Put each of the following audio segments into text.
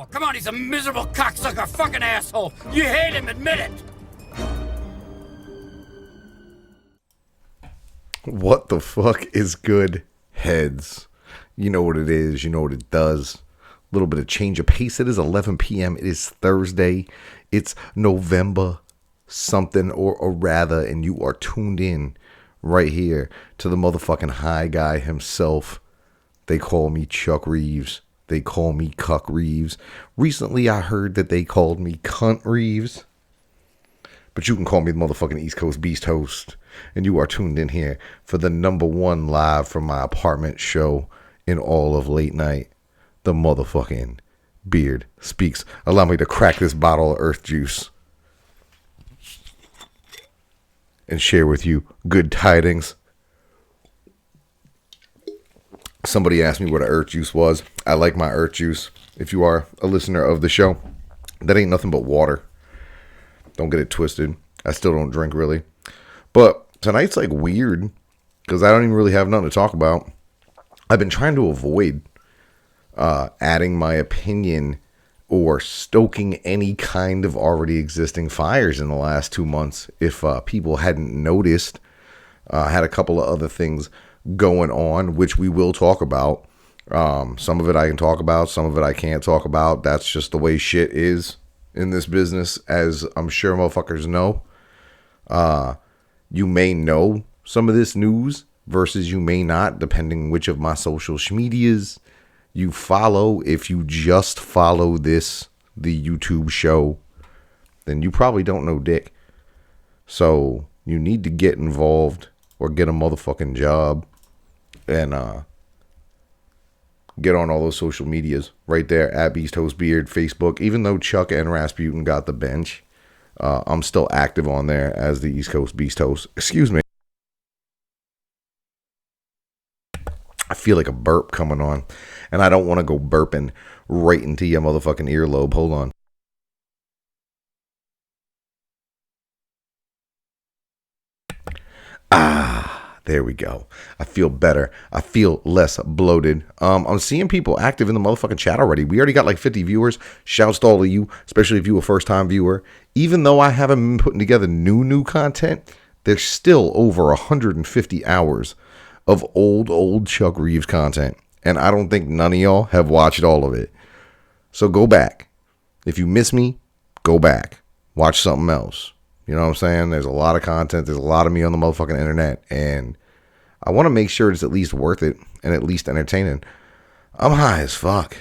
Oh, come on, he's a miserable cocksucker fucking asshole. You hate him, admit it. What the fuck is good, heads? You know what it is. You know what it does. A little bit of change of pace. It is 11 p.m. It is Thursday. It's November something or rather, and you are tuned in right here to the motherfucking high guy himself. They call me Chuck Reeves. They call me Cuck Reeves. Recently, I heard that they called me Cunt Reeves. But you can call me the motherfucking East Coast Beast host. And you are tuned in here for the #1 live from my apartment show in all of late night. The motherfucking Beard Speaks. Allow me to crack this bottle of earth juice and share with you good tidings. Somebody asked me what an earth juice was. I like my earth juice. If you are a listener of the show, that ain't nothing but water. Don't get it twisted. I still don't drink really. But tonight's like weird because I don't even really have nothing to talk about. I've been trying to avoid adding my opinion or stoking any kind of already existing fires in the last 2 months. If people hadn't noticed, I had a couple of other things going on, which we will talk about. Some of it I can talk about, some of it I can't talk about. That's just the way shit is in this business, as I'm sure motherfuckers know. You may know some of this news versus you may not, depending which of my social medias you follow. If you just follow the YouTube show, then you probably don't know dick. So you need to get involved or get a motherfucking job and get on all those social medias right there at Beast Host Beard, Facebook. Even though Chuck and Rasputin got the bench, I'm still active on there as the East Coast Beast Host. Excuse me. I feel like a burp coming on, and I don't want to go burping right into your motherfucking earlobe. Hold on. There we go. I feel better. I feel less bloated. I'm seeing people active in the motherfucking chat already. We already got like 50 viewers. Shouts to all of you, especially if you're a first-time viewer. Even though I haven't been putting together new content, there's still over 150 hours of old Chuck Reeves content. And I don't think none of y'all have watched all of it. So go back. If you miss me, go back. Watch something else. You know what I'm saying? There's a lot of content. There's a lot of me on the motherfucking internet. And I want to make sure it's at least worth it and at least entertaining. I'm high as fuck.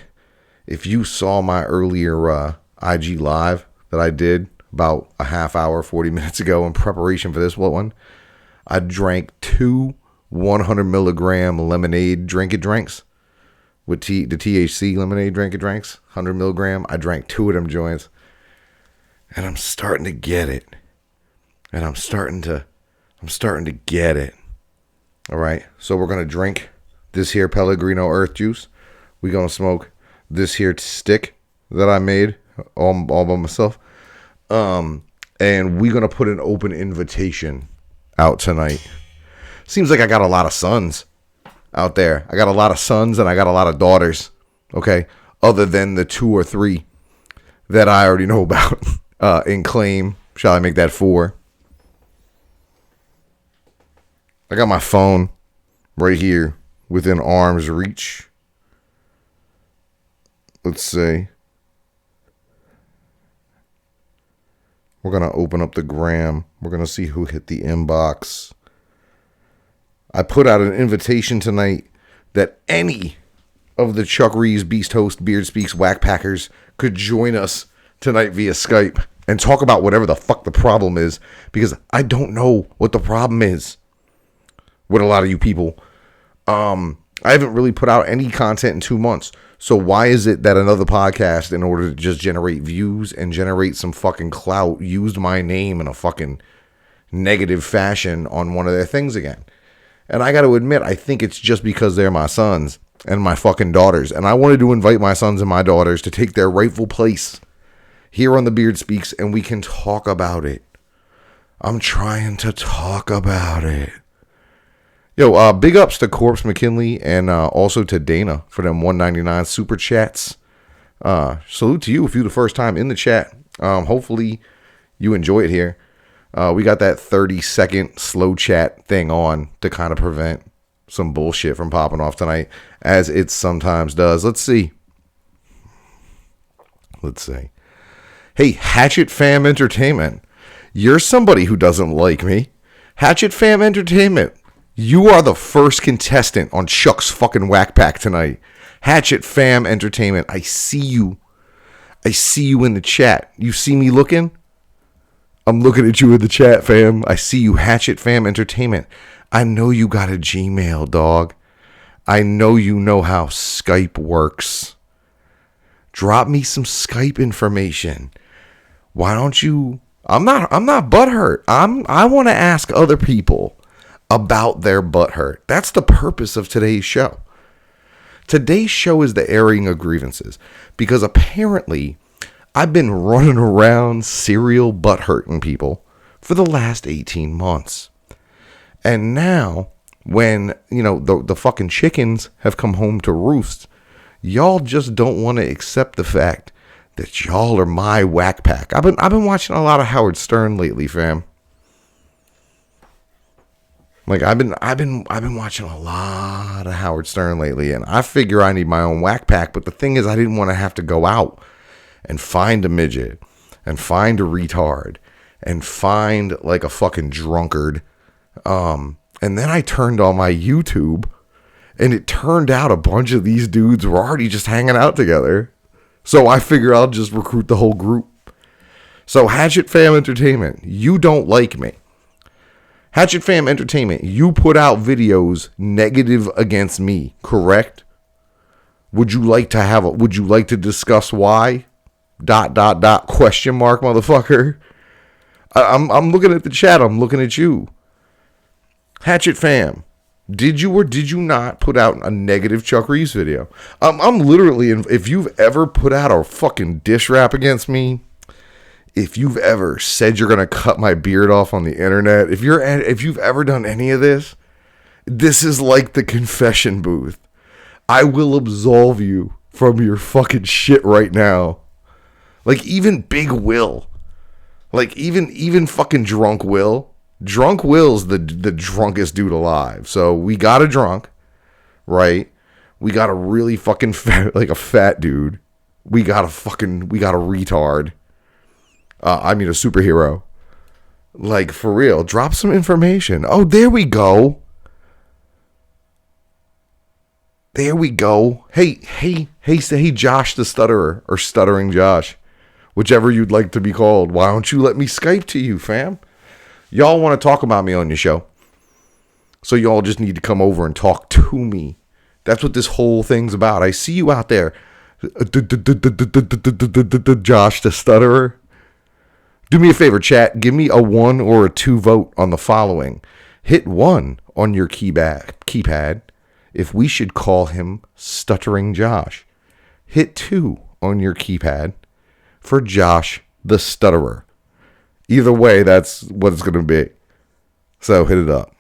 If you saw my earlier IG live that I did about a half hour, 40 minutes ago in preparation for this one, I drank 2 100 milligram lemonade drinks with the THC lemonade drinks, 100 milligram. I drank 2 of them joints, and I'm starting to get it. And I'm starting to get it. All right. So we're going to drink this here Pellegrino Earth Juice. We're going to smoke this here stick that I made all by myself. And we're going to put an open invitation out tonight. Seems like I got a lot of sons out there. I got a lot of sons and I got a lot of daughters. Okay. Other than the 2 or 3 that I already know about in claim. Shall I make that 4? I got my phone right here within arm's reach. Let's see. We're going to open up the gram. We're going to see who hit the inbox. I put out an invitation tonight that any of the Chuck Reeves Beast Host BeardSpeaks Wack Packers could join us tonight via Skype and talk about whatever the fuck the problem is, because I don't know what the problem is with a lot of you people. I haven't really put out any content in 2 months. So why is it that another podcast, in order to just generate views and generate some fucking clout, used my name in a fucking negative fashion on one of their things again? And I got to admit, I think it's just because they're my sons and my fucking daughters. And I wanted to invite my sons and my daughters to take their rightful place here on the Beard Speaks, and we can talk about it. I'm trying to talk about it. Yo, big ups to Corpse McKinley and also to Dana for them $1.99 super chats. Salute to you if you're the first time in the chat. Hopefully you enjoy it here. We got that 30-second slow chat thing on to kind of prevent some bullshit from popping off tonight, as it sometimes does. Let's see. Hey, Hatchet Fam Entertainment. You're somebody who doesn't like me. Hatchet Fam Entertainment. You are the first contestant on Chuck's fucking Whack Pack tonight. Hatchet Fam Entertainment. I see you. I see you in the chat. You see me looking? I'm looking at you in the chat, fam. I see you, Hatchet Fam Entertainment. I know you got a Gmail, dog. I know you know how Skype works. Drop me some Skype information. Why don't you? I'm not butthurt. I want to ask other people about their butthurt. That's the purpose of today's show. Today's show is the airing of grievances, because apparently I've been running around serial butthurting people for the last 18 months. And now, when, the fucking chickens have come home to roost, y'all just don't want to accept the fact that y'all are my whack pack. I've been watching a lot of Howard Stern lately, fam. Like I've been watching a lot of Howard Stern lately, and I figure I need my own whack pack. But the thing is, I didn't want to have to go out and find a midget and find a retard and find like a fucking drunkard. And then I turned on my YouTube, and it turned out a bunch of these dudes were already just hanging out together. So I figure I'll just recruit the whole group. So Hatchet Fam Entertainment, you don't like me. Hatchet Fam Entertainment, you put out videos negative against me, correct? Would you like to discuss why? ... question mark, motherfucker. I'm looking at the chat. I'm looking at you. Hatchet Fam, did you or did you not put out a negative Chuck Reeves video? I'm literally, if you've ever put out a fucking dish rap against me, if you've ever said you're going to cut my beard off on the internet, if you've ever done any of this, this is like the confession booth. I will absolve you from your fucking shit right now. Like even Big Will. Like even fucking Drunk Will. Drunk Will's the drunkest dude alive. So we got a drunk, right? We got a really fucking fat, like a fat dude. We got a retard. A superhero. Like, for real. Drop some information. Oh, there we go. There we go. Hey, Josh the Stutterer, or Stuttering Josh. Whichever you'd like to be called. Why don't you let me Skype to you, fam? Y'all want to talk about me on your show. So y'all just need to come over and talk to me. That's what this whole thing's about. I see you out there. Josh the Stutterer. Do me a favor, chat. Give me a 1 or a 2 vote on the following. Hit 1 on your keypad if we should call him Stuttering Josh. Hit 2 on your keypad for Josh the Stutterer. Either way, that's what it's going to be. So hit it up.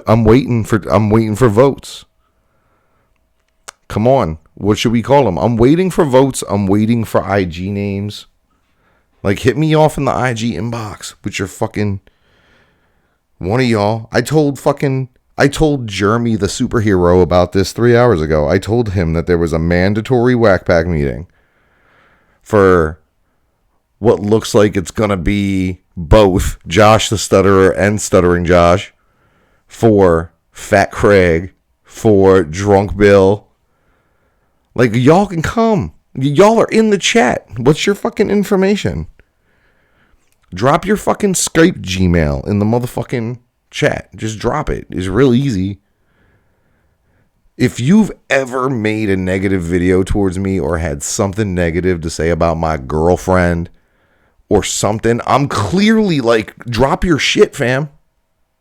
I'm waiting for votes. Come on. What should we call them? I'm waiting for votes. I'm waiting for IG names. Like, hit me off in the IG inbox with your fucking one of y'all. I told Jeremy the superhero about this 3 hours ago. I told him that there was a mandatory Whack Pack meeting for what looks like it's going to be both Josh the Stutterer and Stuttering Josh, for Fat Craig, for Drunk Bill. Like, y'all can come. Y'all are in the chat. What's your fucking information? Drop your fucking Skype Gmail in the motherfucking chat. Just drop it. It's real easy. If you've ever made a negative video towards me or had something negative to say about my girlfriend or something, I'm clearly like, drop your shit, fam.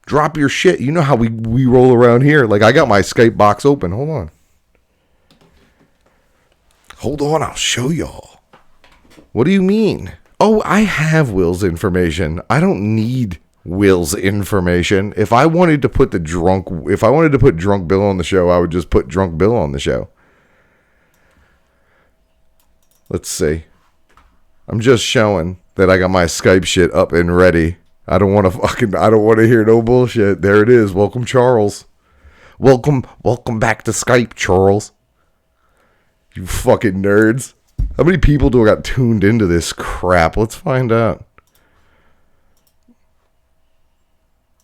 Drop your shit. You know how we roll around here. Like, I got my Skype box open. Hold on, I'll show y'all. What do you mean? Oh, I have Will's information. I don't need Will's information. If I wanted to put drunk Bill on the show, I would just put drunk Bill on the show. Let's see. I'm just showing that I got my Skype shit up and ready. I don't want to hear no bullshit. There it is. Welcome, Charles. Welcome back to Skype, Charles. You fucking nerds. How many people do I got tuned into this crap? Let's find out.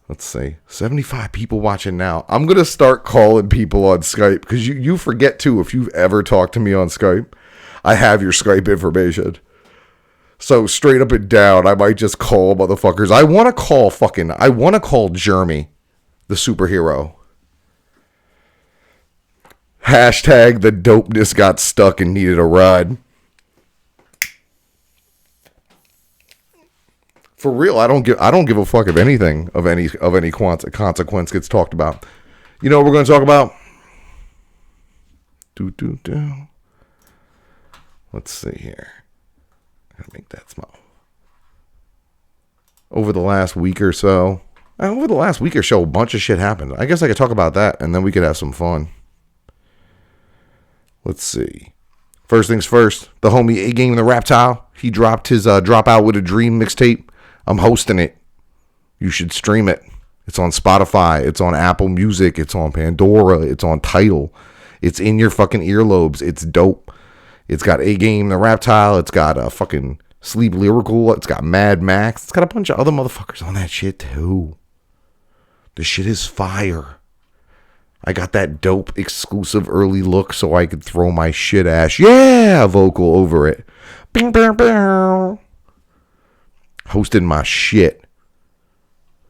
Let's see. 75 people watching now. I'm going to start calling people on Skype because you forget too, if you've ever talked to me on Skype, I have your Skype information. So straight up and down, I might just call motherfuckers. I want to call Jeremy, the superhero. Hashtag the dopeness got stuck and needed a ride. For real, I don't give a fuck if anything of any consequence gets talked about. You know what we're going to talk about? Let's see here. Gotta make that small. Over the last week or so, a bunch of shit happened. I guess I could talk about that, and then we could have some fun. Let's see. First things first, the homie A-Game the Reptile, he dropped his Drop Out With a Dream mixtape. I'm hosting it. You should stream it. It's on Spotify. It's on Apple Music. It's on Pandora. It's on Tidal. It's in your fucking earlobes. It's dope. It's got A-Game the Reptile. It's got fucking Sleep Lyrical. It's got Mad Max. It's got a bunch of other motherfuckers on that shit too. The shit is fire. I got that dope exclusive early look so I could throw my shit ass vocal over it. Bing, bing, bing. Hosting my shit.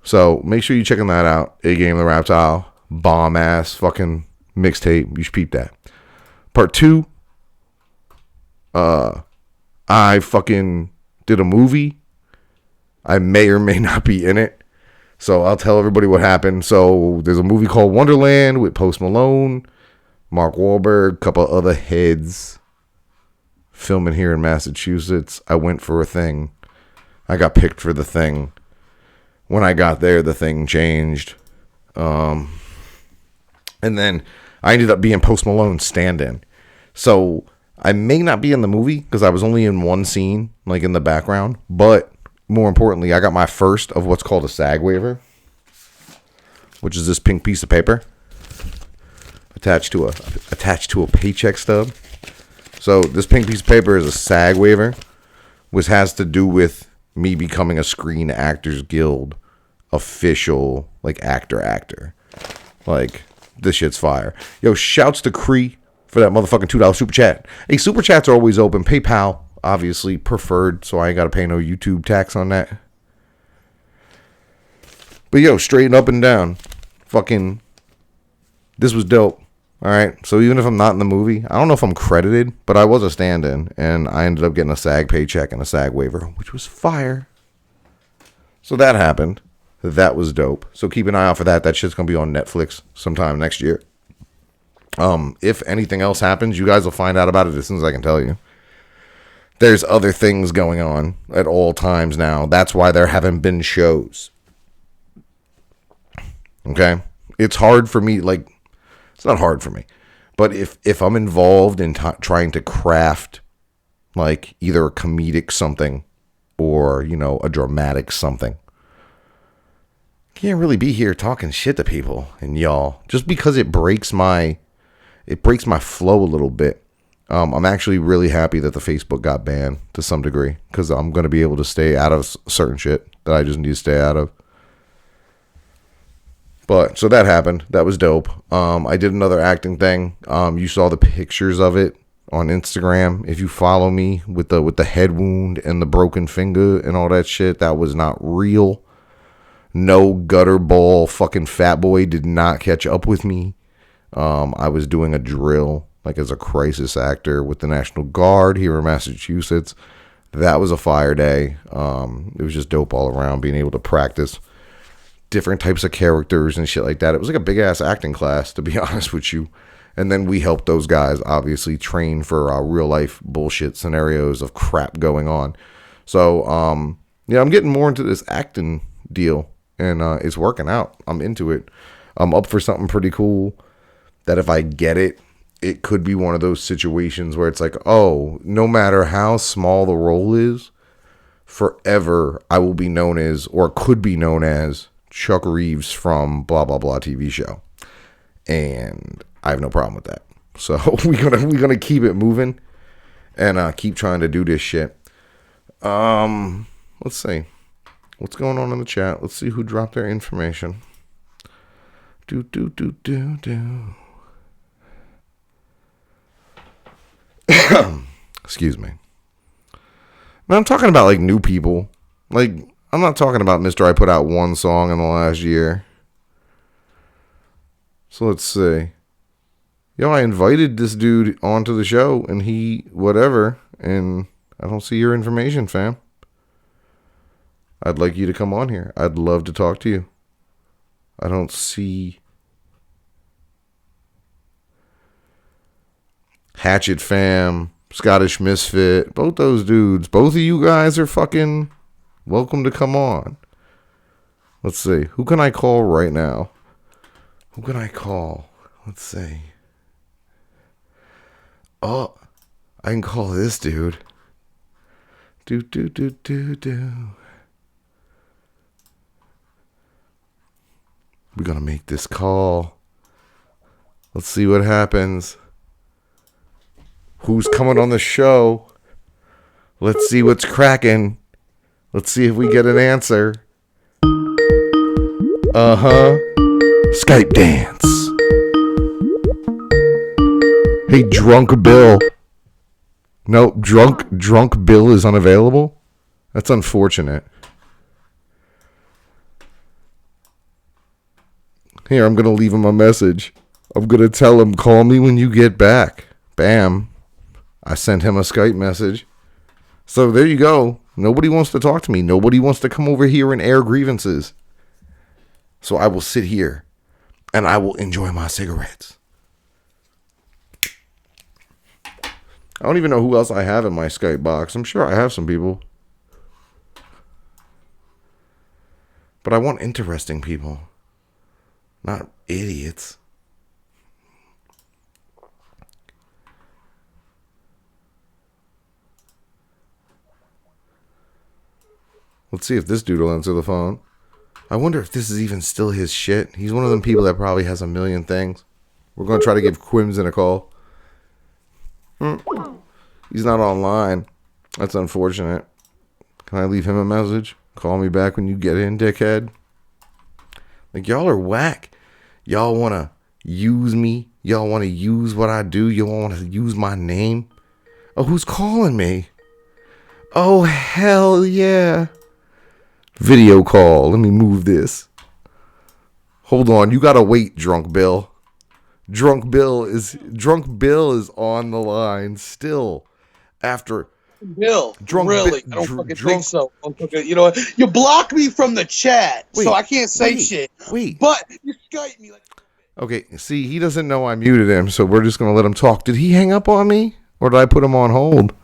So make sure you're checking that out. A-Game the Reptile. Bomb ass fucking mixtape. You should peep that. Part 2. I fucking did a movie. I may or may not be in it. So I'll tell everybody what happened. So there's a movie called Wonderland with Post Malone, Mark Wahlberg, couple other heads. Filming here in Massachusetts. I went for a thing. I got picked for the thing. When I got there, the thing changed. And then I ended up being Post Malone's stand-in. So I may not be in the movie because I was only in one scene, like in the background. But more importantly, I got my first of what's called a SAG waiver, which is this pink piece of paper attached to a paycheck stub. So this pink piece of paper is a SAG waiver, which has to do with me becoming a Screen Actors Guild official, like actor. Like, this shit's fire. Yo, shouts to Cree for that motherfucking $2 super chat. Hey, super chats are always open. PayPal, obviously, preferred, so I ain't got to pay no YouTube tax on that. But yo, straight up and down, fucking, this was dope. All right, so even if I'm not in the movie, I don't know if I'm credited, but I was a stand-in, and I ended up getting a SAG paycheck and a SAG waiver, which was fire. So that happened. That was dope. So keep an eye out for that. That shit's going to be on Netflix sometime next year. If anything else happens, you guys will find out about it as soon as I can tell you. There's other things going on at all times now. That's why there haven't been shows. Okay? It's hard for me, like, it's not hard for me. But if I'm involved in trying to craft, like, either a comedic something or, you know, a dramatic something, I can't really be here talking shit to people and y'all. Just because it breaks my flow a little bit. I'm actually really happy that the Facebook got banned to some degree, because I'm going to be able to stay out of certain shit that I just need to stay out of. But so that happened. That was dope. I did another acting thing. You saw the pictures of it on Instagram. If you follow me with the head wound and the broken finger and all that shit, that was not real. No gutter ball fucking fat boy did not catch up with me. I was doing a drill, like as a crisis actor with the National Guard here in Massachusetts. That was a fire day. It was just dope all around, being able to practice different types of characters and shit like that. It was like a big ass acting class, to be honest with you. And then we helped those guys obviously train for real life bullshit scenarios of crap going on. So, yeah, I'm getting more into this acting deal. and it's working out. I'm into it. I'm up for something pretty cool that if I get it, it could be one of those situations where it's like, oh, no matter how small the role is, forever I will be known as, or could be known as, Chuck Reeves from blah blah blah TV show, and I have no problem with that. So we're gonna keep it moving and keep trying to do this shit. Let's see what's going on in the chat. Let's see who dropped their information. Do. Excuse me. Now I'm talking about like new people. Like, I'm not talking about Mr. I put out one song in the last year. So let's see. Yo, I invited this dude onto the show and he whatever, and I don't see your information, fam. I'd like you to come on here. I'd love to talk to you. I don't see Hatchet Fam, Scottish Misfit, both those dudes. Both of you guys are fucking welcome to come on. Let's see. Who can I call right now? Who can I call? Let's see. Oh, I can call this dude. Do. We're going to make this call. Let's see what happens. Who's coming on the show? Let's see what's cracking. Let's see if we get an answer. Skype dance. Hey, Drunk Bill. Nope, Drunk Bill is unavailable? That's unfortunate. Here, I'm going to leave him a message. I'm going to tell him, call me when you get back. Bam. I sent him a Skype message. So there you go. Nobody wants to talk to me. Nobody wants to come over here and air grievances. So I will sit here and I will enjoy my cigarettes. I don't even know who else I have in my Skype box. I'm sure I have some people. But I want interesting people. Not idiots. Let's see if this dude will answer the phone. I wonder if this is even still his shit. He's one of them people that probably has a million things. We're going to try to give Quimsy a call. He's not online. That's unfortunate. Can I leave him a message? Call me back when you get in, dickhead. Like, y'all are whack. Y'all want to use me. Y'all want to use what I do. You want to use my name. Oh, who's calling me? Oh, hell yeah. Video call. Let me move this. Hold on. You got to wait, Drunk Bill. Drunk Bill is on the line still after Bill. Really? I don't fucking think so. You know what? You block me from the chat, so I can't say shit. But you Skype me like. Okay, see, he doesn't know I muted him, so we're just gonna let him talk. Did he hang up on me, or did I put him on hold?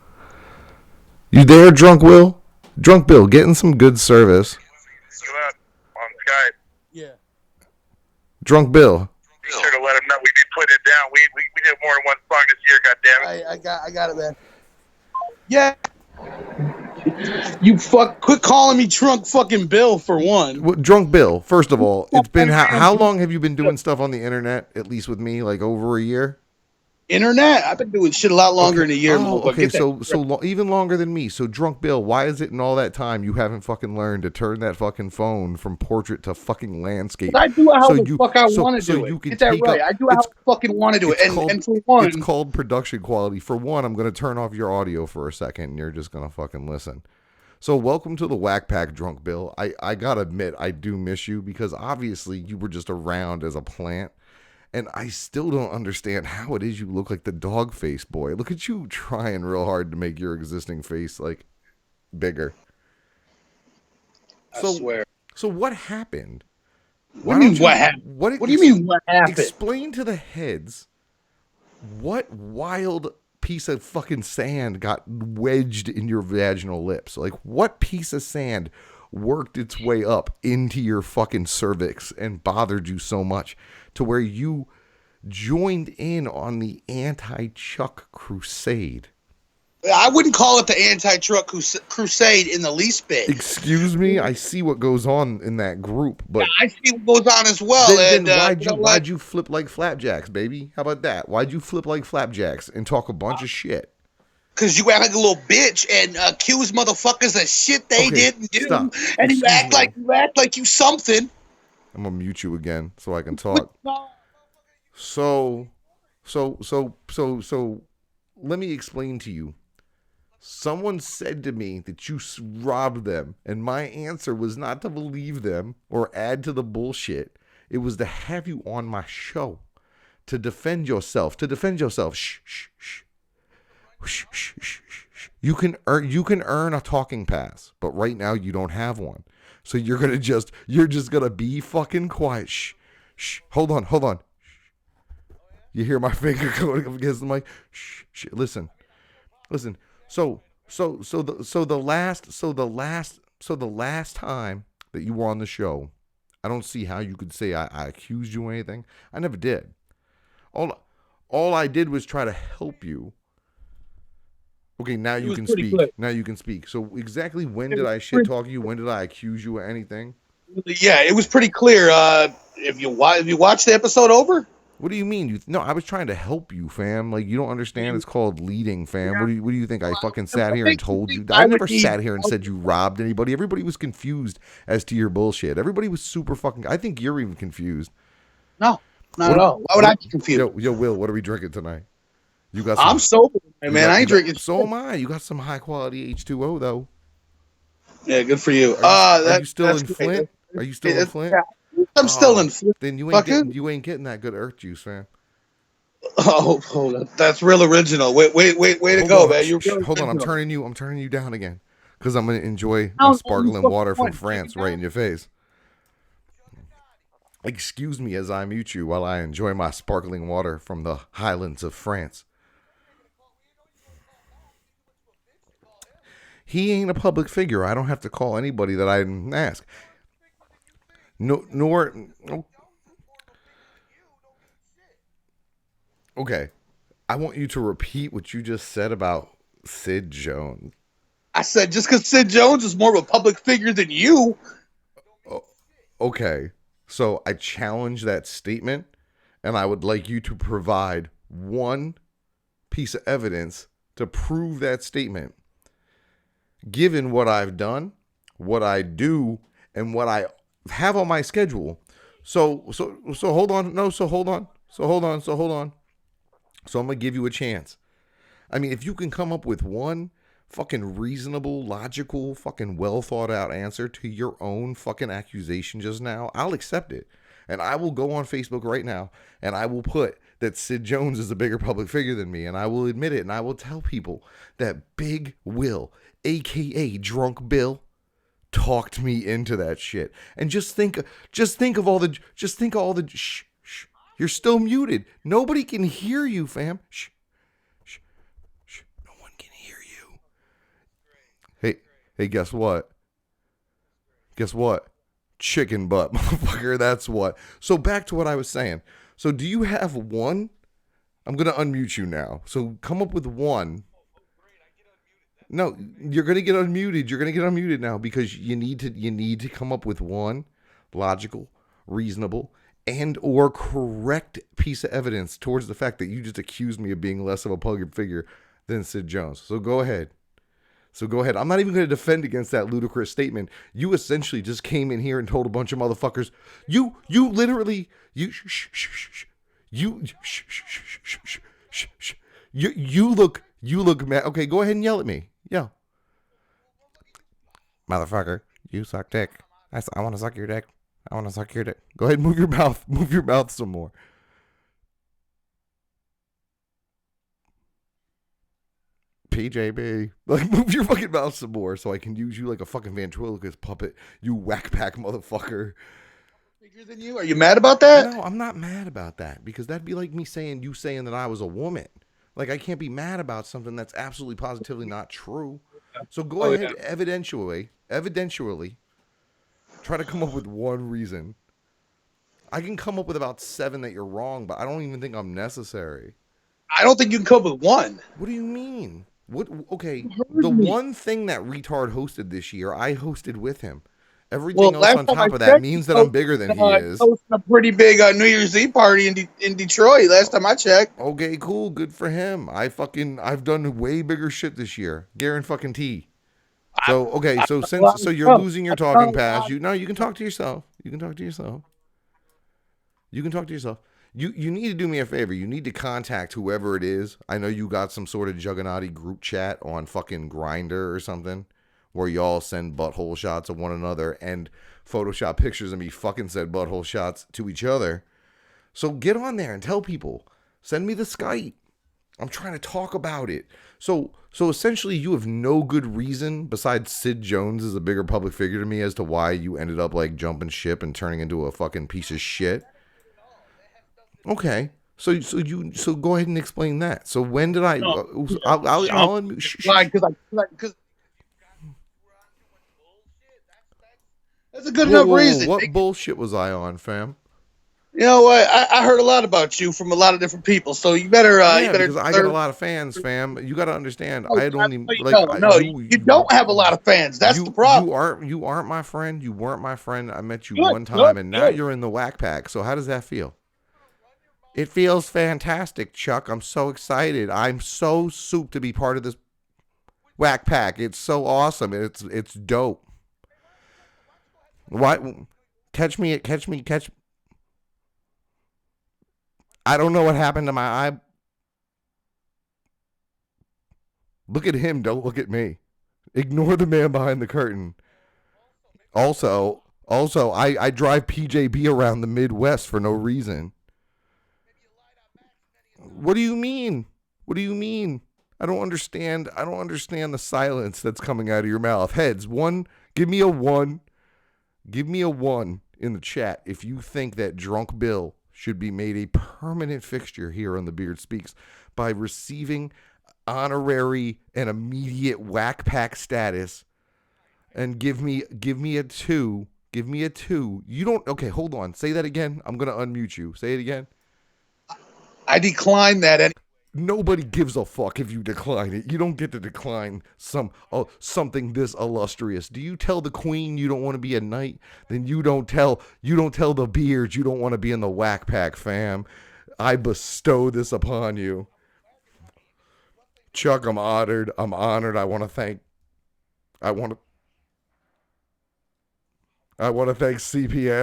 You there, Drunk Will? Drunk Bill, getting some good service. On Skype. Yeah. Drunk Bill. Be sure to let him know we be putting it down. We did more than one song this year, goddammit. I got it, man. Yeah. You quit calling me Drunk fucking Bill for one. Well, Drunk Bill, first of all, it's been how long have you been doing stuff on the internet, at least with me, like over a year? Internet? I've been doing shit a lot longer than a year. Oh, okay, so even longer than me. So, Drunk Bill, why is it in all that time you haven't fucking learned to turn that fucking phone from portrait to fucking landscape? I do how the fuck I want to do it. Get that right. I do how I fucking want to do it. And for one, it's called production quality. For one, I'm going to turn off your audio for a second, and you're just going to fucking listen. So, welcome to the Wack Pack, Drunk Bill. I gotta admit, I do miss you because obviously you were just around as a plant. And I still don't understand how it is you look like the dog face boy. Look at you trying real hard to make your existing face, like, bigger. I swear. So what happened? What do you mean what happened? What do you mean what happened? Explain to the heads what wild piece of fucking sand got wedged in your vaginal lips. Like, what piece of sand worked its way up into your fucking cervix and bothered you so much to where you joined in on the anti-Chuck crusade. I wouldn't call it the anti-truck crusade in the least bit. Excuse me, I see what goes on in that group, but I see what goes on as well. Then why'd you flip like flapjacks, baby? How about that? Why'd you flip like flapjacks and talk a bunch of shit? Because you act like a little bitch and accuse motherfuckers of shit they didn't do, stop. and you act like you something. I'm gonna mute you again so I can talk. So, let me explain to you. Someone said to me that you robbed them, and my answer was not to believe them or add to the bullshit. It was to have you on my show to defend yourself. Shh, shh, shh. Shh, shh, shh, shh. You can earn a talking pass, but right now you don't have one. So you're just gonna be fucking quiet. Shh, shh. Hold on. You hear my finger going up against the mic? Shh, shh. Listen. So the last time that you were on the show, I don't see how you could say I accused you or anything. I never did. All I did was try to help you. Okay, now you can speak. Clear. Now you can speak. So exactly when did I shit talk you? When did I accuse you or anything? Yeah, it was pretty clear. If you watched the episode over. What do you mean? No, I was trying to help you, fam. Like, you don't understand. It's called leading, fam. What do you think? I fucking sat here and told you? I never sat here and said you robbed anybody. Everybody was confused as to your bullshit. Everybody was super fucking. I think you're even confused. No, not at all. Why would I be confused? Yo, Will, what are we drinking tonight? You got? I'm sober, man. I ain't drinking. So am I. You got some high quality H2O though. Yeah, good for you. Are you still in Flint? Are you still in Flint? I'm still in Flint. Then you ain't getting that good earth juice, man. Oh, that's real original. Way to go, man. Hold on, I'm turning you down again because I'm gonna enjoy my sparkling water from France right in your face. Excuse me as I mute you while I enjoy my sparkling water from the highlands of France. He ain't a public figure. I don't have to call anybody that I didn't ask. Okay. I want you to repeat what you just said about Sid Jones. I said just because Sid Jones is more of a public figure than you. Okay. So I challenge that statement, and I would like you to provide one piece of evidence to prove that statement. Given what I've done, what I do, and what I have on my schedule. So hold on. No, so hold on. So I'm going to give you a chance. I mean, if you can come up with one fucking reasonable, logical, fucking well thought out answer to your own fucking accusation just now, I'll accept it. And I will go on Facebook right now and I will put that Sid Jones is a bigger public figure than me. And I will admit it. And I will tell people that Big Will, AKA Drunk Bill, talked me into that shit. And just think of all the shh. You're still muted. Nobody can hear you, fam. Shh. No one can hear you. Hey, guess what? Chicken butt, motherfucker. That's what. So back to what I was saying. So do you have one? I'm going to unmute you now. So come up with one. No, you're going to get unmuted. You're going to get unmuted now because you need to come up with one logical, reasonable, and or correct piece of evidence towards the fact that you just accused me of being less of a public figure than Sid Jones. So go ahead. I'm not even going to defend against that ludicrous statement. You essentially just came in here and told a bunch of motherfuckers. You literally you look mad. Okay, go ahead and yell at me. Yeah. Motherfucker, you suck dick. I want to suck your dick. I want to suck your dick. Go ahead and move your mouth. Move your mouth some more. PJB. Like, move your fucking mouth some more so I can use you like a fucking ventriloquist puppet. You whack pack motherfucker. Bigger than you? Are you mad about that? No, I'm not mad about that because that'd be like me saying that I was a woman. Like, I can't be mad about something that's absolutely positively not true. So go ahead, evidentially, Try to come up with one reason. I can come up with about 7 that you're wrong, but I don't even think I'm necessary. I don't think you can come up with one. What do you mean? What? Okay, the one thing that retard hosted this year, I hosted with him. Everything else on top of that means that I'm bigger than he is. Hosting a pretty big New Year's Eve party in Detroit last time I checked. Okay, cool, good for him. I've done way bigger shit this year. Guarantee. So okay, so you're losing your talking pass. You can talk to yourself. You can talk to yourself. You need to do me a favor. You need to contact whoever it is. I know you got some sort of Juggernauty group chat on fucking Grindr or something, where y'all send butthole shots of one another and Photoshop pictures of me fucking said butthole shots to each other. So get on there and tell people. Send me the Skype. I'm trying to talk about it. So essentially you have no good reason besides Sid Jones is a bigger public figure to me as to why you ended up like jumping ship and turning into a fucking piece of shit. Okay. So go ahead and explain that. So when did I I'll because that's a good enough reason. What bullshit was I on, fam? You know what? I heard a lot about you from a lot of different people, so you better. Because I got a lot of fans, fam. You got to understand. I had only you don't have a lot of fans. That's the problem. You aren't my friend. You weren't my friend. I met you one time, and now you're in the Wack Pack. So how does that feel? It feels fantastic, Chuck. I'm so excited. I'm so soup to be part of this Wack Pack. It's so awesome. It's dope. Why? Catch me. I don't know what happened to my eye. Look at him. Don't look at me. Ignore the man behind the curtain. Also, I drive PJB around the Midwest for no reason. What do you mean? I don't understand the silence that's coming out of your mouth. Heads, give me a 1. Give me a 1 in the chat if you think that Drunk Bill should be made a permanent fixture here on the Beard Speaks by receiving honorary and immediate Wack Pack status. And give me a 2. Give me a 2. You don't. Okay, hold on. Say that again. I'm gonna unmute you. Say it again. I decline that. Nobody gives a fuck if you decline it. You don't get to decline something this illustrious. Do you tell the queen you don't want to be a knight? Then you don't tell the beards you don't want to be in the Wack Pack, fam. I bestow this upon you. Chuck, I'm honored. I want to thank CPN.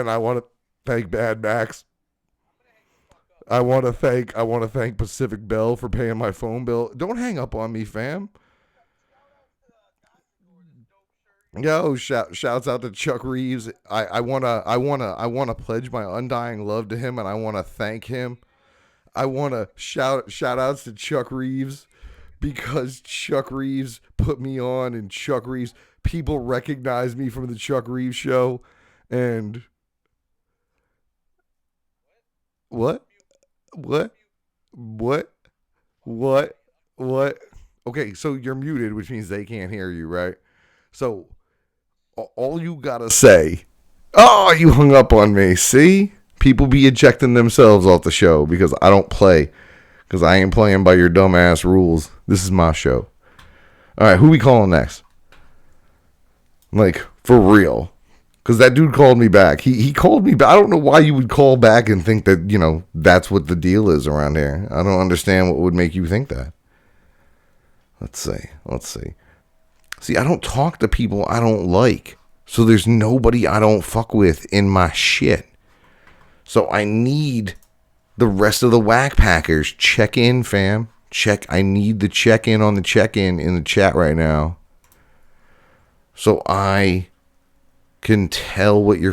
I want to thank Bad Max. I want to thank Pacific Bell for paying my phone bill. Don't hang up on me, fam. Yo, shouts out to Chuck Reeves. I wanna pledge my undying love to him, and I wanna thank him. I wanna shout outs to Chuck Reeves because Chuck Reeves put me on, and Chuck Reeves people recognize me from the Chuck Reeves show, and what? Okay, so you're muted, which means they can't hear you, right? So all you gotta say, oh, you hung up on me. See? People be ejecting themselves off the show because I don't play. Because I ain't playing by your dumbass rules. This is my show. All right, who we calling next? Like, for real. Because that dude called me back. He called me back. I don't know why you would call back and think that, that's what the deal is around here. I don't understand what would make you think that. Let's see. See, I don't talk to people I don't like. So there's nobody I don't fuck with in my shit. So I need the rest of the Wack Packers. Check in, fam. I need the check-in on the check-in in the chat right now. So I can tell what your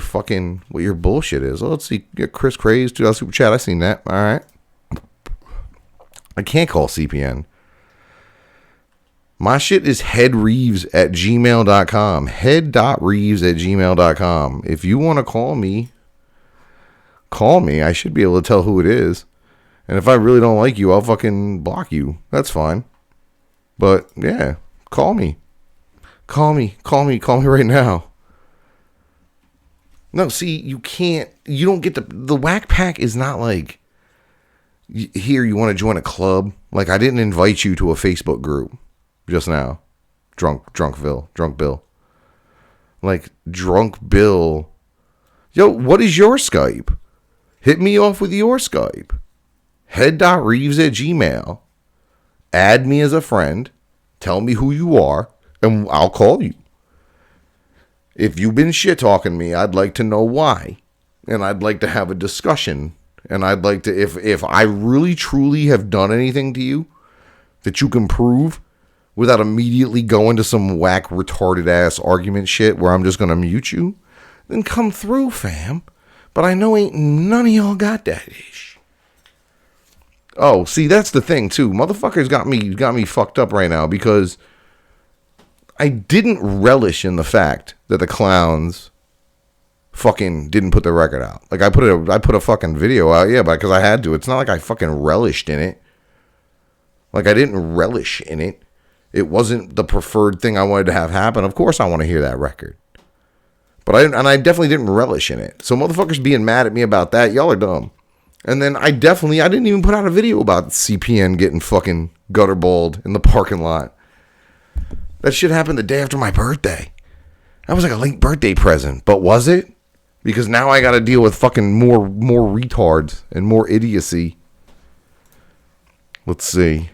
bullshit is. Let's see. Chris Craze, $2 super chat. I seen that. All right. I can't call CPN. My shit is headreeves@gmail.com. Head.reeves@gmail.com. If you want to call me. I should be able to tell who it is. And if I really don't like you, I'll fucking block you. That's fine. But yeah, call me. Call me right now. No, see, you don't get the Wack Pack is not like, here, you want to join a club? Like, I didn't invite you to a Facebook group just now. Drunk Bill. Like, Drunk Bill. Yo, what is your Skype? Hit me off with your Skype. head.reeves@gmail. Add me as a friend. Tell me who you are, and I'll call you. If you've been shit-talking me, I'd like to know why. And I'd like to have a discussion. And I'd like to, if I really truly have done anything to you that you can prove without immediately going to some whack retarded ass argument shit where I'm just going to mute you, then come through, fam. But I know ain't none of y'all got that ish. Oh, see, that's the thing too. Motherfuckers got me fucked up right now because I didn't relish in the fact that the clowns fucking didn't put the record out. Like, I put a fucking video out, yeah, because I had to. It's not like I fucking relished in it. Like, I didn't relish in it. It wasn't the preferred thing I wanted to have happen. Of course I want to hear that record. But I definitely didn't relish in it. So motherfuckers being mad at me about that, y'all are dumb. And then I didn't even put out a video about CPN getting fucking gutterballed in the parking lot. That shit happened the day after my birthday. That was like a late birthday present. But was it? Because now I got to deal with fucking more retards and more idiocy. Let's see.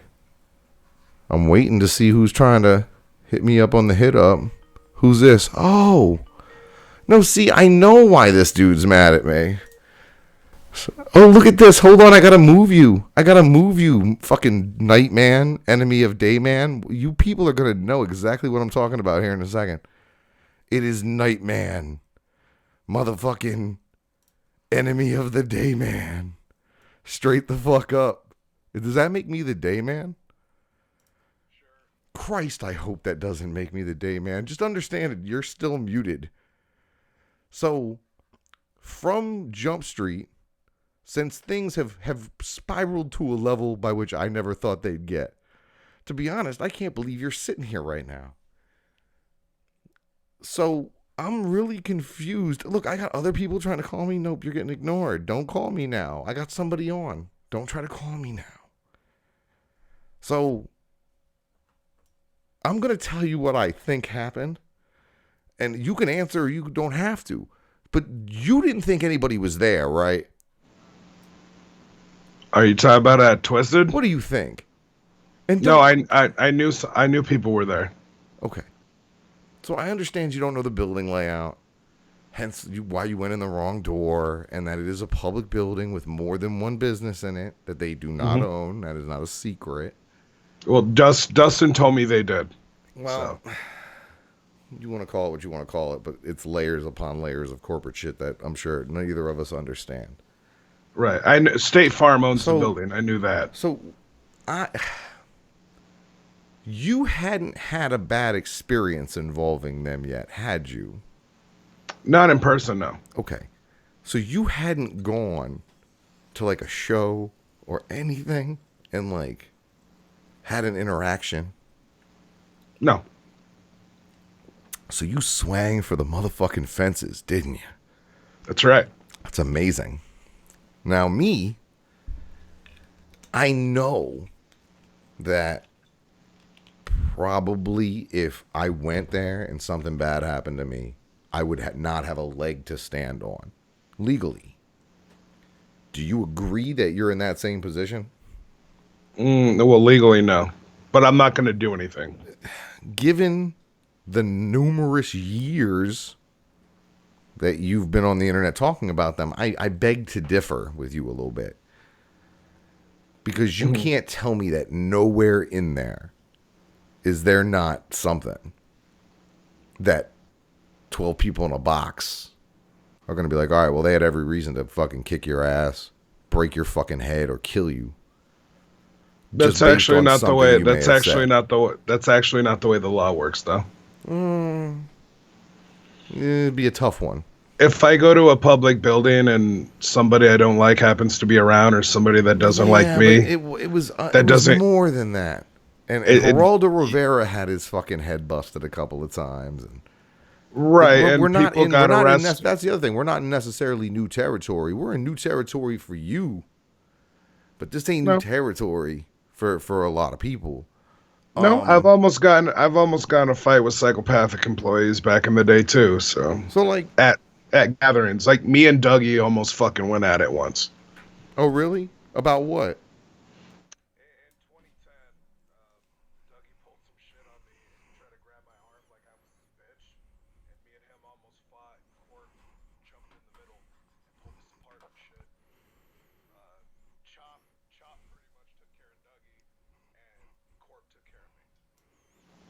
I'm waiting to see who's trying to hit me up on the hit up. Who's this? Oh. No, see, I know why this dude's mad at me. Oh, look at this. Hold on, I got to move you. Fucking night man, enemy of day man. You people are going to know exactly what I'm talking about here in a second. It is night man. Motherfucking enemy of the day man. Straight the fuck up. Does that make me the day man? Sure. Christ, I hope that doesn't make me the day man. Just understand it. You're still muted. So, from Jump Street, since things have spiraled to a level by which I never thought they'd get, to be honest, I can't believe you're sitting here right now. So, I'm really confused. Look, I got other people trying to call me. Nope, you're getting ignored. Don't call me now. I got somebody on. Don't try to call me now. So, I'm going to tell you what I think happened. And you can answer or you don't have to. But you didn't think anybody was there, right? Are you talking about at Twisted? What do you think? And no, I knew people were there. Okay. So I understand you don't know the building layout, hence why you went in the wrong door, and that it is a public building with more than one business in it that they do not own. That is not a secret. Well, Dustin told me they did. Well, so. You want to call it what you want to call it, but it's layers upon layers of corporate shit that I'm sure neither of us understand. Right. I know State Farm owns the building. I knew that. So, you hadn't had a bad experience involving them yet, had you? Not in person, no. Okay. So you hadn't gone to like a show or anything and like had an interaction? No. So you swang for the motherfucking fences, didn't you? That's right. That's amazing. Now me, I know that probably if I went there and something bad happened to me, I would not have a leg to stand on legally. Do you agree that you're in that same position? Well, legally, no. But I'm not going to do anything. Given the numerous years that you've been on the internet talking about them, I beg to differ with you a little bit. Because you can't tell me that nowhere in there is there not something that 12 people in a box are going to be like, all right, well, they had every reason to fucking kick your ass, break your fucking head, or kill you. That's actually not the way. That's actually not the way the law works, though. It'd be a tough one. If I go to a public building and somebody I don't like happens to be around, or somebody that doesn't like me, it was more than that. And Geraldo Rivera had his fucking head busted a couple of times, and Right, Like and we're not people in. got We're not in. arrested. That's the other thing. We're not in necessarily new territory. We're in new territory for you, but this ain't new No, territory for a lot of people. no, I've almost gotten a fight with psychopathic employees back in the day too. So like, at gatherings, like me and Dougie almost fucking went at it once. oh really? About what?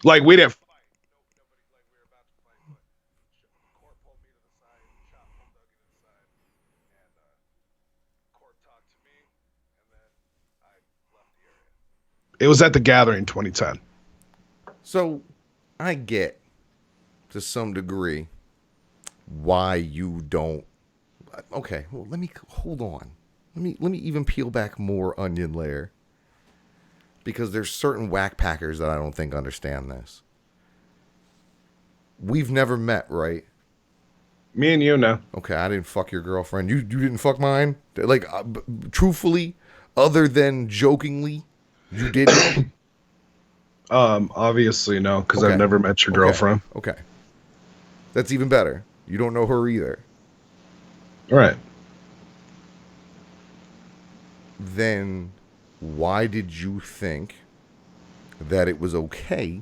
Like we didn't. It was at the gathering 2010. So, I get to some degree why you don't. Okay, well, let me hold on. Let me even peel back more onion layer, because there's certain whack packers that I don't think understand this. We've never met, right? Me and you know. Okay, I didn't fuck your girlfriend. You didn't fuck mine. Like, truthfully, other than jokingly, you didn't. Obviously no, because Okay. I've never met your girlfriend. Okay, that's even better. You don't know her either. Right. Then why did you think that it was okay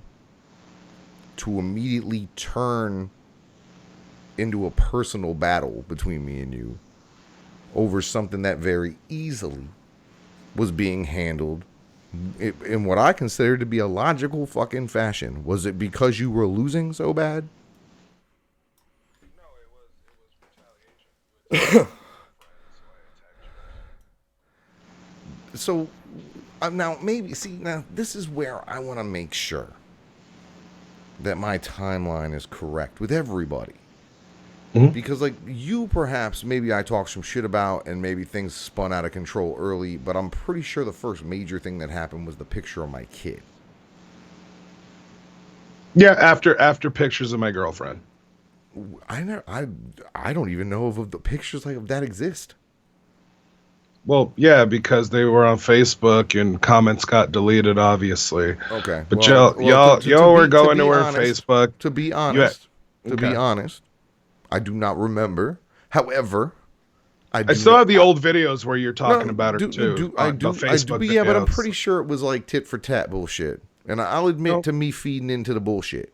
to immediately turn into a personal battle between me and you over something that very easily was being handled in what I consider to be a logical fucking fashion? Was it because you were losing so bad? No, it was retaliation. So now maybe now this is where I want to make sure that my timeline is correct with everybody. Mm-hmm. Because, like, you perhaps, maybe I talked some shit about and maybe things spun out of control early, but I'm pretty sure the first major thing that happened was the picture of my kid. Yeah, after pictures of my girlfriend. I don't even know if the pictures like of that exist. Well, yeah, because they were on Facebook and comments got deleted, obviously. Okay. But well, y'all were going to her Facebook. To be honest, I do not remember. However, I still have the old videos where you're talking about her too. I do. Facebook Yeah, but I'm videos. pretty sure it was like tit for tat bullshit, and I'll admit to me feeding into the bullshit.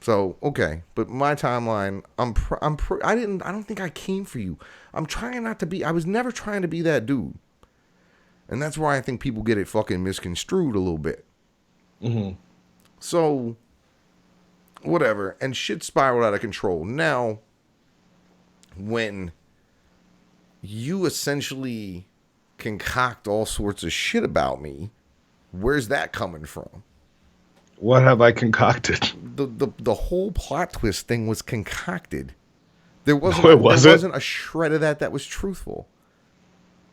So okay, but my timeline, I don't think I came for you. I'm trying not to be. I was never trying to be that dude, and that's why I think people get it fucking misconstrued a little bit. Mm-hmm. So, whatever, and shit spiraled out of control. Now, when you essentially concoct all sorts of shit about me, where's that coming from? What have I concocted? The whole plot twist thing was concocted. There wasn't. No, there wasn't a shred of that was truthful.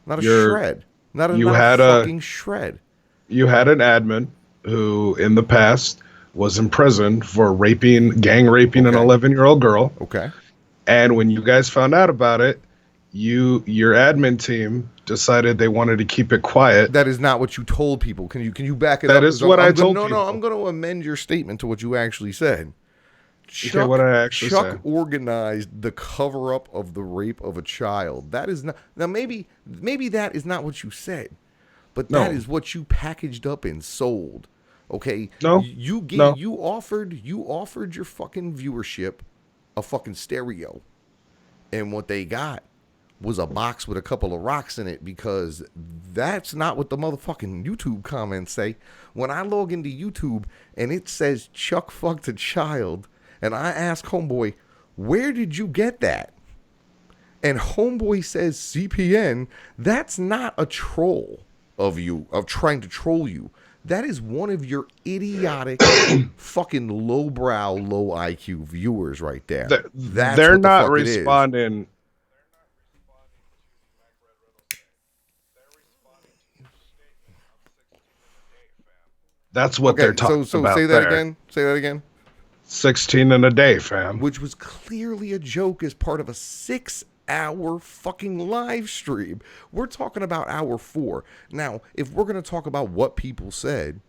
Not a shred. Not a fucking shred. You had an admin who, in the past, was in prison for gang raping an 11-year-old girl. Okay. And when you guys found out about it, your admin team decided they wanted to keep it quiet. That is not what you told people. Can you back it up? That is what I told people. No, I'm going to amend your statement to what you actually said. Okay, what I actually said. Chuck organized the cover up of the rape of a child. That is not. Now maybe that is not what you said, but that is what you packaged up and sold. Okay? No. You offered your fucking viewership a fucking stereo, and what they got was a box with a couple of rocks in it, because that's not what the motherfucking YouTube comments say. When I log into YouTube and it says Chuck fucked a child, and I ask Homeboy, where did you get that? And Homeboy says CPN, that's not a troll of trying to troll you. That is one of your idiotic fucking lowbrow, low IQ viewers right there. They're not responding. That's what they're talking about. Say that again. Say that again. 16 in a day, fam. Which was clearly a joke as part of a 6-hour fucking live stream. We're talking about hour 4. Now, if we're going to talk about what people said,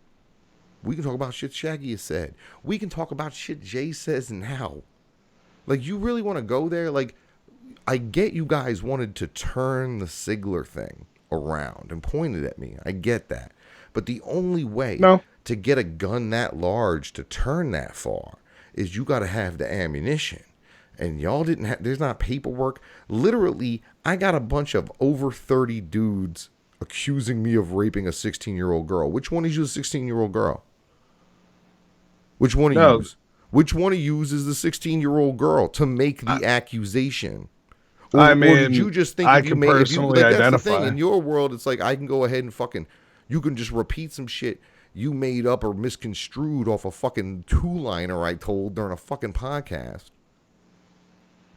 we can talk about shit Shaggy has said. We can talk about shit Jay says now. Like, you really want to go there? Like, I get you guys wanted to turn the Sigler thing around and pointed at me. I get that. But the only way to get a gun that large to turn that far is you got to have the ammunition. And y'all didn't have, there's not paperwork. Literally, I got a bunch of over 30 dudes accusing me of raping a 16-year-old girl. Which one is you, a 16-year-old girl? Which one of you? Which one of you is the 16-year-old girl to make the accusation? Or did you just think I can personally identify. That's the thing. In your world, it's like I can go ahead and fucking, you can just repeat some shit you made up or misconstrued off a fucking 2-liner I told during a fucking podcast.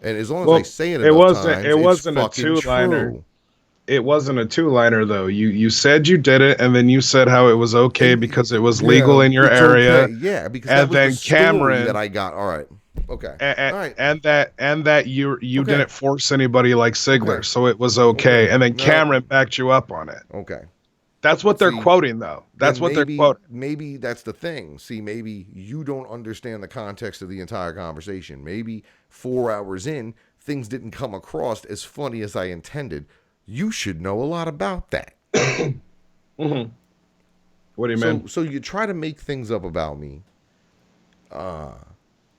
And as long as I say it enough times, it wasn't a 2-liner. True. It wasn't a 2-liner though. You said you did it, and then you said how it was okay because it was legal in your area. Okay. Yeah, because that was the Cameron that I got. All right. Okay. And, all right. and that you didn't force anybody like Sigler, so it was okay. And then Cameron backed you up on it. Okay. That's what they're quoting, though. That's what they're quoting. Maybe that's the thing. See, maybe you don't understand the context of the entire conversation. Maybe 4 hours in, things didn't come across as funny as I intended. You should know a lot about that. Mm-hmm. What do you mean? So you try to make things up about me. Oh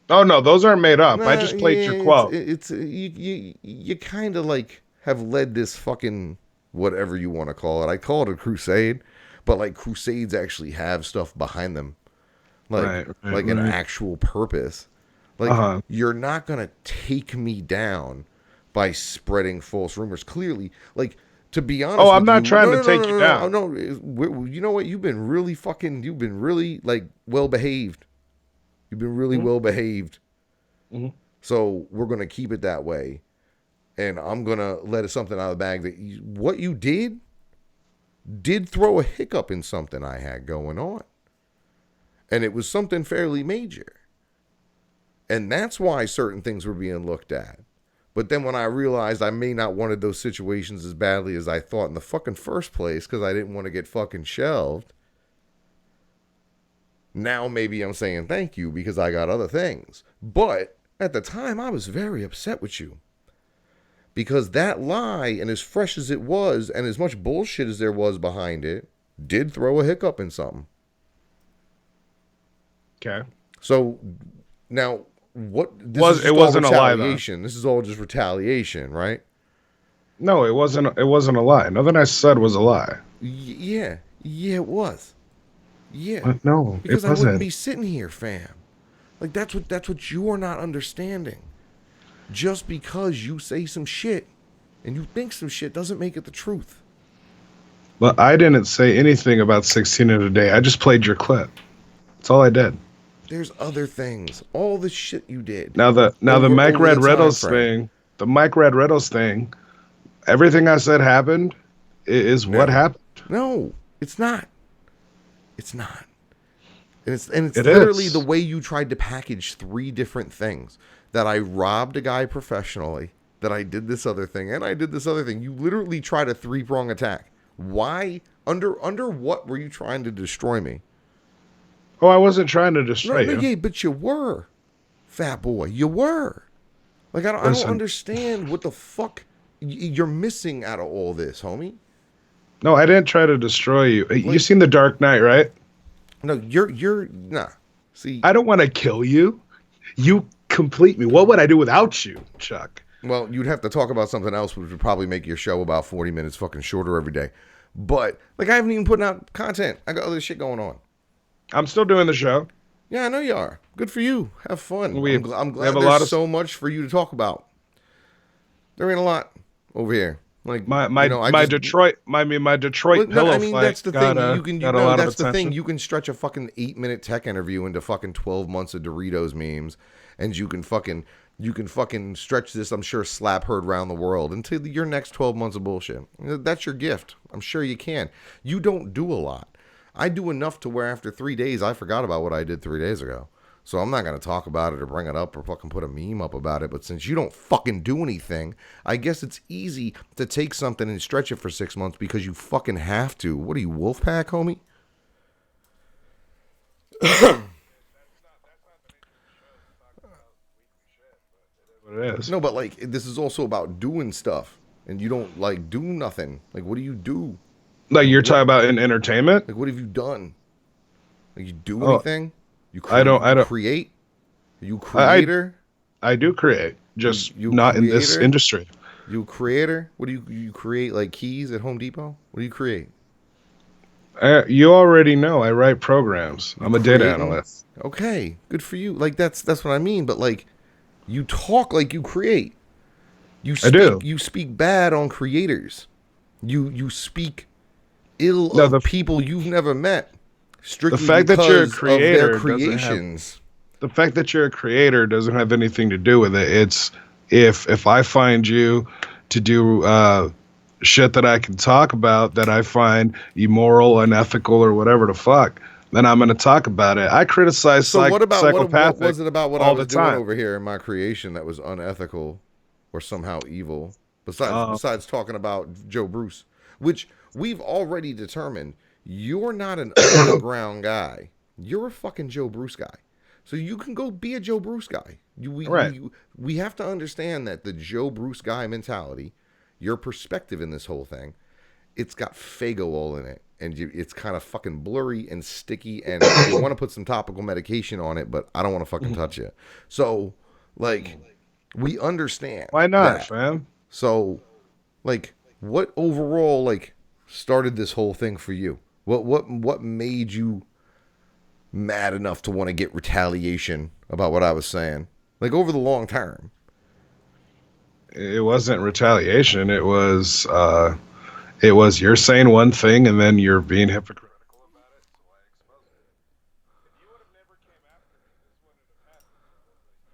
no, those aren't made up. I just played your quote. It's you kind of like have led this fucking whatever you want to call it. I call it a crusade, but like crusades actually have stuff behind them, like an actual purpose. Like you're not gonna take me down by spreading false rumors. Clearly, like, to be honest, I'm not trying to take you down. No, you know what? You've been really like well behaved. You've been really well behaved. Mm-hmm. So we're gonna keep it that way, and I'm gonna let something out of the bag that what you did throw a hiccup in something I had going on, and it was something fairly major, and that's why certain things were being looked at. But then when I realized I may not wanted those situations as badly as I thought in the fucking first place because I didn't want to get fucking shelved, now maybe I'm saying thank you because I got other things. But at the time, I was very upset with you. Because that lie, and as fresh as it was, and as much bullshit as there was behind it, did throw a hiccup in something. Okay. So, now... It wasn't a lie, though. This is all just retaliation, right? No, it wasn't a lie. Nothing I said was a lie. Yeah, it was. Yeah. But no, because I wouldn't be sitting here, fam. Like that's what you are not understanding. Just because you say some shit and you think some shit doesn't make it the truth. Well, I didn't say anything about 16 in a day. I just played your clip. That's all I did. There's other things. All the shit you did. Now the Mike Red Riddles thing. The Mike Red Riddles thing. Everything I said happened is what happened. No, it's not. It's not. And it's literally the way you tried to package 3 different things. That I robbed a guy professionally. That I did this other thing. And I did this other thing. You literally tried a 3-prong attack. Why? Under what were you trying to destroy me? Oh, I wasn't trying to destroy you. Yeah, but you were, fat boy. You were. Like, I don't understand what the fuck you're missing out of all this, homie. No, I didn't try to destroy you. Like, you seen The Dark Knight, right? No, you're nah. See, I don't want to kill you. You complete me. What would I do without you, Chuck? Well, you'd have to talk about something else, which would probably make your show about 40 minutes fucking shorter every day. But, like, I haven't even put out content. I got other shit going on. I'm still doing the show. Yeah, I know you are. Good for you. Have fun. I'm glad there's so much for you to talk about. There ain't a lot over here. Like my Detroit pillow I mean, fight that's the thing. That's the thing. attention. You can stretch a fucking 8-minute tech interview into fucking 12 months of Doritos memes, and you can fucking stretch this. I'm sure slap heard around the world until your next 12 months of bullshit. That's your gift. I'm sure you can. You don't do a lot. I do enough to where after 3 days, I forgot about what I did 3 days ago. So I'm not going to talk about it or bring it up or fucking put a meme up about it. But since you don't fucking do anything, I guess it's easy to take something and stretch it for 6 months because you fucking have to. What are you, Wolfpack, homie? What it is. No, but like, this is also about doing stuff. And you don't, like, do nothing. Like, what do you do? Like, you're talking about in entertainment? Like, what have you done? Like, you do anything? You create? I don't create? Are you a creator? I do create, just you not creator? in this industry. You a creator? What do you create, like keys at Home Depot? What do you create? You already know I write programs. I'm a data analyst. Okay, good for you. Like, that's what I mean. But like, you talk like you create. I do. You speak bad on creators. You speak ill of people you've never met. Strictly the fact that you're a creator, of their creations. The fact that you're a creator doesn't have anything to do with it. It's if I find you to do shit that I can talk about that I find immoral, unethical, or whatever the fuck, then I'm going to talk about it. I criticize psychopathic what was it about what I was doing time. over here in my creation that was unethical or somehow evil? Besides talking about Joe Bruce, which we've already determined you're not an underground guy. You're a fucking Joe Bruce guy. So you can go be a Joe Bruce guy. We have to understand that the Joe Bruce guy mentality, your perspective in this whole thing, it's got Fago all in it. And it's kind of fucking blurry and sticky. And you want to put some topical medication on it, but I don't want to fucking touch it. So, like, we understand. Why not, that. fam? So, like, what overall, like, started this whole thing for you? What made you mad enough to want to get retaliation about what I was saying? Like, over the long term. It wasn't retaliation. It was you're saying one thing and then you're being hypocritical about it, so I exposed it. If you would have never came after me, this wouldn't have happened.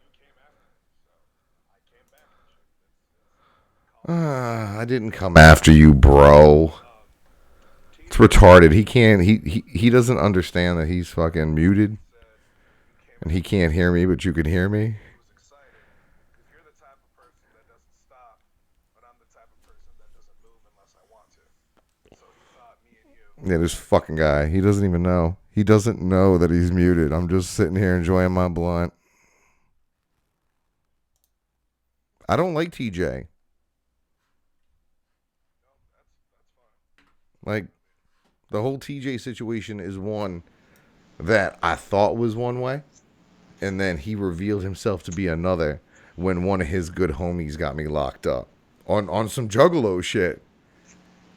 You came after me, so I came back. I didn't come after you, bro. It's retarded. He doesn't understand that he's fucking muted. And he can't hear me, but you can hear me. You're the type of person that doesn't stop, but I'm the type of person that doesn't move unless I want to. So he thought me and you. Yeah, this fucking guy. He doesn't even know. He doesn't know that he's muted. I'm just sitting here enjoying my blunt. I don't like TJ. Like, the whole TJ situation is one that I thought was one way, and then he revealed himself to be another when one of his good homies got me locked up on some juggalo shit.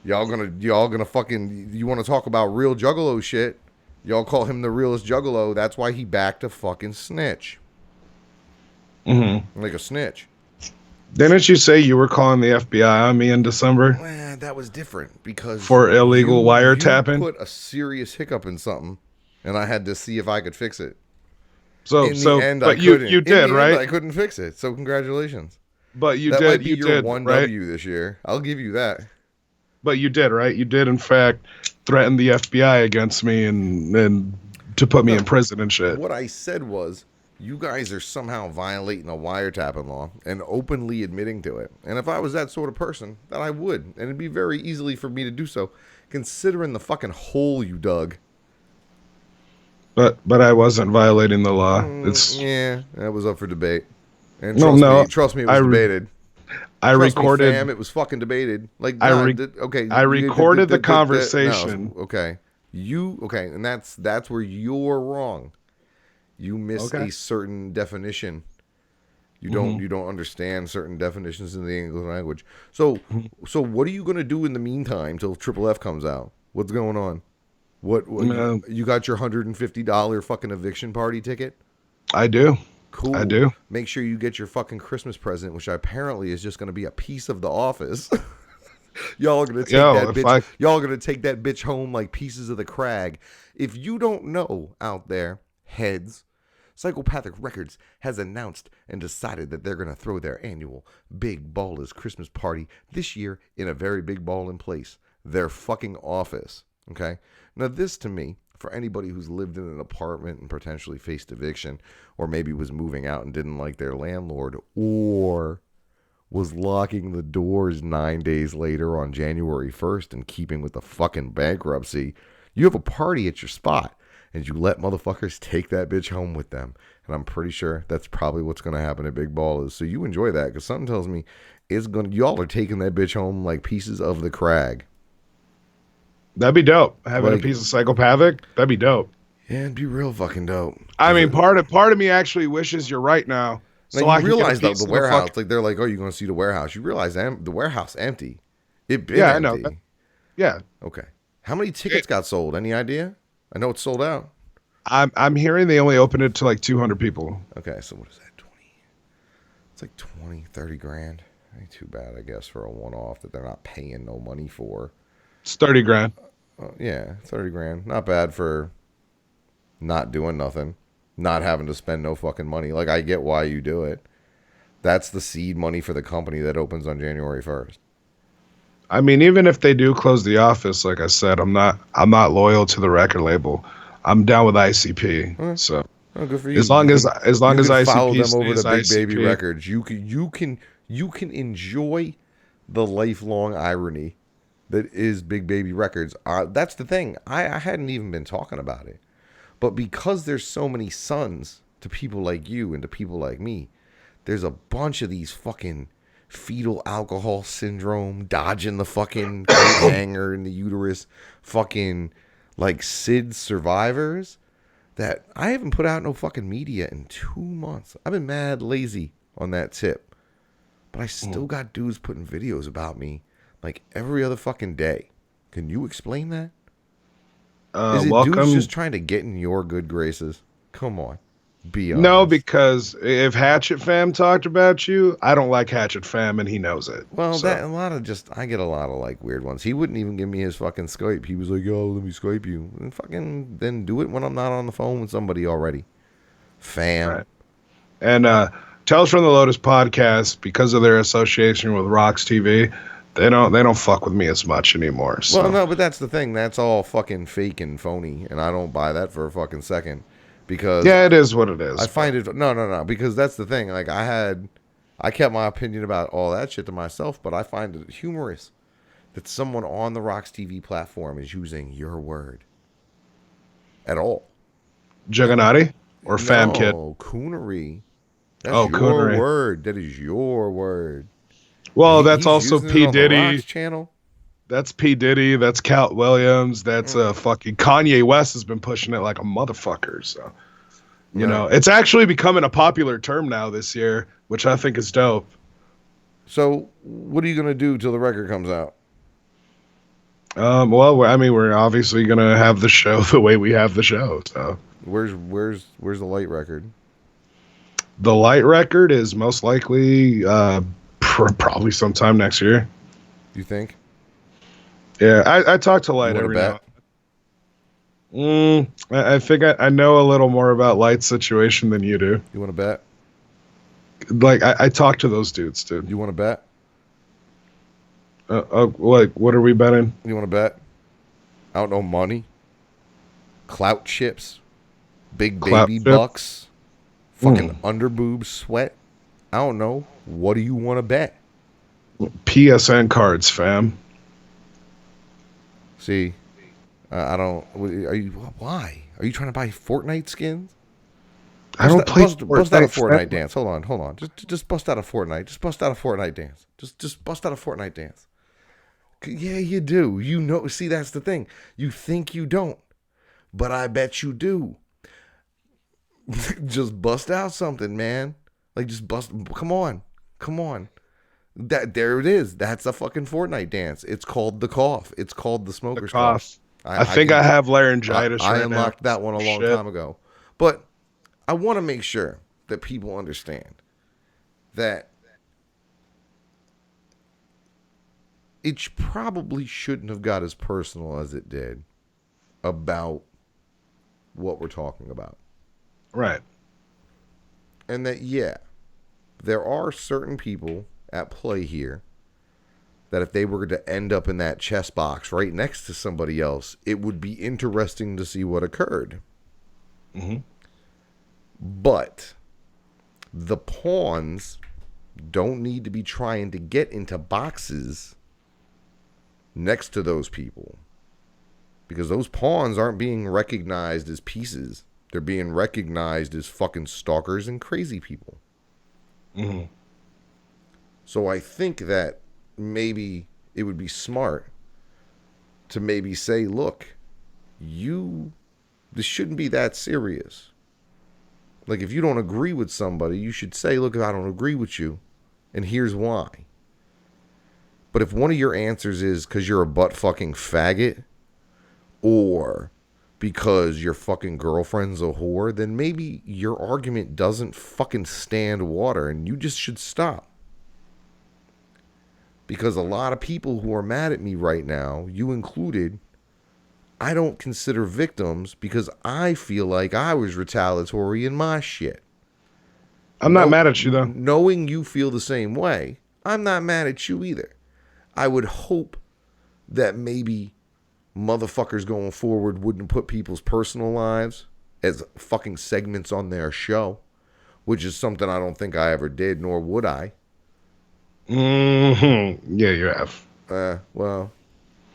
Y'all gonna fucking, you want to talk about real juggalo shit? Y'all call him the realest juggalo. That's why he backed a fucking snitch. Mm-hmm. Like a snitch. Didn't you say you were calling the FBI on me in December? Well, that was different because for illegal wiretapping. You put a serious hiccup in something, and I had to see if I could fix it. So, but you did, right? I couldn't fix it. So congratulations. But you that did. Might be you your did. One right? W this year. I'll give you that. But you did, right? You did, in fact, threaten the FBI against me and to put me in prison and shit. What I said was, you guys are somehow violating a wiretapping law and openly admitting to it. And if I was that sort of person, then I would. And it'd be very easily for me to do so, considering the fucking hole you dug. But I wasn't violating the law. Yeah, that was up for debate. And trust me, it was debated. I recorded. Fam, it was fucking debated. Like, I recorded the conversation. Okay, and that's where you're wrong. You miss a certain definition. You don't understand certain definitions in the English language. So what are you gonna do in the meantime till Triple F comes out? What's going on? What you got your $150 fucking eviction party ticket? I do. Cool. I do. Make sure you get your fucking Christmas present, which apparently is just going to be a piece of The Office. Y'all are going to take that bitch. Y'all are going to take that bitch home like pieces of the crag. If you don't know out there, heads, Psychopathic Records has announced and decided that they're going to throw their annual Big Ballers Christmas party this year in a very big ball in place. Their fucking office. Okay? Now this to me, for anybody who's lived in an apartment and potentially faced eviction, or maybe was moving out and didn't like their landlord, or was locking the doors 9 days later on January 1st in keeping with the fucking bankruptcy. You have a party at your spot, and you let motherfuckers take that bitch home with them. And I'm pretty sure that's probably what's going to happen at Big Ballers. So you enjoy that, because something tells me y'all are taking that bitch home like pieces of the crag. That'd be dope. Having a piece of psychopathic, that'd be dope. Yeah, it'd be real fucking dope. I mean, part of me actually wishes you're right now. So I realize that the warehouse, like they're like, oh, you're going to see the warehouse. You realize the warehouse empty. Empty. I know. Yeah. Okay. How many tickets got sold? Any idea? I know it's sold out. I'm hearing they only opened it to like 200 people. Okay, so what is that? 20? It's like 20, 30 grand. Ain't too bad, I guess, for a one-off that they're not paying no money for. It's 30 grand. Yeah, 30 grand. Not bad for not doing nothing. Not having to spend no fucking money. Like, I get why you do it. That's the seed money for the company that opens on January 1st. I mean, even if they do close the office, like I said, I'm not loyal to the record label. I'm down with ICP. Okay. So good for you. As long as ICP follow them over to Big ICP. Baby Records, you can enjoy the lifelong irony that is Big Baby Records. That's the thing. I hadn't even been talking about it. But because there's so many sons to people like you and to people like me, there's a bunch of these fucking fetal alcohol syndrome, dodging the fucking coat hanger in the uterus, fucking like SID survivors that I haven't put out no fucking media in 2 months. I've been mad lazy on that tip. But I still got dudes putting videos about me like every other fucking day. Can you explain that? Is it dudes just trying to get in your good graces? Come on. Be honest. No, because if Hatchet Fam talked about you, I don't like Hatchet Fam, and he knows it. Well, so. I get a lot of like weird ones. He wouldn't even give me his fucking Skype. He was like, yo, let me Skype you. And then do it when I'm not on the phone with somebody already. Fam. Right. And Tales from the Lotus podcast, because of their association with Rocks TV, they don't fuck with me as much anymore. So. Well, no, but that's the thing. That's all fucking fake and phony, and I don't buy that for a fucking second. Because yeah, it is what it is. I find it no, because that's the thing. Like I kept my opinion about all that shit to myself, but I find it humorous that someone on the Rocks TV platform is using your word at all. Juggernaut or Fam Kid? No, Coonery. That's your word. That is your word. Well, that's also P. Diddy. Channel. That's P. Diddy. That's Cat Williams. That's fucking Kanye West has been pushing it like a motherfucker. So, you know, it's actually becoming a popular term now this year, which I think is dope. So, what are you gonna do till the record comes out? Well, I mean, we're obviously gonna have the show the way we have the show. So, where's the light record? The light record is most likely probably sometime next year. You think? Yeah, I talk to Light every now. I think I know a little more about Light's situation than you do. You want to bet? Like I talk to those dudes, dude. You want to bet? Like what are we betting? You want to bet? I don't know, money, clout chips, big baby bucks, fucking underboob sweat. I don't know. What do you want to bet? PSN cards, fam. See, I don't. Why? Are you trying to buy Fortnite skins? I don't play Fortnite. Bust out a Fortnite dance. Hold on. Just bust out a Fortnite. Just bust out a Fortnite dance. Just bust out a Fortnite dance. Yeah, you do. You know. See, that's the thing. You think you don't, but I bet you do. Just bust out something, man. Like just bust. Come on. There it is. That's a fucking Fortnite dance. It's called the cough. It's called the smoker's cough. I think I have laryngitis. I unlocked that one a long time ago. But I want to make sure that people understand that it probably shouldn't have got as personal as it did about what we're talking about. Right. And that, yeah, there are certain people at play here that if they were to end up in that chess box right next to somebody else, it would be interesting to see what occurred. Mm-hmm. But the pawns don't need to be trying to get into boxes next to those people, because those pawns aren't being recognized as pieces. They're being recognized as fucking stalkers and crazy people. Mm-hmm. So I think that maybe it would be smart to maybe say, look, this shouldn't be that serious. Like, if you don't agree with somebody, you should say, look, I don't agree with you, and here's why. But if one of your answers is because you're a butt-fucking faggot, or because your fucking girlfriend's a whore, then maybe your argument doesn't fucking stand water, and you just should stop. Because a lot of people who are mad at me right now, you included, I don't consider victims because I feel like I was retaliatory in my shit. I'm not mad at you, though. Knowing you feel the same way, I'm not mad at you either. I would hope that maybe motherfuckers going forward wouldn't put people's personal lives as fucking segments on their show, which is something I don't think I ever did, nor would I. Mm-hmm. Yeah, you have. Well,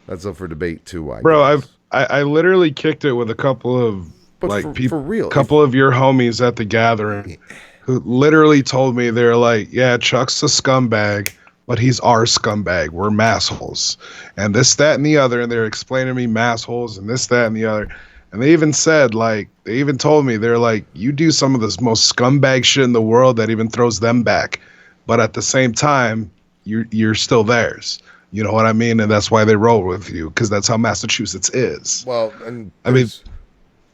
that's up for debate too, I Bro, guess. I literally kicked it with a couple of for real, couple of your homies at the gathering who literally told me, they're like, yeah, Chuck's a scumbag, but he's our scumbag. We're massholes. And this, that, and the other. And they're explaining to me massholes and this, that, and the other. And they even said, like, they even told me, they're like, you do some of the most scumbag shit in the world that even throws them back. But at the same time, you're still theirs. You know what I mean? And that's why they roll with you, because that's how Massachusetts is. Well, and I mean,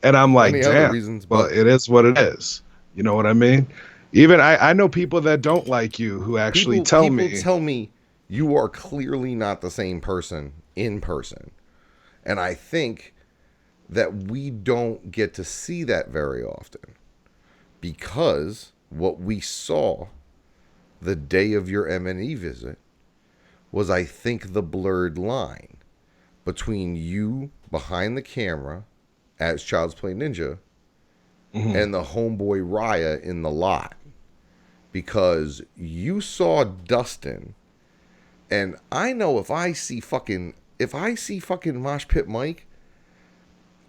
and I'm like, damn, reasons, well, it is what it is. You know what I mean? Even I know people that don't like you who actually tell me you are clearly not the same person in person. And I think that we don't get to see that very often, because what we saw the day of your M&E visit was, I think, the blurred line between you behind the camera as Child's Play Ninja and the homeboy Raya in the lot. Because you saw Dustin, and I know if I see fucking Mosh Pit Mike,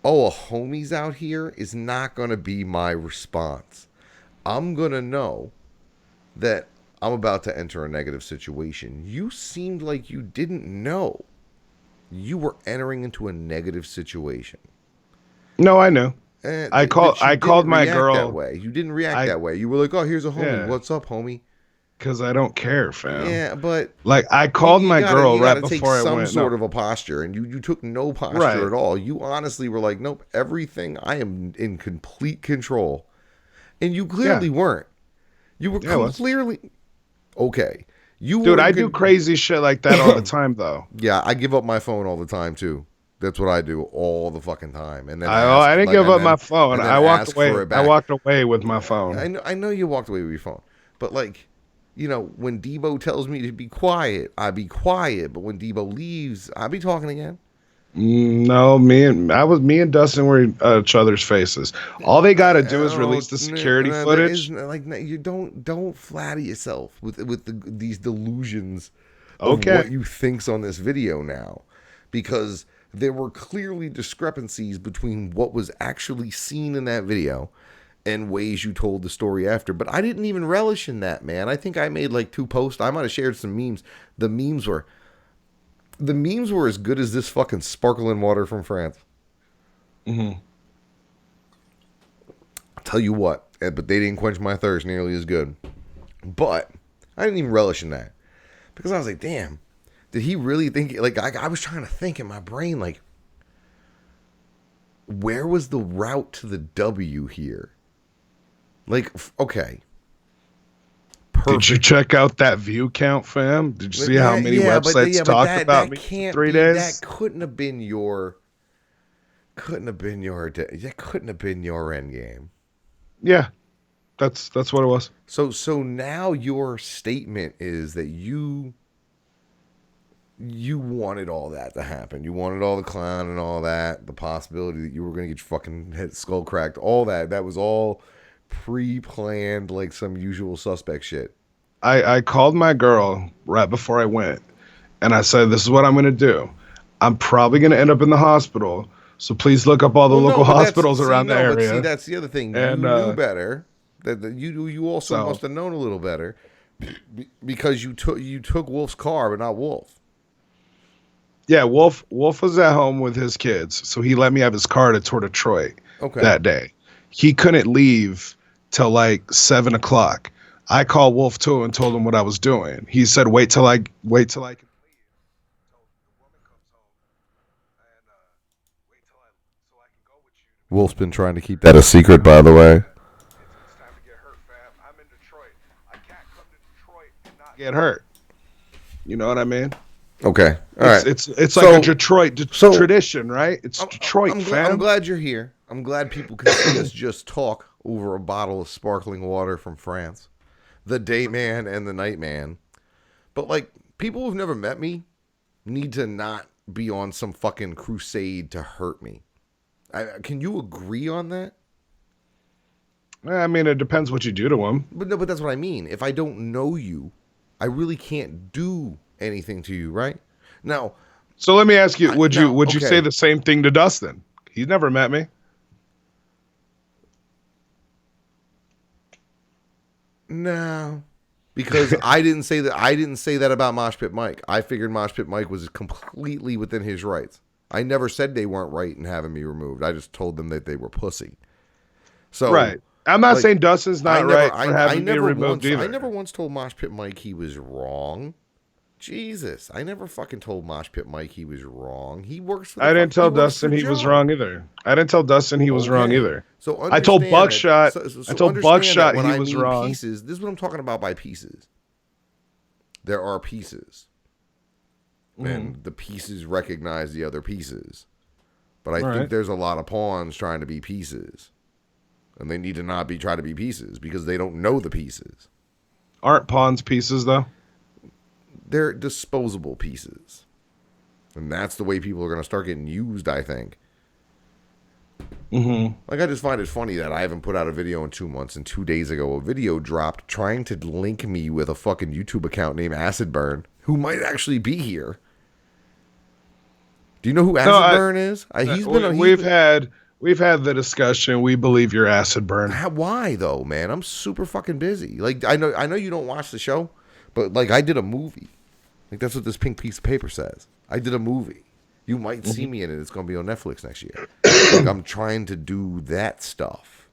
a homie's out here, is not going to be my response. I'm going to know that I'm about to enter a negative situation. You seemed like you didn't know you were entering into a negative situation. No, I know. I called my girl that way. You didn't react that way. You were like, "Oh, here's a homie. Yeah. What's up, homie?" Because I don't care, fam. Yeah, but like, I called my girl right before I went. Some sort of a posture, and you took no posture at all. You honestly were like, "Nope, everything. I am in complete control," and you clearly weren't. You were clearly okay. Dude, I do crazy shit like that all the time, though. Yeah, I give up my phone all the time too. That's what I do all the fucking time. And then I didn't give up my phone. I walked away. I walked away with my phone. I know you walked away with your phone, but like, you know, when Debo tells me to be quiet, I be quiet. But when Debo leaves, I be talking again. No, me and Dustin were in each other's faces. All they got to do is release the security footage. You don't flatter yourself with these delusions of what you think's on this video now, because there were clearly discrepancies between what was actually seen in that video and ways you told the story after. But I didn't even relish in that, man. I think I made like 2 posts. I might have shared some memes. The memes were as good as this fucking sparkling water from France. Mm-hmm. I'll tell you what, but they didn't quench my thirst nearly as good. But I didn't even relish in that, because I was like, damn, did he really think, like, I was trying to think in my brain, like, where was the route to the W here? Like, okay. Perfect. Did you check out that view count, fam? Did you see how many websites talked about me in 3 days? That couldn't have been your end game. Yeah. That's what it was. So now your statement is that you you wanted all that to happen. You wanted all the clown and all that, the possibility that you were going to get your fucking head skull cracked, all that. That was all pre-planned, like some usual suspect shit. I called my girl right before I went, and I said, this is what I'm going to do. I'm probably going to end up in the hospital, so please look up all the local hospitals around the area. But see, that's the other thing. And, you knew better. That you also must have known a little better because you took Wolf's car, but not Wolf. Yeah, Wolf was at home with his kids, so he let me have his car to tour Detroit that day. He couldn't leave till like 7 o'clock. I called Wolf too and told him what I was doing. He said, wait till I can leave. Until the woman comes home, and wait till so I can go with you. Wolf's been trying to keep that a secret, by the way. It's time to get hurt, fam. I'm in Detroit. I can't come to Detroit and not get hurt. You know what I mean? Okay. All right. It's like a Detroit tradition, right? It's Detroit, fam. I'm glad you're here. I'm glad people can see us just talk over a bottle of sparkling water from France. The day man and the night man. But, like, people who've never met me need to not be on some fucking crusade to hurt me. Can you agree on that? I mean, it depends what you do to them. But no, but that's what I mean. If I don't know you, I really can't do anything to you, right? Now, so let me ask you, would you say the same thing to Dustin? He's never met me. No, because I didn't say that. I didn't say that about Mosh Pit Mike. I figured Mosh Pit Mike was completely within his rights. I never said they weren't right in having me removed. I just told them that they were pussy. So right. I'm not saying Dustin's not right for having me removed either. I never once told Mosh Pit Mike he was wrong. Jesus, I never fucking told Mosh Pit Mike he was wrong. He works for the I didn't tell Dustin he was wrong either. I didn't tell Dustin he was wrong either. So I told Buckshot. I told Buckshot he was wrong. Pieces, this is what I'm talking about by pieces. There are pieces. And the pieces recognize the other pieces. But I think there's a lot of pawns trying to be pieces. And they need to not try to be pieces because they don't know the pieces. Aren't pawns pieces, though? They're disposable pieces. And that's the way people are going to start getting used, I think. Like, I just find it funny that I haven't put out a video in 2 months, and 2 days ago a video dropped trying to link me with a fucking YouTube account named Acid Burn, who might actually be here. Do you know who Acid Burn is? We've had the discussion. We believe you're Acid Burn. Why though, man? I'm super fucking busy. Like, I know you don't watch the show, but like, I did a movie. Like, that's what this pink piece of paper says. I did a movie. You might see me in it. It's going to be on Netflix next year. Like, I'm trying to do that stuff.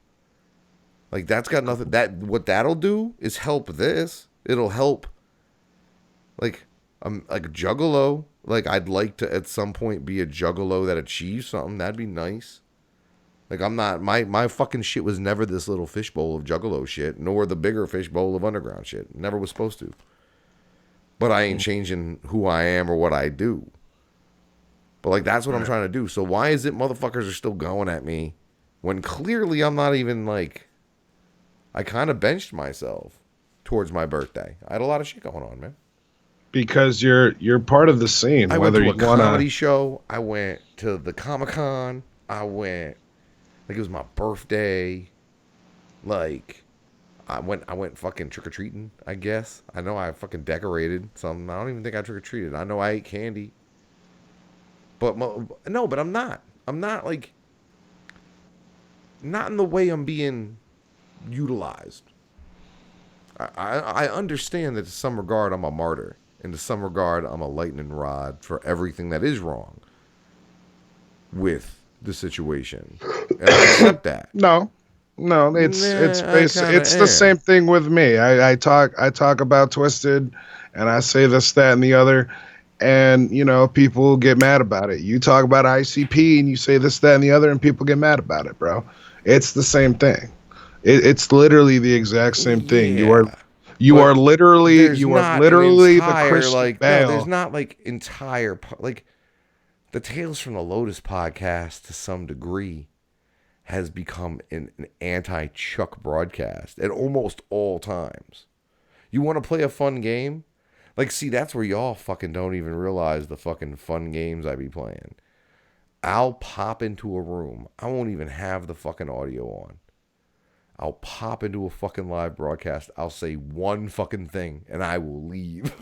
Like, that's got nothing. What that'll do is help this. It'll help. Like, I'm like a juggalo. Like, I'd like to at some point be a juggalo that achieves something. That'd be nice. Like, I'm not. My fucking shit was never this little fishbowl of juggalo shit, nor the bigger fishbowl of underground shit. Never was supposed to. But I ain't changing who I am or what I do. But, like, that's what I'm trying to do. So why is it motherfuckers are still going at me when clearly I'm not even, like, I kind of benched myself towards my birthday. I had a lot of shit going on, man. Because you're part of the scene. I went to a comedy show. I went to the Comic-Con. I went, like, it was my birthday. Like, I went fucking trick-or-treating, I guess. I know I fucking decorated something. I don't even think I trick-or-treated. I know I ate candy. But, no, but I'm not. I'm not, like, not in the way I'm being utilized. I understand that to some regard I'm a martyr. And to some regard I'm a lightning rod for everything that is wrong with the situation. And I accept that. No, it's the same thing with me. I talk about Twisted, and I say this, that, and the other, and you know, people get mad about it. You talk about ICP and you say this, that, and the other, and people get mad about it, bro. It's the same thing. It's literally the exact same thing. You are literally the Christian Bale. No, there's not like entire, like, the Tales from the Lotus podcast to some degree has become an anti-Chuck broadcast at almost all times. You want to play a fun game? Like, see, that's where y'all fucking don't even realize the fucking fun games I be playing. I'll pop into a room. I won't even have the fucking audio on. I'll pop into a fucking live broadcast. I'll say one fucking thing and I will leave.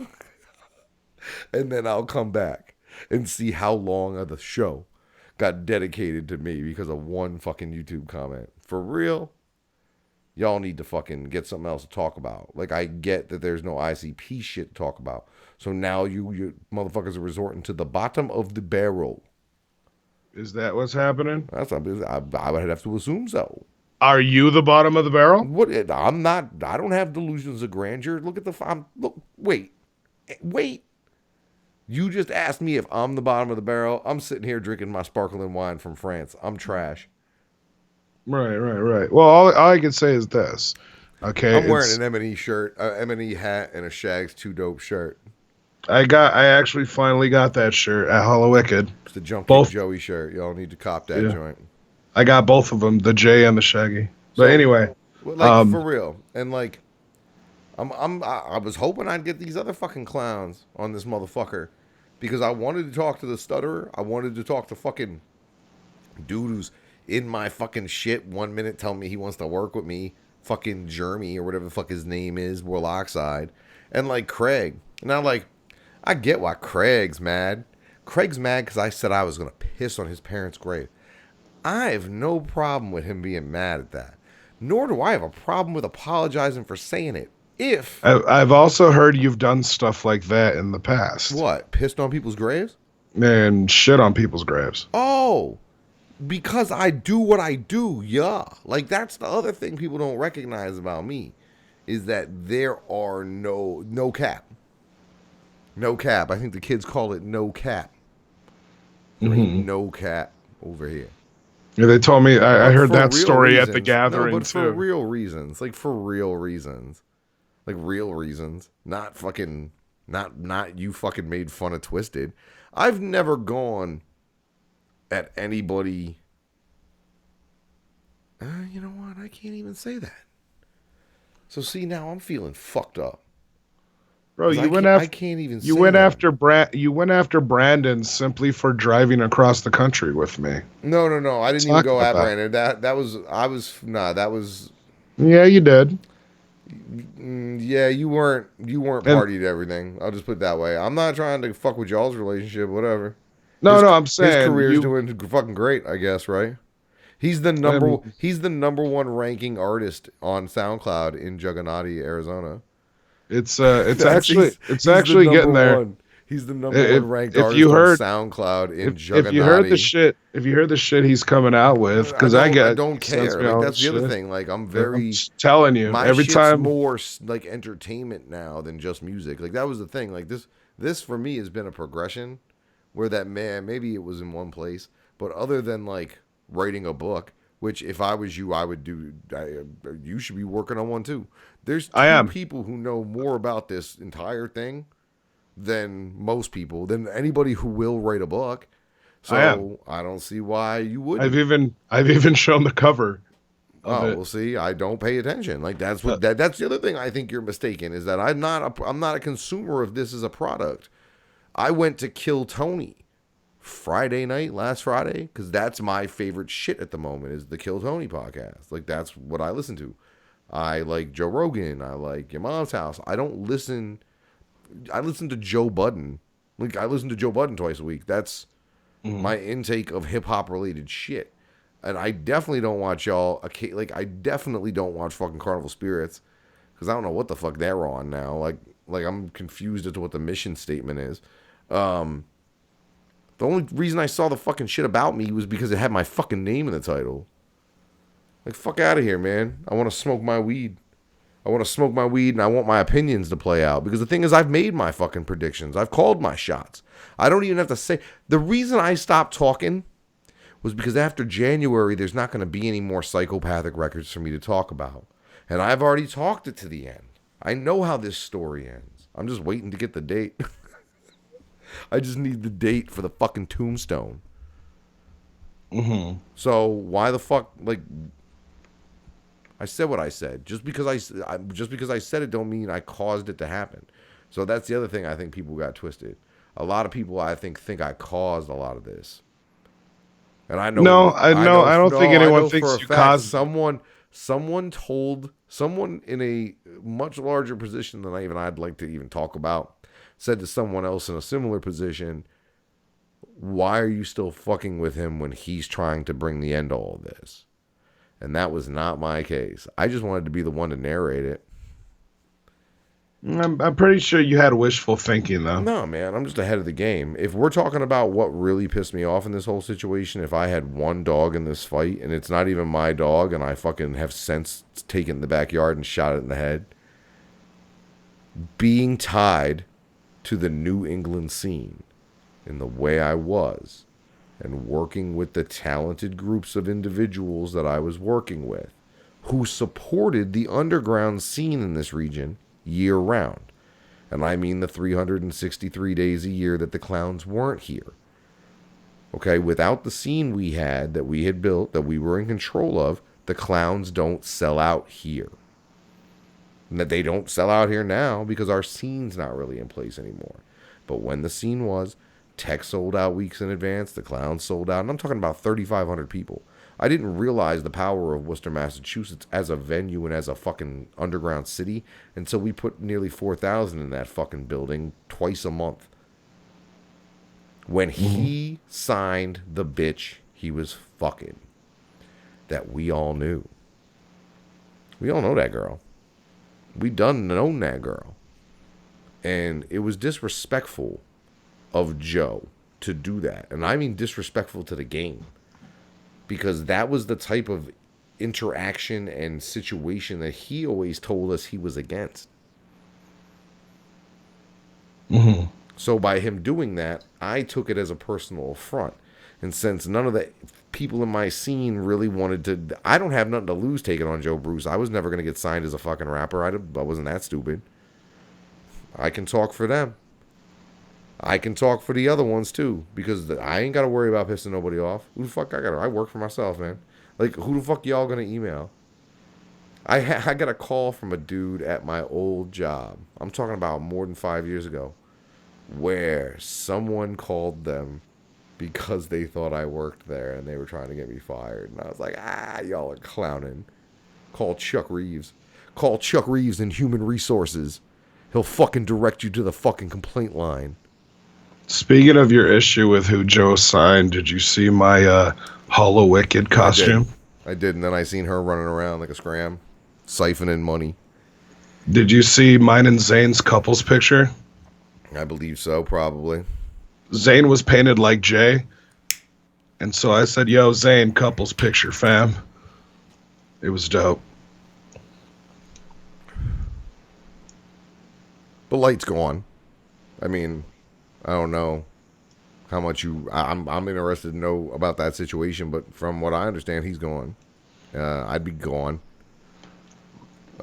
And then I'll come back and see how long of the show got dedicated to me because of one fucking YouTube comment. For real? Y'all need to fucking get something else to talk about. Like, I get that there's no ICP shit to talk about. So now you motherfuckers are resorting to the bottom of the barrel. Is that what's happening? I would have to assume so. Are you the bottom of the barrel? What? I'm not. I don't have delusions of grandeur. Look at the. Wait. You just asked me if I'm the bottom of the barrel. I'm sitting here drinking my sparkling wine from France. I'm trash. Right. Well, all I can say is this. Okay. I'm wearing an M&E shirt, M&E hat, and a Shags 2 Dope shirt. I actually finally got that shirt at Hollow Wicked. It's the Jump Kick Joey shirt. Y'all need to cop that joint. I got both of them, the J and the Shaggy. But anyway, like for real, and like, I was hoping I'd get these other fucking clowns on this motherfucker, because I wanted to talk to the stutterer. I wanted to talk to fucking dude who's in my fucking shit 1 minute telling me he wants to work with me, fucking Jeremy or whatever the fuck his name is, Warlockside, and like Craig. Now, like, I get why Craig's mad. Craig's mad because I said I was going to piss on his parents' grave. I have no problem with him being mad at that. Nor do I have a problem with apologizing for saying it. If I've also heard you've done stuff like that in the past. What? Pissed on people's graves? And shit on people's graves. Oh, because I do what I do, yeah. Like, that's the other thing people don't recognize about me, is that there are no cap. No cap. I think the kids call it no cap. No cap over here. Yeah, they told me, I heard that story at the gathering, but for real reasons. Like, for real reasons. Like, real reasons. Not fucking, not you fucking made fun of Twisted. I've never gone at anybody. You know what? I can't even say that. So see, now I'm feeling fucked up. Bro, you went after Brandon simply for driving across the country with me. No. I didn't even go at Brandon. That was. Yeah, you did. Yeah, you weren't party to everything. I'll just put it that way. I'm not trying to fuck with y'all's relationship, whatever. No, I'm saying his career's doing fucking great, I guess, right? He's the number one ranking artist on SoundCloud in Juggernaut, Arizona. It's actually getting there. He's the number one ranked artist on SoundCloud in Juggernaut. If you heard the shit he's coming out with, because I don't care. Like, that's the other thing. Like, I'm telling you, my every shit's time more like entertainment now than just music. Like, that was the thing. Like, this for me has been a progression where that, man, maybe it was in one place, but other than like writing a book, which if I was you, I would do. You should be working on one too. There's two people who know more about this entire thing than most people, than anybody who will write a book. So I don't see why you wouldn't. I've even shown the cover. Well, see, I don't pay attention. Like, that's what that's the other thing I think you're mistaken, is that I'm not a consumer of this as a product. I went to Kill Tony last Friday, because that's my favorite shit at the moment, is the Kill Tony podcast. Like, that's what I listen to. I like Joe Rogan. I like Your Mom's House. I listen to Joe Budden. Like, I listen to Joe Budden twice a week. That's my intake of hip hop related shit. And I definitely don't watch y'all. Like, I definitely don't watch fucking Carnival Spirits, because I don't know what the fuck they're on now. Like I'm confused as to what the mission statement is. The only reason I saw the fucking shit about me was because it had my fucking name in the title. Like, fuck out of here, man. I want to smoke my weed. And I want my opinions to play out. Because the thing is, I've made my fucking predictions. I've called my shots. I don't even have to say. The reason I stopped talking was because after January, there's not going to be any more psychopathic records for me to talk about. And I've already talked it to the end. I know how this story ends. I'm just waiting to get the date. I just need the date for the fucking tombstone. So why the fuck, like, I said what I said. Just because I said it don't mean I caused it to happen. So that's the other thing I think people got twisted. A lot of people I think I caused a lot of this. And I know I don't think anyone thinks you caused someone told someone in a much larger position than I'd like to even talk about, said to someone else in a similar position, why are you still fucking with him when he's trying to bring the end to all of this? And that was not my case. I just wanted to be the one to narrate it. I'm pretty sure you had wishful thinking, though. No, man, I'm just ahead of the game. If we're talking about what really pissed me off in this whole situation, if I had one dog in this fight, and it's not even my dog, and I fucking have since taken it in the backyard and shot it in the head, being tied to the New England scene in the way I was, and working with the talented groups of individuals that I was working with, who supported the underground scene in this region year round. And I mean the 363 days a year that the clowns weren't here. Okay, without the scene we had, that we had built, that we were in control of, the clowns don't sell out here. And that they don't sell out here now because our scene's not really in place anymore. But when the scene was, tech sold out weeks in advance, the clowns sold out, and I'm talking about 3,500 people. I didn't realize the power of Worcester, Massachusetts as a venue and as a fucking underground city until we put nearly 4,000 in that fucking building twice a month. When he signed the bitch he was fucking, that we all knew. We all know that girl. We done known that girl. And it was disrespectful of Joe to do that. And I mean disrespectful to the game. Because that was the type of interaction and situation that he always told us he was against. Mm-hmm. So by him doing that, I took it as a personal affront. And since none of the people in my scene really wanted to... I don't have nothing to lose taking on Joe Bruce. I was never going to get signed as a fucking rapper. I wasn't that stupid. I can talk for them. I can talk for the other ones too, because I ain't got to worry about pissing nobody off. Who the fuck I got to? I work for myself, man. Like, who the fuck y'all gonna email? I got a call from a dude at my old job. I'm talking about more than 5 years ago, where someone called them because they thought I worked there and they were trying to get me fired. And I was like, y'all are clowning. Call Chuck Reeves. Call Chuck Reeves in Human Resources. He'll fucking direct you to the fucking complaint line. Speaking of your issue with who Joe signed, did you see my Hollow Wicked costume? I did, and then I seen her running around like a scram, siphoning money. Did you see mine and Zane's couples picture? I believe so, probably. Zane was painted like Jay, and so I said, yo, Zane, couples picture, fam. It was dope. The light's gone. I mean... I don't know how much I'm interested to know about that situation, but from what I understand, he's gone. I'd be gone.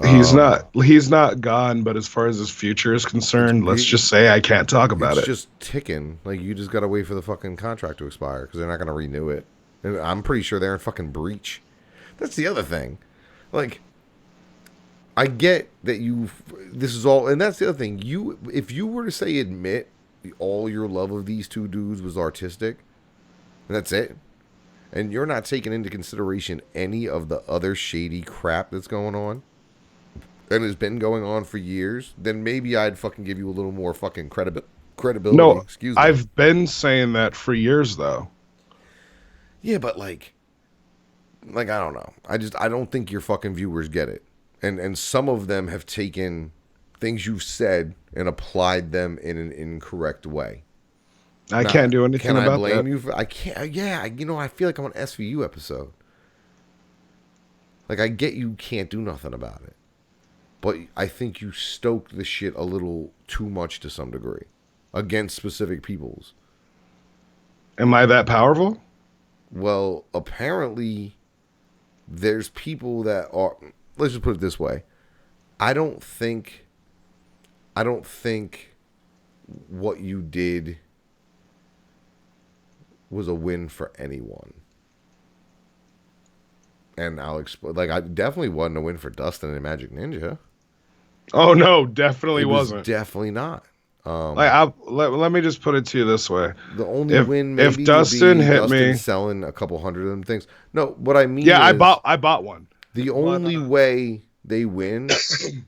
He's not gone, but as far as his future is concerned, let's just say I can't talk about it. It's just ticking. Like, you just gotta wait for the fucking contract to expire because they're not gonna renew it. And I'm pretty sure they're in fucking breach. That's the other thing. Like, I get that this is all, and that's the other thing. If you were to say admit all your love of these two dudes was artistic, and that's it, and you're not taking into consideration any of the other shady crap that's going on and has been going on for years, then maybe I'd fucking give you a little more fucking credibility. No, excuse me. I've been saying that for years, though. Yeah, but like I don't know. I don't think your fucking viewers get it, and some of them have taken things you've said and applied them in an incorrect way. I can't do anything about that. Can I blame you for... I can't... Yeah, I feel like I'm an SVU episode. Like, I get you can't do nothing about it. But I think you stoked the shit a little too much to some degree. Against specific peoples. Am I that powerful? Well, apparently, there's people that are... Let's just put it this way. I don't think what you did was a win for anyone. And I'll explain. Like, I definitely wasn't a win for Dustin and Magic Ninja. Oh no, definitely It was wasn't. definitely not. Let me just put it to you this way: The only win if maybe would Dustin be hit Dustin me, selling a couple hundred of them things. No, what I mean yeah, is I bought one. the But only way they win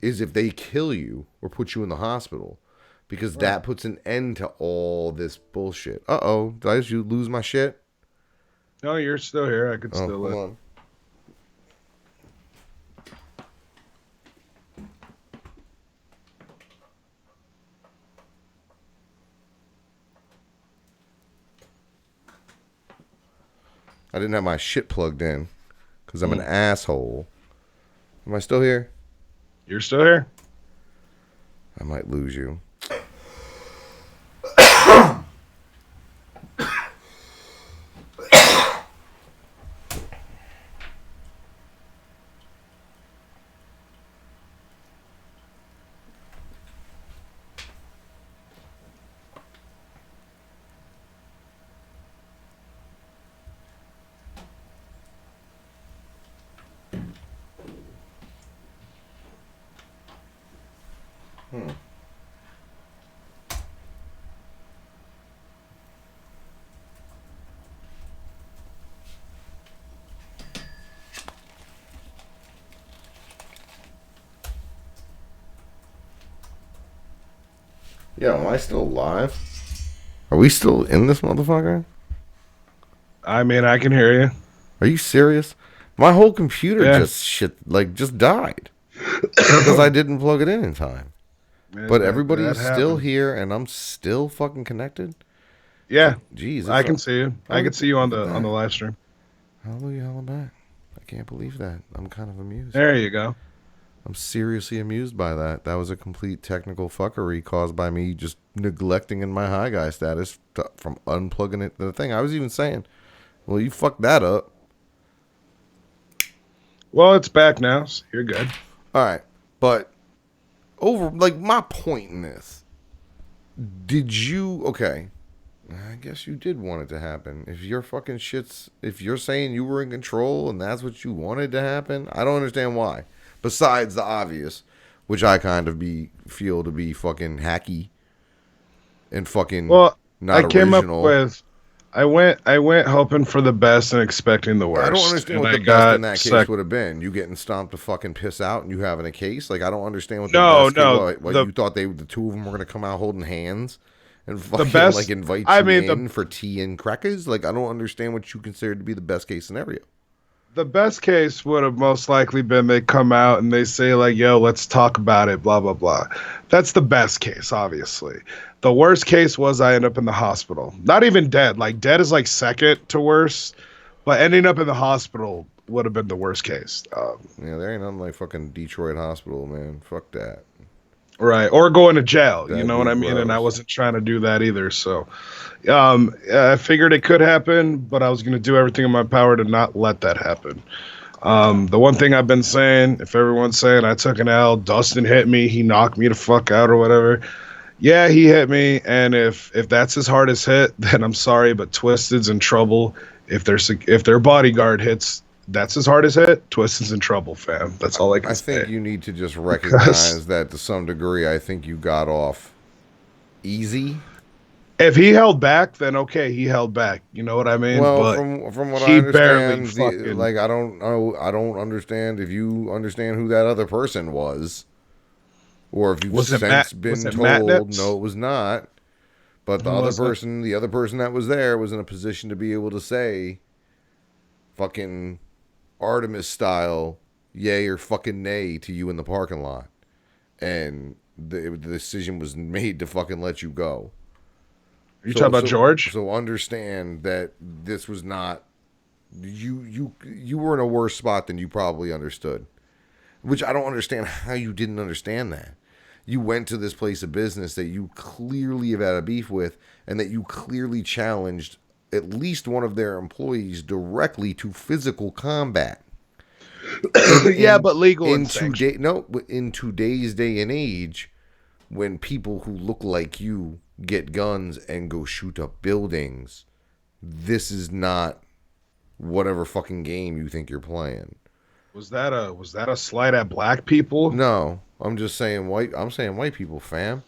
is if they kill you or put you in the hospital, because that puts an end to all this bullshit. Uh-oh, did I just lose my shit? no, you're still here. I could Oh, still hold live. on. I didn't have my shit plugged in because I'm an asshole. Am I still here? You're still here. I might lose you. Yeah, am I still live? Are we still in this motherfucker? I mean, I can hear you. Are you serious? My whole computer Yeah. just died because I didn't plug it in time. Man, But that everybody's still happened. here, and I'm still fucking connected. Yeah, Jeez, I can see you. I can see you on the live stream. Hallelujah, hell, I'm back. I can't believe that. I'm kind of amused. There you go. I'm seriously amused by that. That was a complete technical fuckery caused by me just neglecting in my high guy status from unplugging it to the thing. I was even saying, well, you fucked that up. Well, it's back now, so you're good. All right, but my point in this, did you, okay, I guess you did want it to happen. If you're saying you were in control and that's what you wanted to happen, I don't understand why. Besides the obvious, which I kind of feel to be fucking hacky and fucking not I came original. up with, I went hoping for the best and expecting the worst. I don't understand what the best in that case would have been. You getting stomped to fucking piss out and you having a case? Like, I don't understand what the best case was. What, you thought the two of them were going to come out holding hands and fucking like invite you in for tea and crackers? Like, I don't understand what you considered to be the best case scenario. The best case would have most likely been they come out and they say like, yo, let's talk about it, blah, blah, blah. That's the best case, obviously. The worst case was I end up in the hospital. Not even dead. Like, dead is like second to worst, but ending up in the hospital would have been the worst case. Yeah, there ain't nothing like fucking Detroit hospital, man. Fuck that. Right. Or going to jail. That'd you know what I mean? gross. And I wasn't trying to do that either. So I figured it could happen, but I was going to do everything in my power to not let that happen. The one thing I've been saying, if everyone's saying I took an L, Dustin hit me, he knocked me the fuck out or whatever. Yeah, he hit me. And if that's his hardest hit, then I'm sorry, but Twisted's in trouble. If their bodyguard hits, that's his hardest hit, Twisted's in trouble, fam. That's all I can say. I think you need to just recognize that to some degree, I think you got off easy. If he held back, then okay, he held back. You know what I mean? Well, but from what I understand, I don't know. I don't understand if you understand who that other person was, or if you've since been told. No, it was not. But the other person that was there was in a position to be able to say, "Fucking Artemis style, yay or fucking nay" to you in the parking lot, and the decision was made to fucking let you go. Are you talking about George? So understand that this was not you were in a worse spot than you probably understood. Which I don't understand how you didn't understand that. You went to this place of business that you clearly have had a beef with and that you clearly challenged at least one of their employees directly to physical combat. But legal in today's day and age, when people who look like you get guns and go shoot up buildings, this is not whatever fucking game you think you're playing. Was that a slight at black people? No, I'm just saying white. I'm saying white people, fam.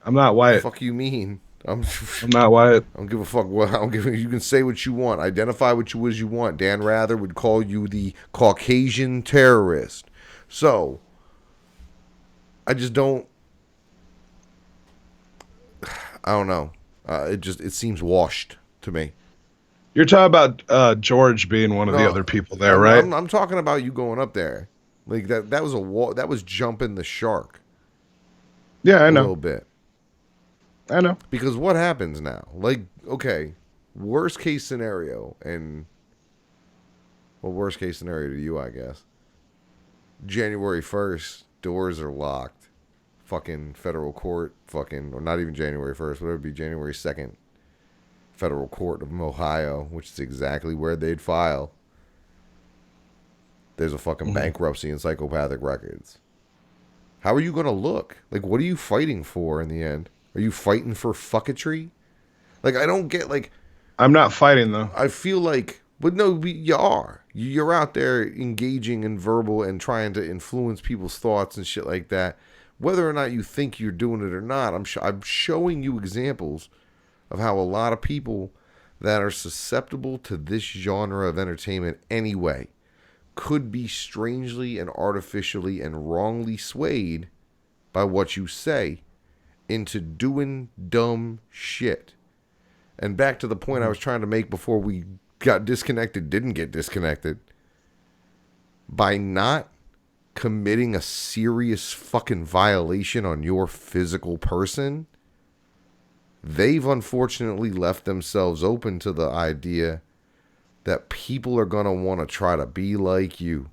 I'm not white. Fuck you mean? I'm not white. I don't give a fuck what I don't give. You can say what you want. Identify what you as you want. Dan Rather would call you the Caucasian terrorist. So I just don't. I don't know. It seems washed to me. You're talking about George being one of the other people there, right? I'm talking about you going up there. Like that was a wall. That was jumping the shark. Yeah, I know. A little bit. I know. Because what happens now? Like, okay, worst case scenario, and well, worst case scenario to you, I guess. January 1st, doors are locked. Fucking federal court, or not even January 1st, whatever it be, January 2nd. Federal court of Ohio, which is exactly where they'd file. There's a fucking bankruptcy and psychopathic records. How are you going to look? Like, what are you fighting for in the end? Are you fighting for fucketry? Like, I don't get, like... I'm not fighting, though. I feel like... But no, you are. You're out there engaging in verbal and trying to influence people's thoughts and shit like that. Whether or not you think you're doing it or not, I'm showing you examples of how a lot of people that are susceptible to this genre of entertainment anyway could be strangely and artificially and wrongly swayed by what you say into doing dumb shit. And back to the point I was trying to make before we got disconnected, didn't get disconnected. By not committing a serious fucking violation on your physical person, they've unfortunately left themselves open to the idea that people are going to want to try to be like you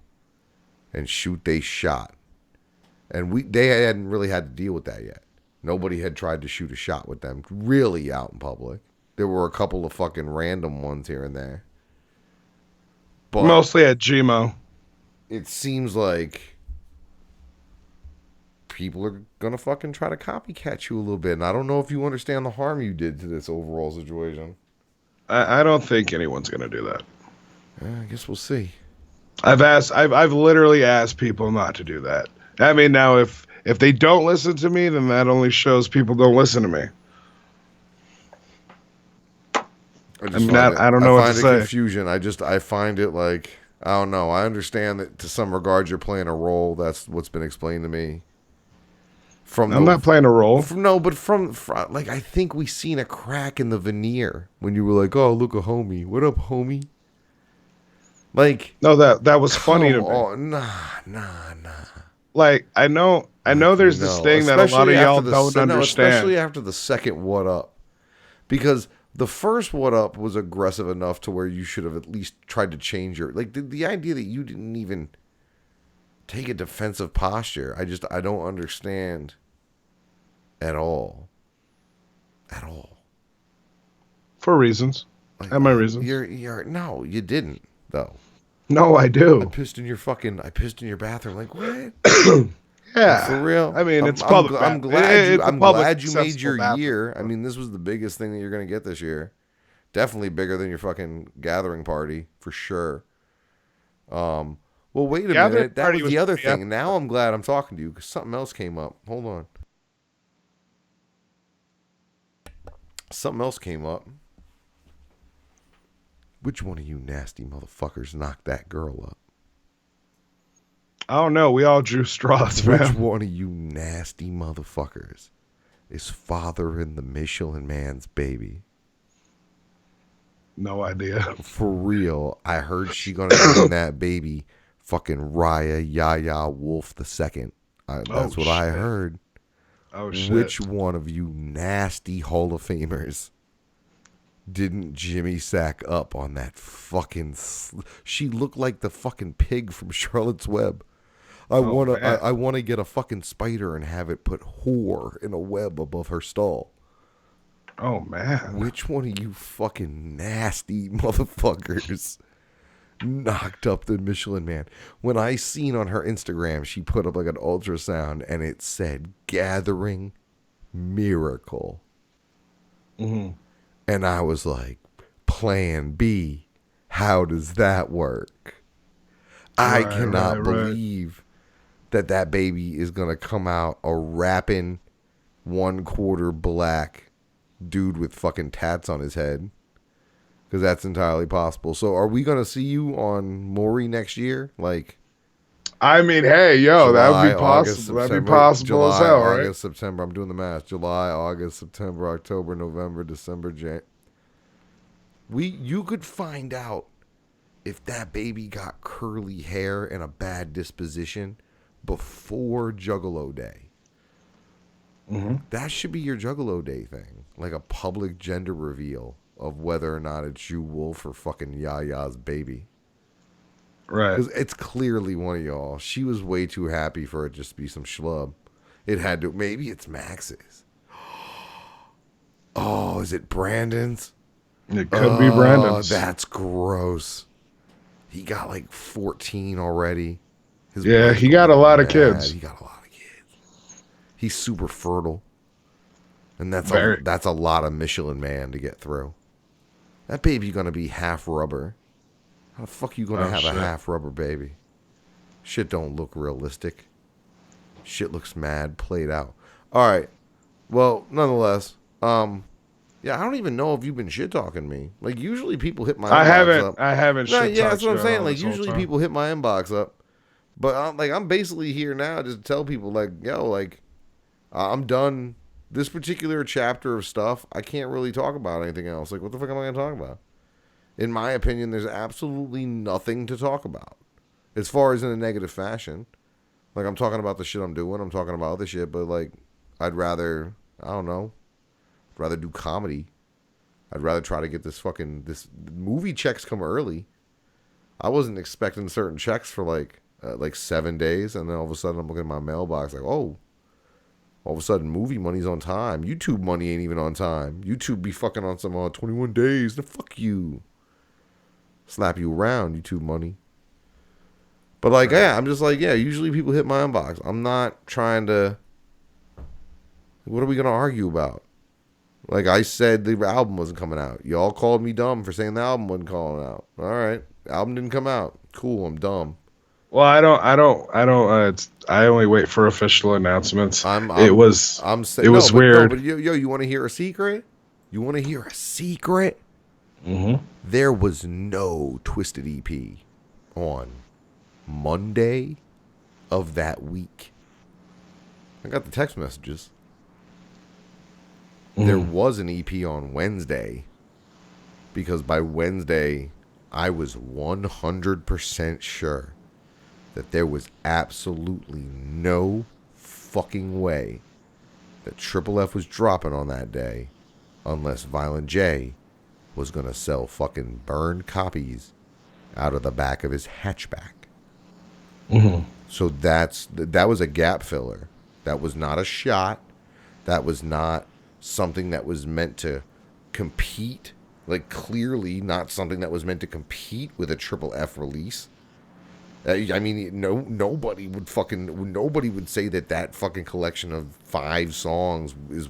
and shoot they shot. And they hadn't really had to deal with that yet. Nobody had tried to shoot a shot with them really out in public. There were a couple of fucking random ones here and there. But mostly at GMO. It seems like people are going to fucking try to copycat you a little bit. And I don't know if you understand the harm you did to this overall situation. I don't think anyone's going to do that. I guess we'll see. I've literally asked people not to do that. I mean, now if they don't listen to me, then that only shows people don't listen to me. I don't know what to say. I find it confusion. I find it like, I don't know. I understand that to some regard you're playing a role. That's what's been explained to me. I'm not playing a role. But from like, I think we seen a crack in the veneer when you were like, "Oh, look, a homie. What up, homie?" Like, no, that was funny to me. Oh, nah. Like, I know there's this thing that a lot of y'all don't understand. Especially after the second what up. Because the first what up was aggressive enough to where you should have at least tried to change your... Like, the idea that you didn't even take a defensive posture, I don't understand at all. At all. For reasons. Like, I have my reasons. No, you didn't, though. No, I do. I pissed in your bathroom. Like, what? Yeah. For real? I mean, it's public. I'm glad you made your year. I mean, this was the biggest thing that you're going to get this year. Definitely bigger than your fucking gathering party, for sure. Well, wait a minute. That was the other thing. And now I'm glad I'm talking to you because something else came up. Hold on. Something else came up. Which one of you nasty motherfuckers knocked that girl up? I don't know. We all drew straws, man. Which one of you nasty motherfuckers is fathering the Michelin Man's baby? No idea. For real. I heard she gonna name that baby fucking Raya Yaya Wolf II. That's what I heard. Oh, shit. Which one of you nasty Hall of Famers didn't Jimmy Sack up on that fucking... She looked like the fucking pig from Charlotte's Web. I want to get a fucking spider and have it put whore in a web above her stall. Oh, man. Which one of you fucking nasty motherfuckers knocked up the Michelin Man? When I seen on her Instagram, she put up like an ultrasound and it said gathering miracle. Mm-hmm. And I was like, plan B, how does that work? I cannot believe that baby is going to come out a rapping 1/4 black dude with fucking tats on his head. Because that's entirely possible. So are we going to see you on Maury next year? Like, I mean, hey, yo, July, that would be August, possible. That'd be September, possible July, as hell, August, right? September. I'm doing the math. July, August, September, October, November, December, January. You could find out if that baby got curly hair and a bad disposition before Juggalo Day. Mm-hmm. That should be your Juggalo Day thing. Like a public gender reveal of whether or not it's you, Wolf, or fucking Yaya's baby. Right. Because it's clearly one of y'all. She was way too happy for it just to be some schlub. It had to. Maybe it's Max's. Oh, is it Brandon's? It could be Brandon's. That's gross. He got like 14 already. He got a lot of kids. He got a lot of kids. He's super fertile. And that's a lot of Michelin Man to get through. That baby's going to be half rubber. How the fuck are you going to have a half rubber baby? Shit don't look realistic. Shit looks mad played out. All right. Well, nonetheless, yeah, I don't even know if you've been shit talking me. Like usually people hit my inbox up. I haven't shit talked. Yeah, that's what I'm saying. Like usually people hit my inbox up. But I'm basically here now just to tell people like, yo, like I'm done this particular chapter of stuff. I can't really talk about anything else. Like what the fuck am I going to talk about? In my opinion, there's absolutely nothing to talk about. As far as in a negative fashion. Like, I'm talking about the shit I'm doing. I'm talking about other shit. But, like, I'd rather, I don't know. I'd rather do comedy. I'd rather try to get this movie checks come early. I wasn't expecting certain checks for, like 7 days. And then all of a sudden, I'm looking at my mailbox like, oh. All of a sudden, movie money's on time. YouTube money ain't even on time. YouTube be fucking on some 21 days. Then fuck you. Slap you around, YouTube money. But like, yeah, I'm just like, yeah, usually people hit my inbox. I'm not trying to, what are we going to argue about? Like I said, the album wasn't coming out. Y'all called me dumb for saying the album wasn't calling out. All right. Album didn't come out. Cool. I'm dumb. Well, I only wait for official announcements. It was weird. No, but yo, you want to hear a secret? You want to hear a secret? Mm-hmm. There was no Twisted EP on Monday of that week. I got the text messages. Mm. There was an EP on Wednesday because by Wednesday I was 100% sure that there was absolutely no fucking way that Triple F was dropping on that day unless Violent J was going to sell fucking burned copies out of the back of his hatchback. Mm-hmm. So that was a gap filler. That was not a shot. That was not something that was meant to compete. Like, clearly not something that was meant to compete with a Triple F release. I mean, nobody would say that fucking collection of 5 songs is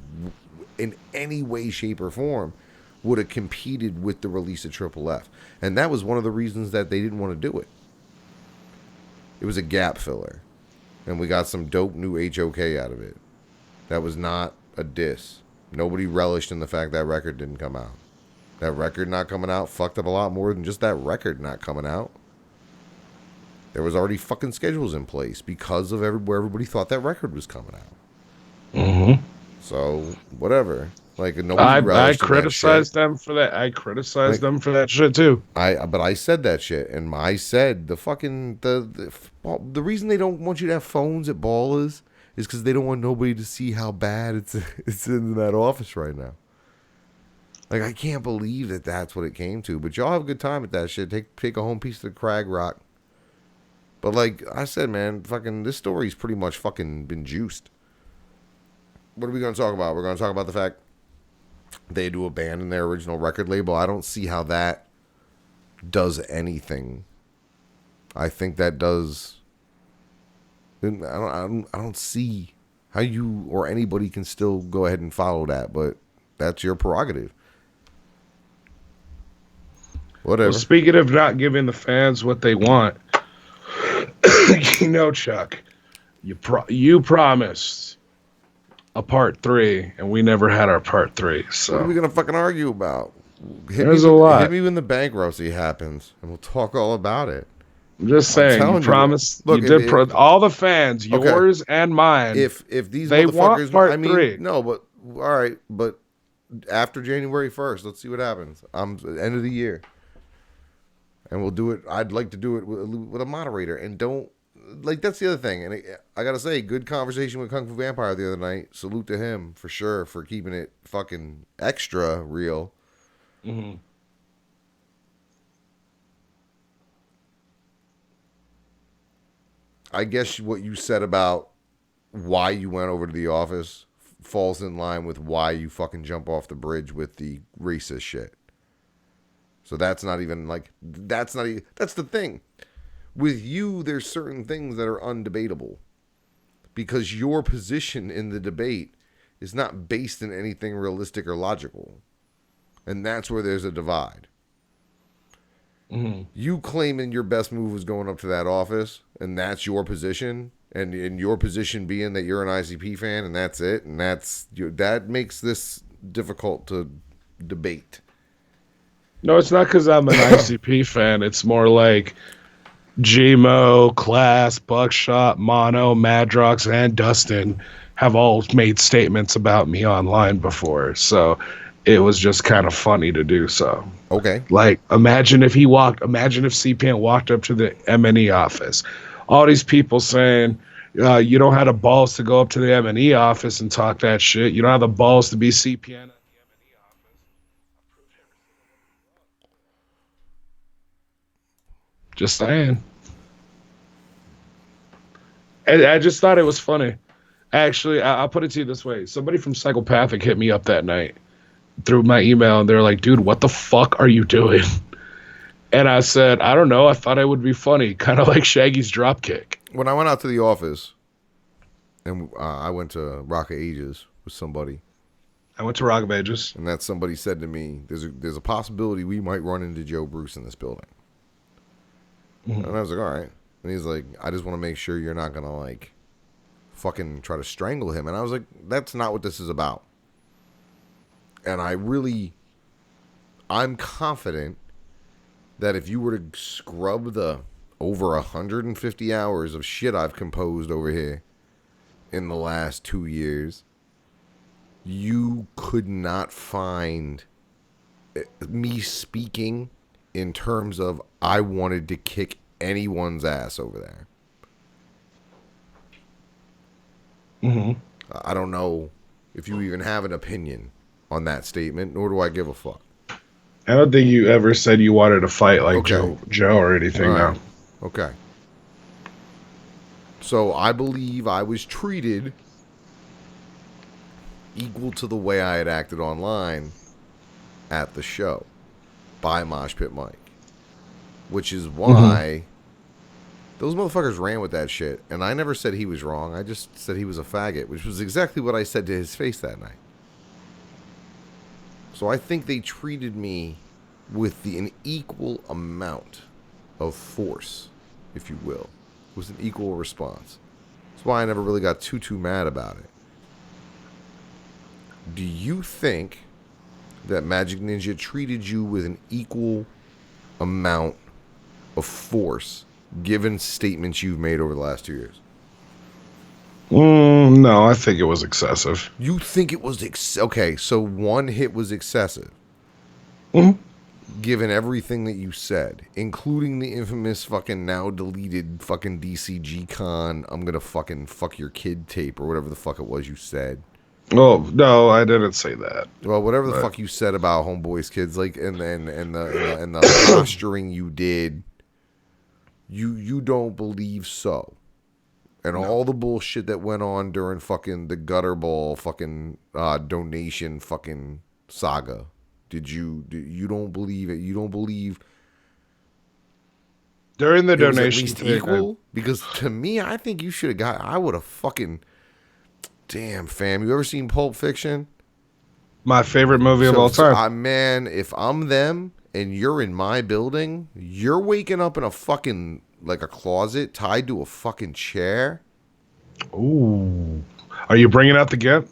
in any way, shape, or form would have competed with the release of Triple F. And that was one of the reasons that they didn't want to do it. It was a gap filler. And we got some dope new HOK out of it. That was not a diss. Nobody relished in the fact that record didn't come out. That record not coming out fucked up a lot more than just that record not coming out. There was already fucking schedules in place because of where everybody thought that record was coming out. Mm-hmm. So, whatever. Like, nobody I criticized them for that. I criticized them for that shit too. But I said that shit, and I said the reason they don't want you to have phones at Ballers is because they don't want nobody to see how bad it's in that office right now. Like, I can't believe that that's what it came to. But y'all have a good time at that shit. Take a home piece of the Crag Rock. But like I said, man, fucking this story's pretty much fucking been juiced. What are we going to talk about? We're going to talk about the fact they do abandon their original record label. I don't see how that does anything. I think that does. I don't see how you or anybody can still go ahead and follow that, but that's your prerogative. Whatever. Well, speaking of not giving the fans what they want, Chuck, you promised a part 3, and we never had our part 3. So what are we gonna fucking argue about? There's a lot. Hit me when the bankruptcy happens, and we'll talk all about it. I'm just saying, you promised. Look, you did. All the fans, yours and mine. If these they motherfuckers, want part 3. No, but all right, but after January 1st, let's see what happens. End of the year, and we'll do it. I'd like to do it with a moderator, and don't like that's the other thing. And I gotta say, good conversation with Kung Fu Vampire the other night. Salute to him for sure for keeping it fucking extra real. Mm-hmm. I guess what you said about why you went over to the office falls in line with why you fucking jump off the bridge with the racist shit. So that's not even like, that's the thing. With you, there's certain things that are undebatable because your position in the debate is not based in anything realistic or logical. And that's where there's a divide. Mm-hmm. You claiming your best move was going up to that office, and that's your position, and in your position being that you're an ICP fan, and that's it, and that makes this difficult to debate. No, it's not because I'm an ICP fan. It's more like Gmo, Class, Buckshot, Mono, Madrox, and Dustin have all made statements about me online before, so it was just kind of funny to do so. Okay. Like, imagine if CPN walked up to the M&E office. All these people saying, you don't have the balls to go up to the M&E office and talk that shit. You don't have the balls to be CPN at the M&E office. Just saying. I just thought it was funny. Actually, I'll put it to you this way. Somebody from Psychopathic hit me up that night through my email, and they're like, dude, what the fuck are you doing? And I said, I don't know. I thought it would be funny, kind of like Shaggy's dropkick. When I went out to the office, and I went to Rock of Ages with somebody. I went to Rock of Ages. And that somebody said to me, there's a possibility we might run into Joe Bruce in this building. Mm-hmm. And I was like, all right. And he's like, I just want to make sure you're not going to, like, fucking try to strangle him. And I was like, that's not what this is about. And I'm confident that if you were to scrub the over 150 hours of shit I've composed over here in the last 2 years, you could not find me speaking in terms of I wanted to kick anyone's ass over there. Mm-hmm. I don't know if you even have an opinion on that statement, nor do I give a fuck. I don't think you ever said you wanted to fight like Joe or anything. Right. Now. Okay. So I believe I was treated equal to the way I had acted online at the show by Mosh Pit Mike. Which is why those motherfuckers ran with that shit. And I never said he was wrong. I just said he was a faggot, which was exactly what I said to his face that night. So I think they treated me with an equal amount of force, if you will. It was an equal response. That's why I never really got too mad about it. Do you think that Magic Ninja treated you with an equal amount of force given statements you've made over the last 2 years? No, I think it was excessive. You think it was okay? So one hit was excessive, given everything that you said, including the infamous fucking now deleted fucking DCG Con I'm gonna fucking fuck your kid tape or whatever the fuck it was you said. Oh no, I didn't say that. Well, whatever the fuck you said about Homeboy's kids, like and the posturing you did, you don't believe so. And all the bullshit that went on during fucking the gutter ball fucking donation fucking saga. You don't believe it? You don't believe during the it was donation at least equal? Because to me, I think you should have got. I would have fucking. Damn, fam. You ever seen Pulp Fiction? My favorite movie of all time. Man, if I'm them and you're in my building, you're waking up in a fucking like a closet tied to a fucking chair. Ooh. Are you bringing out the gimp?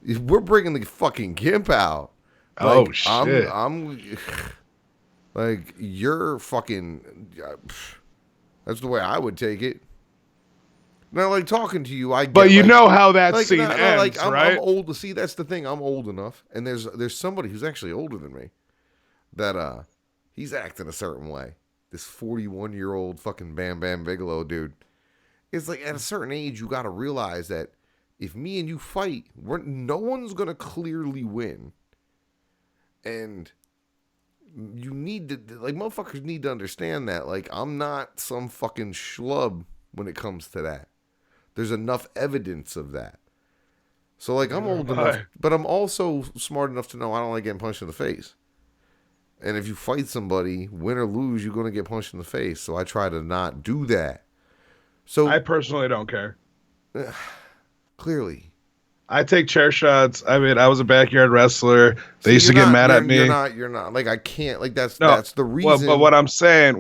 We're bringing the fucking gimp out. Oh, Like, shit. I'm like, you're fucking, that's the way I would take it. Now, like, talking to you, I get. But you like, know how that like, scene ends, like, right? I'm old. To see, that's the thing. I'm old enough, and there's somebody who's actually older than me that he's acting a certain way. This 41-year-old fucking Bam Bam Bigelow dude. It's like at a certain age, you got to realize that if me and you fight, no one's gonna clearly win, and you need to, like, motherfuckers need to understand that. Like, I'm not some fucking schlub when it comes to that. There's enough evidence of that. So, like, I'm old enough, but I'm also smart enough to know I don't like getting punched in the face. And if you fight somebody, win or lose, you're going to get punched in the face. So I try to not do that. So I personally don't care. Clearly. I take chair shots. I mean, I was a backyard wrestler. They used to get mad at me. You're not. Like, I can't. Like, that's the reason. Well, but what I'm saying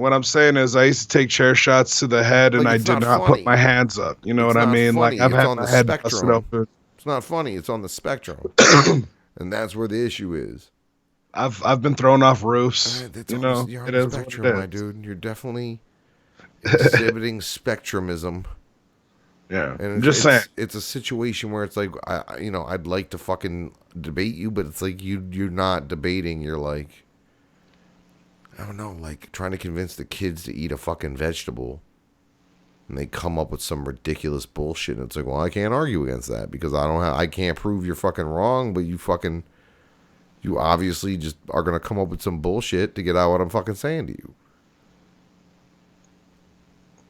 is I used to take chair shots to the head, and like, I did not put my hands up. You know what I mean? Funny. Like, I've had on my the head spectrum. busted open. It's not funny. It's on the spectrum. And that's where the issue is. I've been thrown off roofs. You're on the spectrum, my dude. You're definitely exhibiting spectrumism. Yeah, and I'm just saying. It's a situation where it's like, I'd like to fucking debate you, but it's like you're not debating. You're like, I don't know, like trying to convince the kids to eat a fucking vegetable, and they come up with some ridiculous bullshit. And it's like, well, I can't argue against that because I can't prove you're fucking wrong, but you obviously just are gonna come up with some bullshit to get out what I'm fucking saying to you.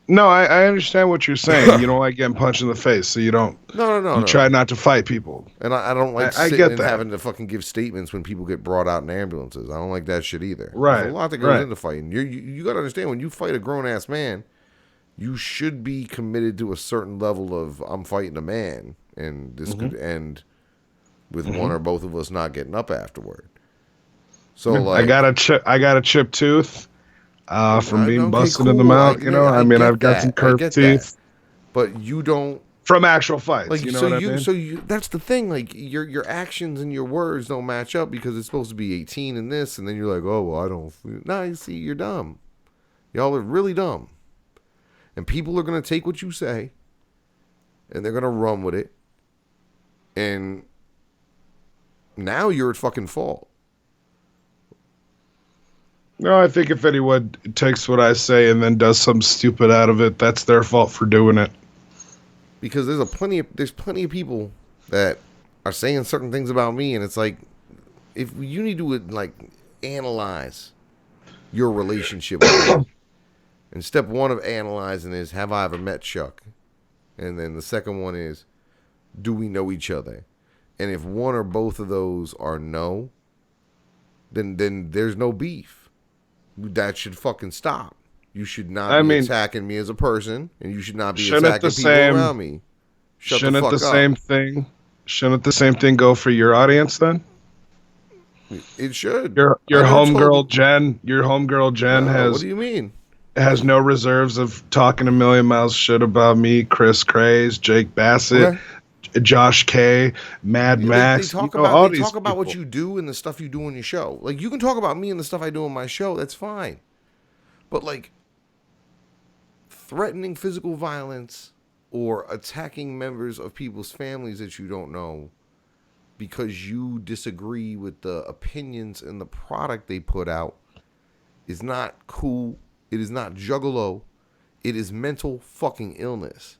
No, I understand what you're saying. You don't like getting punched in the face, so you don't. No. You try not to fight people. And I don't like I sitting get and that. having to fucking give statements when people get brought out in ambulances. I don't like that shit either. Right. There's a lot that goes into fighting. You got to understand, when you fight a grown-ass man, you should be committed to a certain level of, I'm fighting a man, and this could end with one or both of us not getting up afterward. So, like, I got a chipped tooth. From being busted in the mouth, I've got some curved teeth. But you don't from actual fights. Like, you know what I mean? So that's the thing. Like, your actions and your words don't match up because it's supposed to be 18 and this, and then you're like, oh well, I don't. Nah, you see, you're dumb. Y'all are really dumb, and people are gonna take what you say, and they're gonna run with it, and now you're at fucking fault. No, I think if anyone takes what I say and then does something stupid out of it, that's their fault for doing it. Because there's plenty of people that are saying certain things about me, and it's like, if you need to like analyze your relationship with me, and step one of analyzing is, have I ever met Chuck? And then the second one is, do we know each other? And if one or both of those are no, then there's no beef. That should fucking stop. You should not be attacking me as a person, and you should not be attacking people around me. Shouldn't the same thing go for your audience then? It should. Your homegirl Jen has. What do you mean? Has no reserves of talking a million miles shit about me, Chris Craze, Jake Bassett, Josh K, Mad Max. They talk about what you do and the stuff you do on your show. Like, you can talk about me and the stuff I do on my show. That's fine. But, like, threatening physical violence or attacking members of people's families that you don't know because you disagree with the opinions and the product they put out is not cool. It is not juggalo. It is mental fucking illness.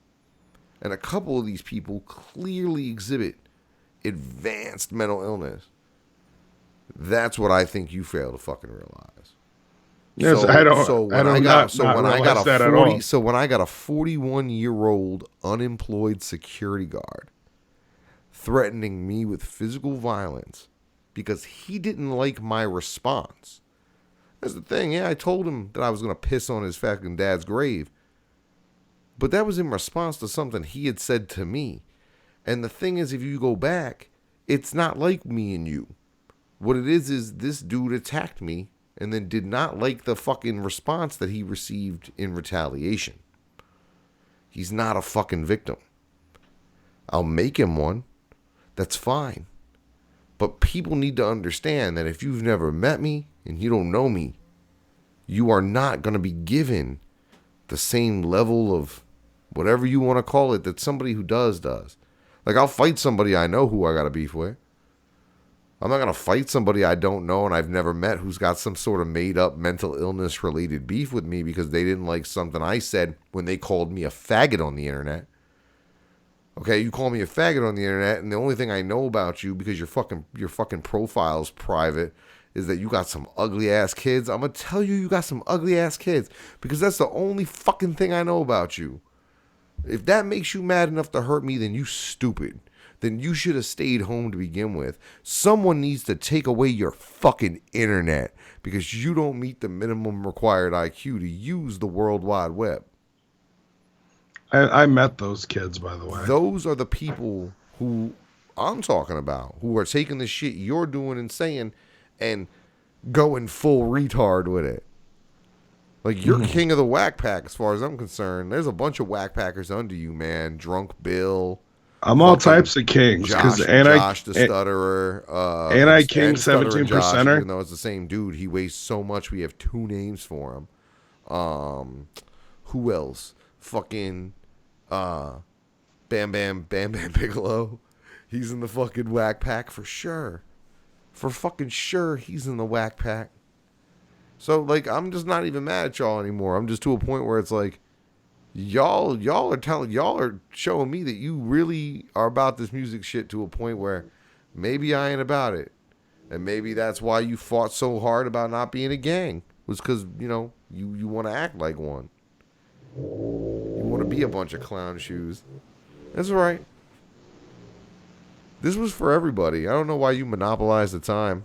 And a couple of these people clearly exhibit advanced mental illness. That's what I think you fail to fucking realize. Yes, So when I got a 41-year-old unemployed security guard threatening me with physical violence because he didn't like my response. That's the thing. Yeah, I told him that I was going to piss on his fucking dad's grave. But that was in response to something he had said to me. And the thing is, if you go back, it's not like me and you. What it is this dude attacked me and then did not like the fucking response that he received in retaliation. He's not a fucking victim. I'll make him one. That's fine. But people need to understand that if you've never met me and you don't know me, you are not going to be given the same level of whatever you want to call it that somebody who does. Like, I'll fight somebody I know who I got a beef with. I'm not going to fight somebody I don't know and I've never met who's got some sort of made up mental illness related beef with me because they didn't like something I said when they called me a faggot on the internet. Okay, you call me a faggot on the internet, and the only thing I know about you, because your fucking profile's private, is that you got some ugly ass kids. I'm gonna tell you got some ugly ass kids, because that's the only fucking thing I know about you. If that makes you mad enough to hurt me, then you stupid. Then you should have stayed home to begin with. Someone needs to take away your fucking internet, because you don't meet the minimum required IQ to use the World Wide Web. I met those kids, by the way. Those are the people who I'm talking about, who are taking the shit you're doing and saying and going full retard with it. Like, you're king of the whack pack as far as I'm concerned. There's a bunch of whack packers under you, man. Drunk Bill. I'm all types of kings. Josh the Stutterer. And I King 17%er. Even though it's the same dude, he weighs so much we have two names for him. Who else? Fucking Bam Bam Bigelow. He's in the fucking whack pack for sure. For fucking sure he's in the whack pack. So, like, I'm just not even mad at y'all anymore. I'm just to a point where it's like, y'all are showing me that you really are about this music shit to a point where maybe I ain't about it. And maybe that's why you fought so hard about not being a gang. Was because, you know, you want to act like one. You want to be a bunch of clown shoes. That's all right. This was for everybody. I don't know why you monopolized the time.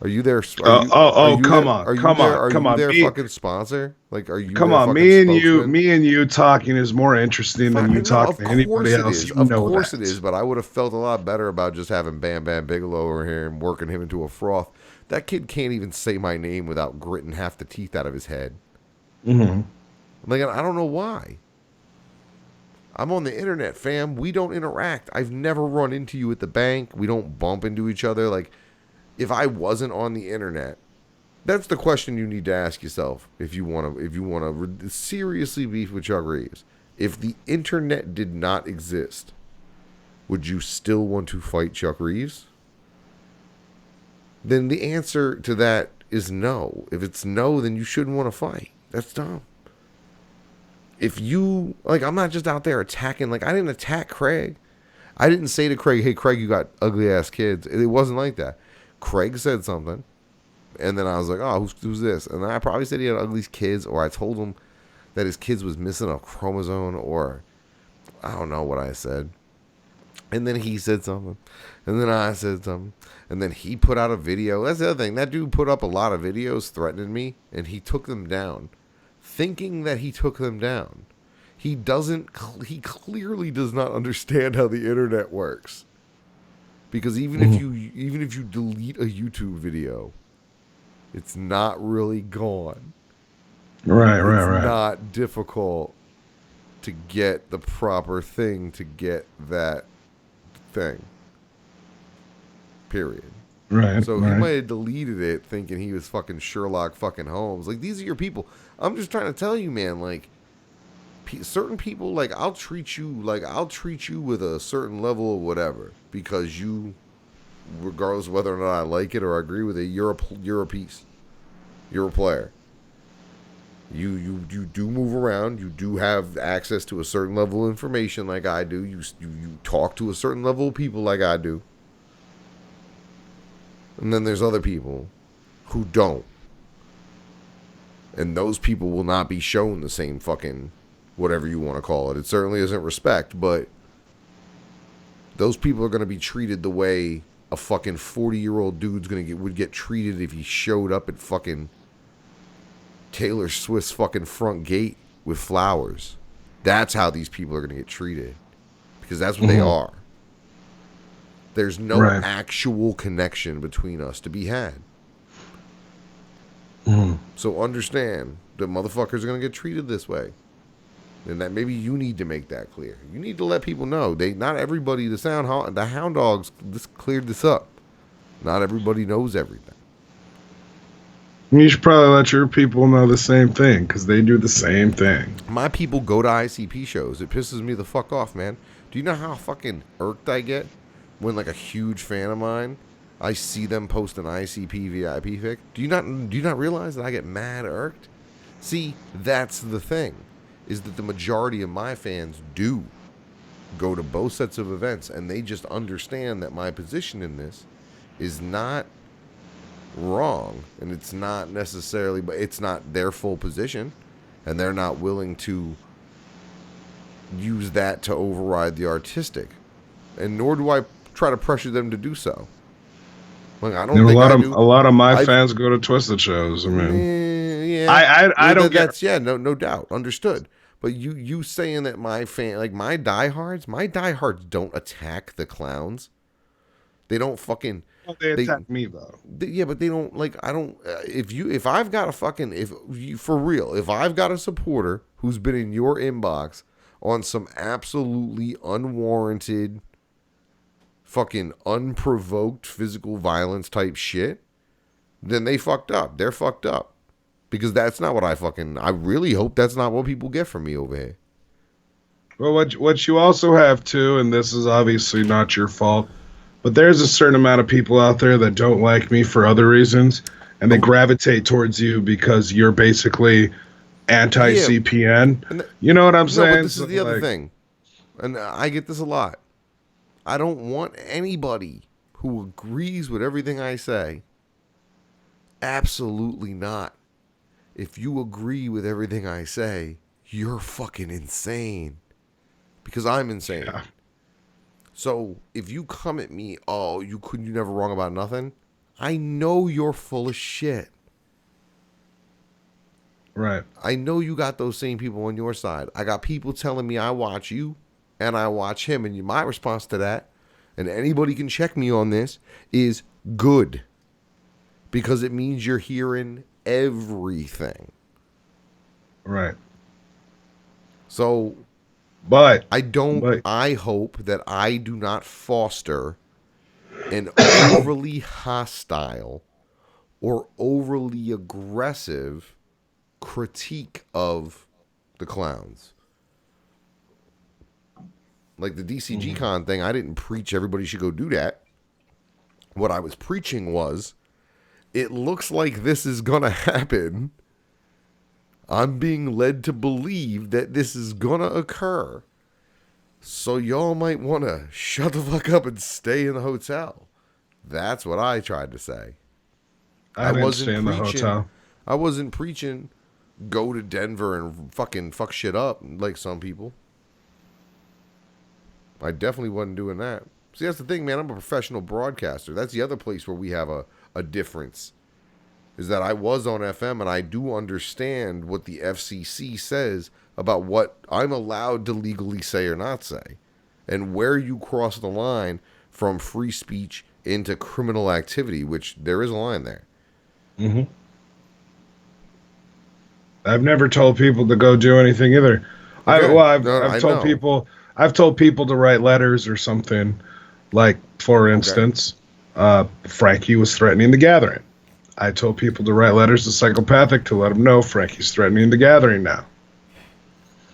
Are you there? Come on. Are you their fucking sponsor? Like, are you? Come on, me and you talking is more interesting than you talking to anybody else. Of course it is, but I would have felt a lot better about just having Bam Bam Bigelow over here and working him into a froth. That kid can't even say my name without gritting half the teeth out of his head. Mm-hmm. Like, I don't know why. I'm on the internet, fam. We don't interact. I've never run into you at the bank. We don't bump into each other. Like, if I wasn't on the internet, that's the question you need to ask yourself if you want to seriously beef with Chuck Reeves. If the internet did not exist, would you still want to fight Chuck Reeves? Then the answer to that is no. If it's no, then you shouldn't want to fight. That's dumb. If you, like, I'm not just out there attacking, like, I didn't attack Craig. I didn't say to Craig, hey, Craig, you got ugly ass kids. It wasn't like that. Craig said something, and then I was like, oh, who's this? And then I probably said he had ugly kids, or I told him that his kids was missing a chromosome, or I don't know what I said. And then he said something, and then I said something, and then he put out a video. That's the other thing. That dude put up a lot of videos threatening me, and he took them down, thinking that he took them down. He clearly does not understand how the internet works. Because even if you delete a YouTube video, it's not really gone. Right. It's not difficult to get the proper thing to get that thing. Period. Right. So he might have deleted it thinking he was fucking Sherlock fucking Holmes. Like, these are your people. I'm just trying to tell you, man, like, certain people, like, I'll treat you with a certain level of whatever, because you, regardless of whether or not I like it or I agree with it, you're a piece. You're a player. You do move around. You do have access to a certain level of information like I do. You talk to a certain level of people like I do. And then there's other people who don't. And those people will not be shown the same fucking whatever you want to call it. It certainly isn't respect, but those people are going to be treated the way a fucking 40-year-old dude's would get treated if he showed up at fucking Taylor Swift's fucking front gate with flowers. That's how these people are going to get treated, because that's what they are. There's no actual connection between us to be had. So understand that motherfuckers are going to get treated this way. And that maybe you need to make that clear. You need to let people know. Not everybody, the hound dogs cleared this up. Not everybody knows everything. You should probably let your people know the same thing, because they do the same thing. My people go to ICP shows. It pisses me the fuck off, man. Do you know how fucking irked I get when, like, a huge fan of mine, I see them post an ICP VIP pic? Do you not realize that I get mad irked? See, that's the thing, is that the majority of my fans do go to both sets of events, and they just understand that my position in this is not wrong, and it's not necessarily, but it's not their full position, and they're not willing to use that to override the artistic, and nor do I try to pressure them to do so. Like, I don't think a lot of my fans go to Twisted shows. I mean, yeah, I don't get. That's no doubt, understood. But you saying that my diehards don't attack the clowns. They don't fucking. They attack me though. Yeah, but they don't, like, I don't. If I've got a supporter who's been in your inbox on some absolutely unwarranted, fucking unprovoked physical violence type shit, then they fucked up. They're fucked up. Because that's not what I really hope that's not what people get from me over here. Well, what you also have too, and this is obviously not your fault, but there's a certain amount of people out there that don't like me for other reasons, and they gravitate towards you because you're basically anti-CPN. Yeah. You know what I'm saying? But this is the other thing, and I get this a lot. I don't want anybody who agrees with everything I say. Absolutely not. If you agree with everything I say, you're fucking insane. Because I'm insane. Yeah. So if you come at me, you never wrong about nothing, I know you're full of shit. Right. I know you got those same people on your side. I got people telling me I watch you and I watch him, and my response to that, and anybody can check me on this, is good. Because it means you're hearing everything. Right. So, I hope that I do not foster an overly hostile or overly aggressive critique of the clowns. Like the DCG Con thing, I didn't preach everybody should go do that. What I was preaching was, it looks like this is going to happen. I'm being led to believe that this is going to occur. So y'all might want to shut the fuck up and stay in the hotel. That's what I tried to say. I didn't stay in the hotel. I wasn't preaching go to Denver and fucking fuck shit up like some people. I definitely wasn't doing that. See, that's the thing, man. I'm a professional broadcaster. That's the other place where we have a difference. Is that I was on FM, and I do understand what the FCC says about what I'm allowed to legally say or not say. And where you cross the line from free speech into criminal activity, which there is a line there. Mm-hmm. I've never told people to go do anything either. Okay. I've told people to write letters or something. Like, for instance, Frankie was threatening the gathering. I told people to write letters to Psychopathic to let him know Frankie's threatening the gathering now.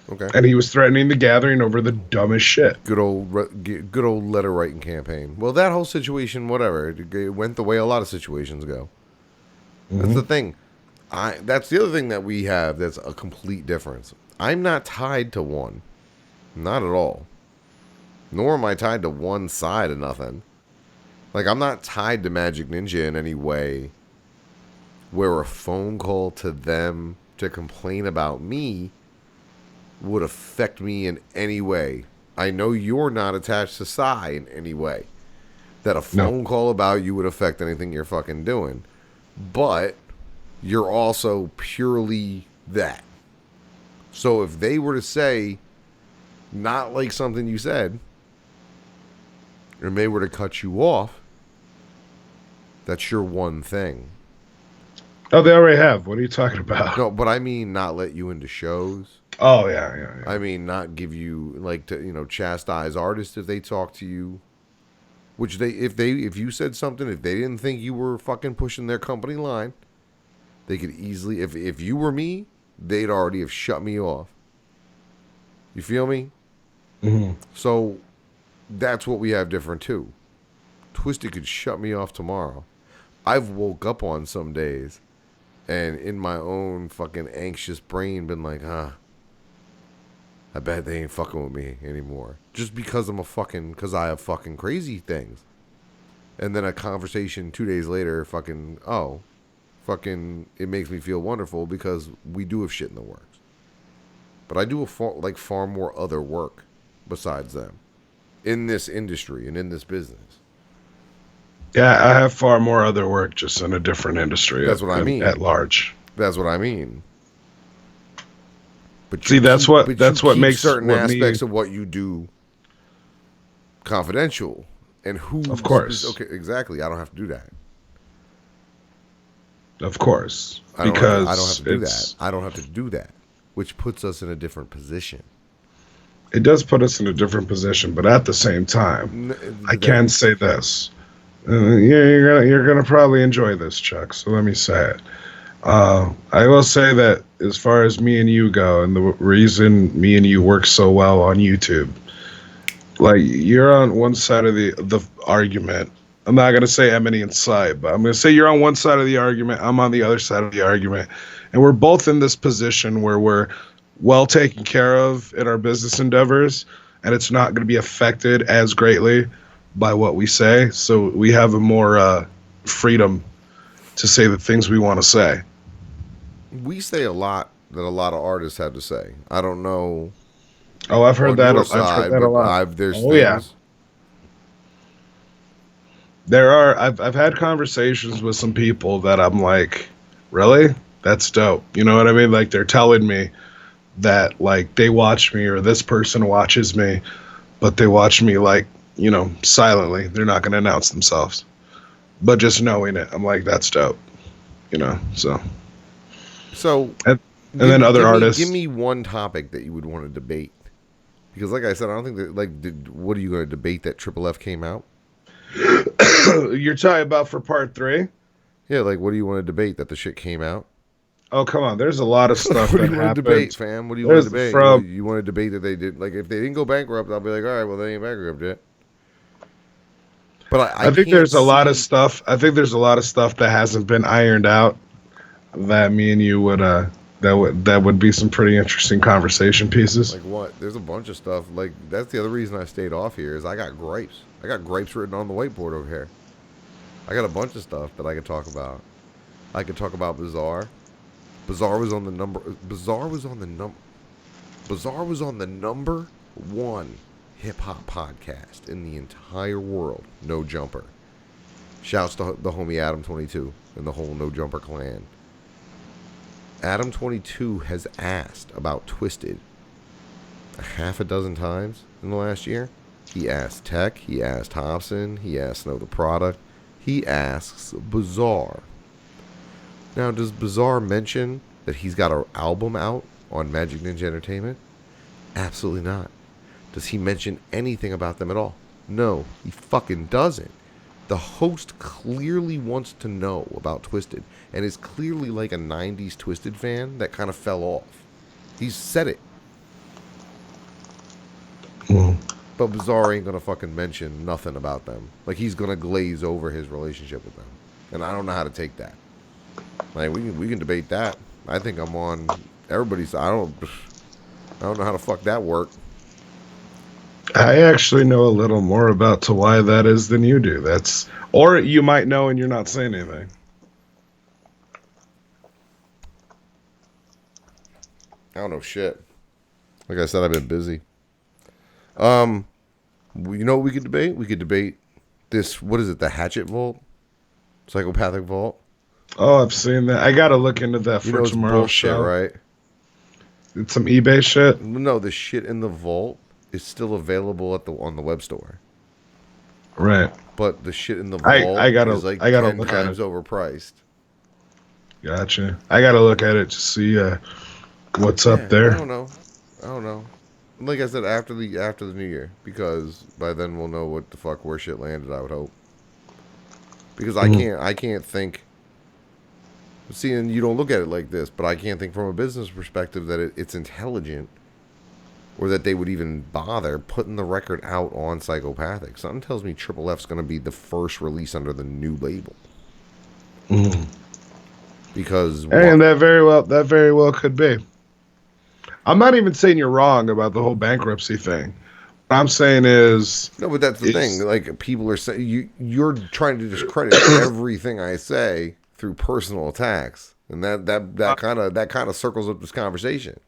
Okay. And he was threatening the gathering over the dumbest shit. Good old letter writing campaign. Well, that whole situation, whatever, it went the way a lot of situations go. Mm-hmm. That's the thing. That's the other thing that we have that's a complete difference. I'm not tied to one. Not at all. Nor am I tied to one side of nothing. Like, I'm not tied to Magic Ninja in any way where a phone call to them to complain about me would affect me in any way. I know you're not attached to Psy in any way. That a phone call about you would affect anything you're fucking doing. But you're also purely that. So if they were to say, not like something you said, and they were to cut you off, that's your one thing. Oh, they already have. What are you talking about? No, but I mean not let you into shows. Oh, yeah. I mean not give you, like, to, chastise artists if they talk to you. Which if you said something, if they didn't think you were fucking pushing their company line, they could easily, if you were me, they'd already have shut me off. You feel me? Mm-hmm. So that's what we have different too. Twisted could shut me off tomorrow. I've woke up on some days and in my own fucking anxious brain been like, I bet they ain't fucking with me anymore. Just because because I have fucking crazy things. And then a conversation 2 days later, it makes me feel wonderful because we do have shit in the works. But I do far more other work besides them in this industry and in this business. Yeah, I have far more other work just in a different industry. That's what I mean. At large. That's what I mean. But see, that's what makes certain aspects of what you do confidential. And who? Of course. Okay, exactly. I don't have to do that. Of course, because I don't have to do that. I don't have to do that, which puts us in a different position. It does put us in a different position, but at the same time, I can say this. You're gonna probably enjoy this, Chuck. So let me say it. I will say that as far as me and you go, and the reason me and you work so well on YouTube, like you're on one side of the argument. I'm not gonna say Eminem side, but I'm gonna say you're on one side of the argument. I'm on the other side of the argument, and we're both in this position where we're well taken care of in our business endeavors, and it's not gonna be affected as greatly by what we say. So we have a more freedom to say the things we want to say. We say a lot that a lot of artists have to say. I don't know. Oh, I've heard that. I've heard that a lot. There's things. Yeah. I've had conversations with some people that I'm like, really? That's dope. You know what I mean? Like they're telling me that like they watch me or this person watches me, but they watch me like, silently. They're not going to announce themselves. But just knowing it, I'm like, that's dope. So and then other artists. Give me one topic that you would want to debate. Because like I said, I don't think that, what are you going to debate that Triple F came out? You're talking about for part 3? Yeah, like what do you want to debate that the shit came out? Oh, come on. There's a lot of stuff what that do you want to debate, fam? What do you want to debate? You want to debate that they did, like if they didn't go bankrupt, I'll be like, all right, well, they ain't bankrupt yet. But I think there's a lot of stuff. I think there's a lot of stuff that hasn't been ironed out that me and you would that would be some pretty interesting conversation pieces. Like what? There's a bunch of stuff. Like that's the other reason I stayed off here is I got gripes. I got gripes written on the whiteboard over here. I got a bunch of stuff that I could talk about. I could talk about Bizarre. Bizarre was on the number. Bizarre was on the number 1 hip hop podcast in the entire world. No Jumper. Shouts to the homie Adam 22 and the whole No Jumper clan. Adam 22 has asked about Twisted a half a dozen times in the last year. He asked Tech. He asked Hobson. He asked Know the Product. He asks Bizarre. Now, does Bizarre mention that he's got an album out on Magic Ninja Entertainment? Absolutely not. Does he mention anything about them at all? No, he fucking doesn't. The host clearly wants to know about Twisted and is clearly like a 90s Twisted fan that kind of fell off. He's said it. But Bizarre ain't going to fucking mention nothing about them. Like, he's going to glaze over his relationship with them. And I don't know how to take that. Like, we can debate that. I think I'm on everybody's. I don't know how to fuck that work. I actually know a little more about to why that is than you do. Or you might know and you're not saying anything. I don't know shit. Like I said, I've been busy. You know what we could debate? We could debate this. What is it? The Hatchet Vault, Psychopathic Vault. Oh, I've seen that. I gotta look into that for tomorrow's show. Right? It's some eBay shit. No, the shit in the vault is still available on the web store. Right. But the shit in the vault is like 10 times overpriced. Gotcha. I gotta look at it to see what's up there. I don't know. Like I said, after the new year, because by then we'll know what the fuck where shit landed. I would hope. Because I can't think. See, and you don't look at it like this, but I can't think from a business perspective that it's intelligent, or that they would even bother putting the record out on Psychopathic. Something tells me Triple F's going to be the first release under the new label. Because and that very well could be. I'm not even saying you're wrong about the whole bankruptcy thing. What I'm saying is no, but that's the thing. Like, people are saying you're trying to discredit everything I say through personal attacks, and that kind of circles up this conversation.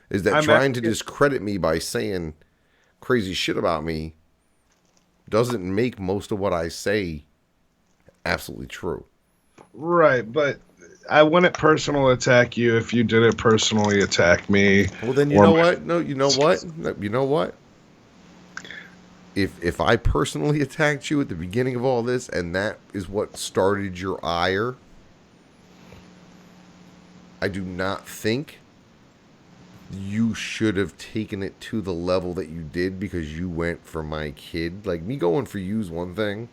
Is that trying to discredit me by saying crazy shit about me doesn't make most of what I say absolutely true. Right, but I wouldn't personal attack you if you didn't personally attack me. Well, then you know what? No, you know what? You know what? If I personally attacked you at the beginning of all this, and that is what started your ire, I do not think you should have taken it to the level that you did because you went for my kid. Like, me going for you is one thing,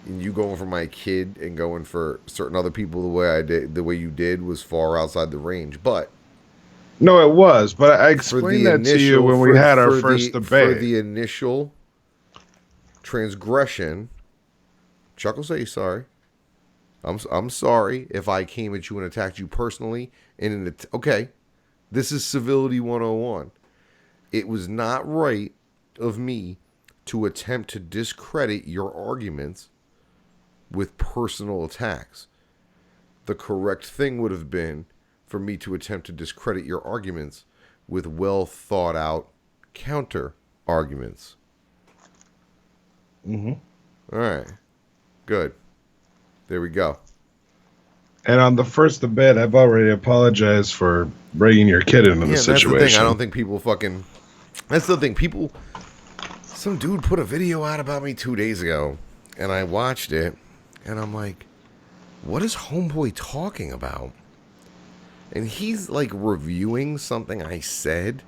and you going for my kid and going for certain other people the way you did was far outside the range. But no, it was. But I explained that to you when we had our first debate. For the initial transgression, Chuck will say sorry. I'm sorry if I came at you and attacked you personally. Okay, this is civility 101. It was not right of me to attempt to discredit your arguments with personal attacks. The correct thing would have been for me to attempt to discredit your arguments with well thought out counter arguments. All right. Good. There we go. And on the first debate, I've already apologized for bringing your kid into the situation. That's the thing. I don't think people fucking... That's the thing. People... Some dude put a video out about me 2 days ago, and I watched it, and I'm like, what is homeboy talking about? And he's, like, reviewing something I said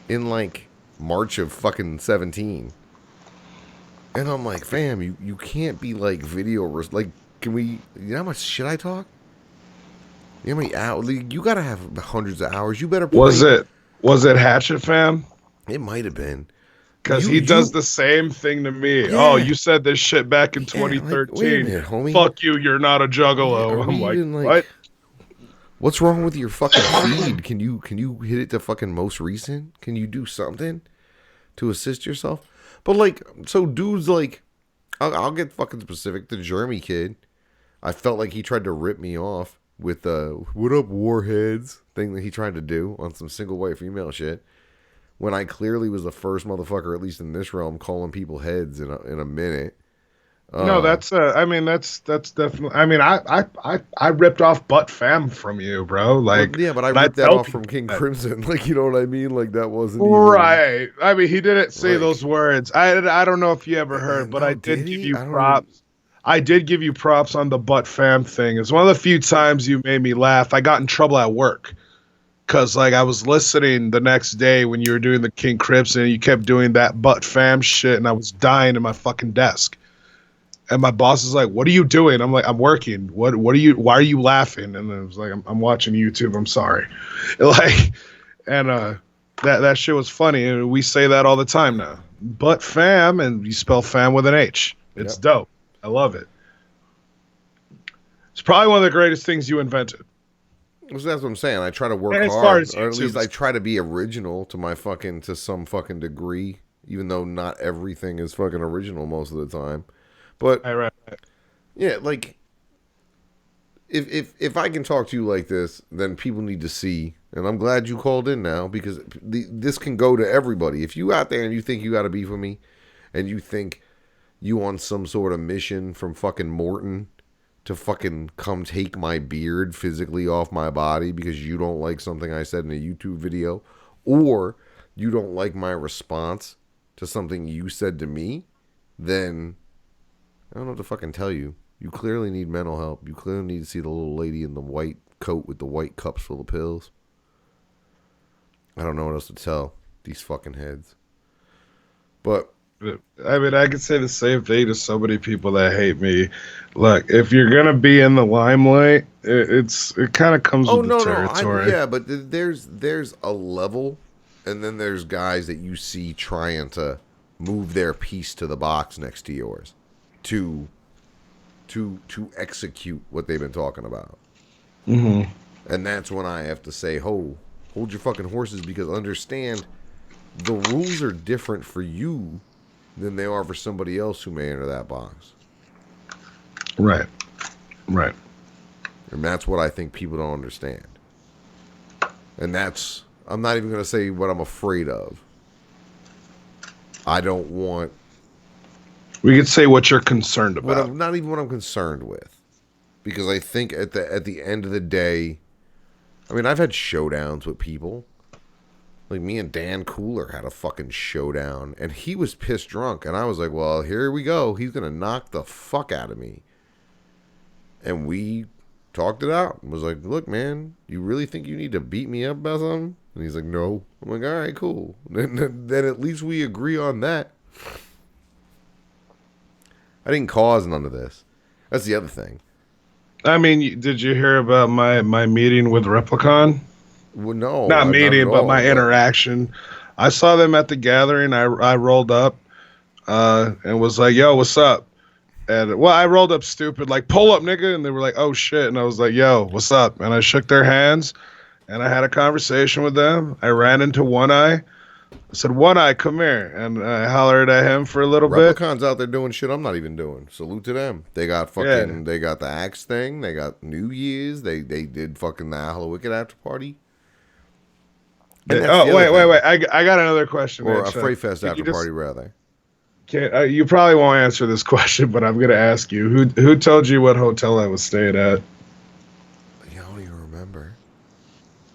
in, like, March of fucking 17. And I'm like, fam, you can't be, like, like, can we... You know how much shit I talk? You know how many hours? You gotta have hundreds of hours. You better play. Was it Hatchet Fam? It might have been. Because he does the same thing to me. Yeah. Oh, you said this shit back in 2013. Like, wait a minute, homie. Fuck you, you're not a juggalo. Yeah, I'm like, what? What's wrong with your fucking feed? Can you hit it to fucking most recent? Can you do something to assist yourself? But, like, so dudes, like, I'll get fucking specific. The Jeremy kid, I felt like he tried to rip me off with the "what up warheads" thing that he tried to do on some single white female shit, when I clearly was the first motherfucker, at least in this realm, calling people heads in a minute. No, that's I mean that's definitely. I mean, I ripped off Butt Fam from you, bro. Like, well, yeah, but I ripped that off from King Crimson. Like, you know what I mean? Like, that wasn't right. I mean, he didn't say those words. I don't know if you ever heard, but I did give you props. I did give you props on the Butt Fam thing. It's one of the few times you made me laugh. I got in trouble at work because, like, I was listening the next day when you were doing the King Crimson, and you kept doing that Butt Fam shit, and I was dying in my fucking desk. And my boss is like, "What are you doing?" I'm like, "I'm working." What are you? Why are you laughing? And I was like, "I'm watching YouTube. I'm sorry." Like, and that shit was funny, and we say that all the time now. But fam, and you spell fam with an H. It's dope. I love it. It's probably one of the greatest things you invented. Well, that's what I'm saying. I try to work hard, or at least I try to be original to some fucking degree, even though not everything is fucking original most of the time. But right. Yeah, like if I can talk to you like this, then people need to see. And I'm glad you called in now, because this can go to everybody. If you out there and you think you got to beef with me, and you think you on some sort of mission from fucking Morton to fucking come take my beard physically off my body because you don't like something I said in a YouTube video, or you don't like my response to something you said to me, then I don't know what to fucking tell you. You clearly need mental help. You clearly need to see the little lady in the white coat with the white cups full of pills. I don't know what else to tell these fucking heads. But I mean, I could say the same thing to so many people that hate me. Look, if you're gonna be in the limelight, it kind of comes with the territory. Yeah, but there's a level, and then there's guys that you see trying to move their piece to the box next to yours, to execute what they've been talking about. Mm-hmm. And that's when I have to say, hold your fucking horses, because understand the rules are different for you than they are for somebody else who may enter that box. Right. And that's what I think people don't understand. And that's, I'm not even going to say what I'm afraid of. I don't want... We could say what you're concerned about. Not even what I'm concerned with. Because I think at the end of the day, I mean, I've had showdowns with people. Like, me and Dan Cooler had a fucking showdown, and he was pissed drunk, and I was like, well, here we go. He's going to knock the fuck out of me. And we talked it out. And was like, look, man, you really think you need to beat me up about something? And he's like, no. I'm like, all right, cool. Then at least we agree on that. I didn't cause none of this. That's the other thing. I mean, did you hear about my meeting with Replicon? Well, no. Not meeting, but my interaction. I saw them at the gathering. I rolled up and was like, yo, what's up? And, well, I rolled up stupid, like, pull up, nigga. And they were like, oh, shit. And I was like, yo, what's up? And I shook their hands, and I had a conversation with them. I ran into One Eye. I said, One Eye, come here. And I hollered at him for a little bit. Replicon's out there doing shit I'm not even doing. Salute to them. They got fucking, They got the Axe thing. They got New Year's. They did fucking the Halloween Wicked after party. Wait. I got another question. Or a Freight Fest after party, rather. You probably won't answer this question, but I'm going to ask you. Who told you what hotel I was staying at? I don't even remember.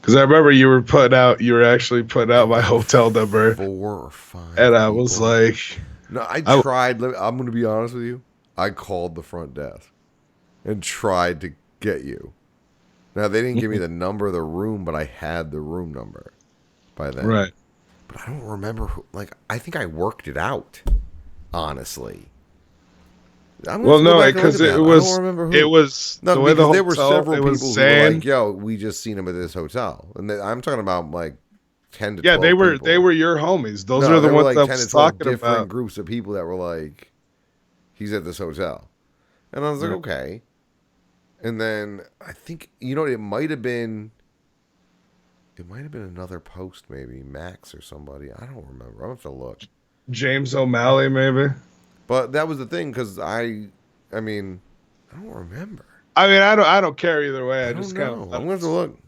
Because I remember you were actually putting out my hotel number. 4 or 5 And people. I was like... No, I tried. I'm going to be honest with you. I called the front desk and tried to get you. Now, they didn't give me the number of the room, but I had the room number by then. Right. But I don't remember who. Like, I think I worked it out, honestly. Well, no, because it was. I don't remember who. It was no, the way the hotel, there were several people who were like, "Yo, we just seen him at this hotel," and I'm talking about like 10 to 12 people. They were your homies. Those are the ones like that 10 was to 12 talking different about. Groups of people that were like, "He's at this hotel," and I was like, "Okay." And then I think it might have been another post, maybe Max or somebody. I don't remember. I'm gonna have to look. James O'Malley, maybe. But that was the thing, because I mean, I don't remember. I mean, I don't care either way. I just know. kind of. I'm gonna have to look.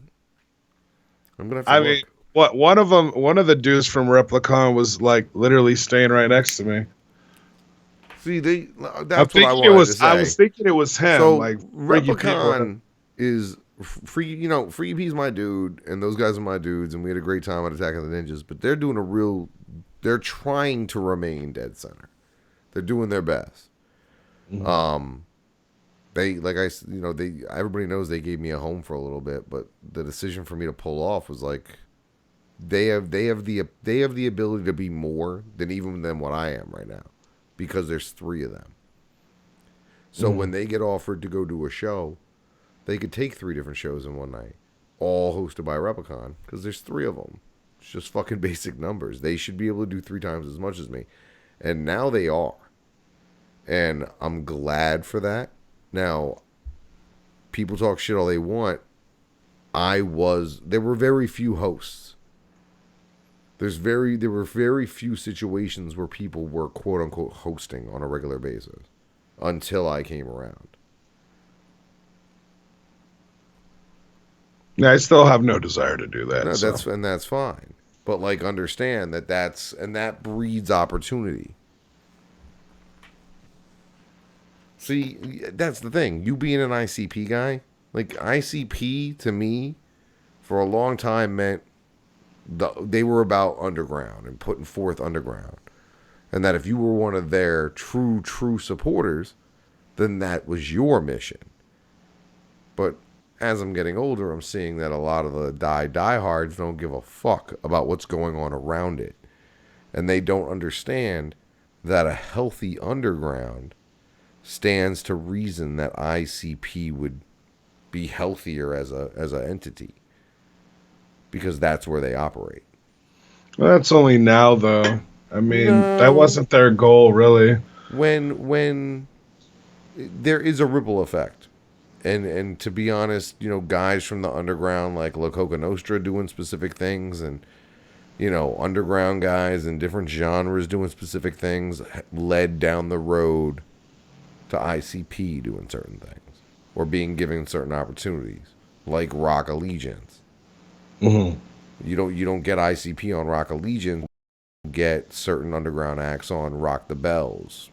I'm gonna have to I look. mean, one of the dudes from Replicon was like literally staying right next to me. See, that's what I wanted to say. I was thinking it was him. So like Replicon is Freaky. Freaky P's my dude, and those guys are my dudes, and we had a great time at Attack of the Ninjas. But they're doing they're trying to remain dead center. They're doing their best. Mm-hmm. Everybody knows they gave me a home for a little bit, but the decision for me to pull off was like, they have the ability to be more than what I am right now, because there's 3 of them. So when they get offered to go do a show, they could take 3 different shows in one night, all hosted by Replicon, because there's 3 of them. It's just fucking basic numbers. They should be able to do 3 times as much as me, and now they are. And I'm glad for that. Now, people talk shit all they want. There were very few hosts. There were very few situations where people were quote unquote hosting on a regular basis until I came around. Yeah, I still have no desire to do that. No, that's fine. But like, understand that breeds opportunity. See, that's the thing. You being an ICP guy, like ICP to me, for a long time meant they were about underground and putting forth underground, and that if you were one of their true supporters, then that was your mission. But as I'm getting older, I'm seeing that a lot of the diehards don't give a fuck about what's going on around it. And they don't understand that a healthy underground stands to reason that ICP would be healthier as a entity. Because that's where they operate. Well, that's only now, though. I mean, that wasn't their goal, really. When there is a ripple effect. And to be honest, you know, guys from the underground like La Coca Nostra doing specific things, and, you know, underground guys in different genres doing specific things led down the road to ICP doing certain things or being given certain opportunities, like Rock Allegiance. Mm-hmm. You don't get ICP on Rock Allegiance, you get certain underground acts on Rock the Bells.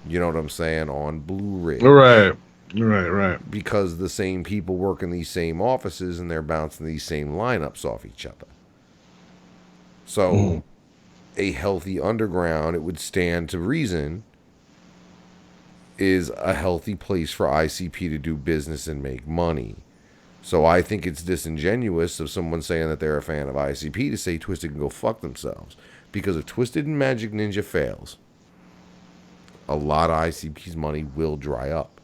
You know what I'm saying? On Blue Ridge. Right. Because the same people work in these same offices and they're bouncing these same lineups off each other. So, a healthy underground, it would stand to reason, is a healthy place for ICP to do business and make money. So I think it's disingenuous of someone saying that they're a fan of ICP to say Twisted can go fuck themselves. Because if Twisted and Magic Ninja fails, a lot of ICP's money will dry up.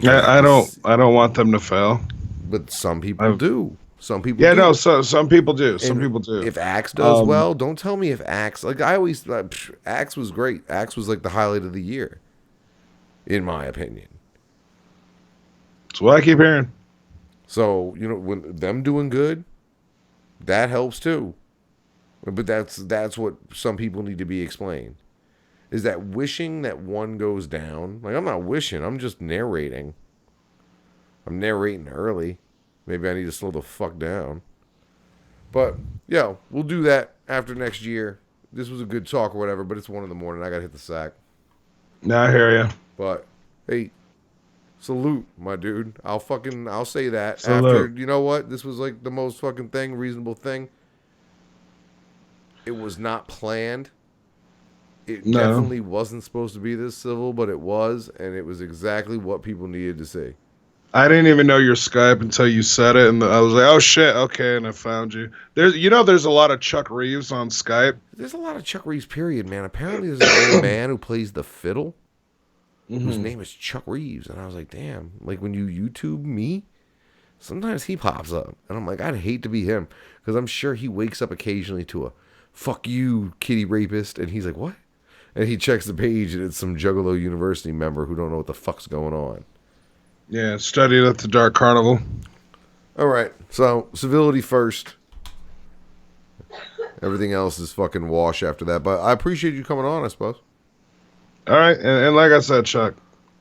I don't want them to fail. But some people do. Some people do. No, some people do. Some people do. If Axe does well, don't tell me if Axe... Like, I always... Axe was great. Axe was, like, the highlight of the year. In my opinion. That's what I keep hearing. So, you know, when them doing good, that helps too. But that's what some people need to be explained. Is that wishing that one goes down. Like, I'm not wishing. I'm just narrating. I'm narrating early. Maybe I need to slow the fuck down. But, yeah, we'll do that after next year. This was a good talk or whatever, but it's 1 a.m. I got to hit the sack. No, I hear you. But, hey, salute, my dude. I'll say that. Salute. After, you know what? This was like the most fucking reasonable thing. It was not planned. It definitely wasn't supposed to be this civil, but it was, and it was exactly what people needed to see. I didn't even know your Skype until you said it, and I was like, "Oh shit, okay," and I found you. There's a lot of Chuck Reeves on Skype. There's a lot of Chuck Reeves, period, man. Apparently, there's an old man who plays the fiddle, whose name is Chuck Reeves, and I was like, damn. Like when you YouTube me, sometimes he pops up, and I'm like, I'd hate to be him, because I'm sure he wakes up occasionally to a "fuck you, kitty rapist," and he's like, what? And he checks the page, and it's some Juggalo University member who don't know what the fuck's going on. Yeah, studied at the Dark Carnival. All right, so civility first. Everything else is fucking wash after that. But I appreciate you coming on, I suppose. All right, and like I said, Chuck,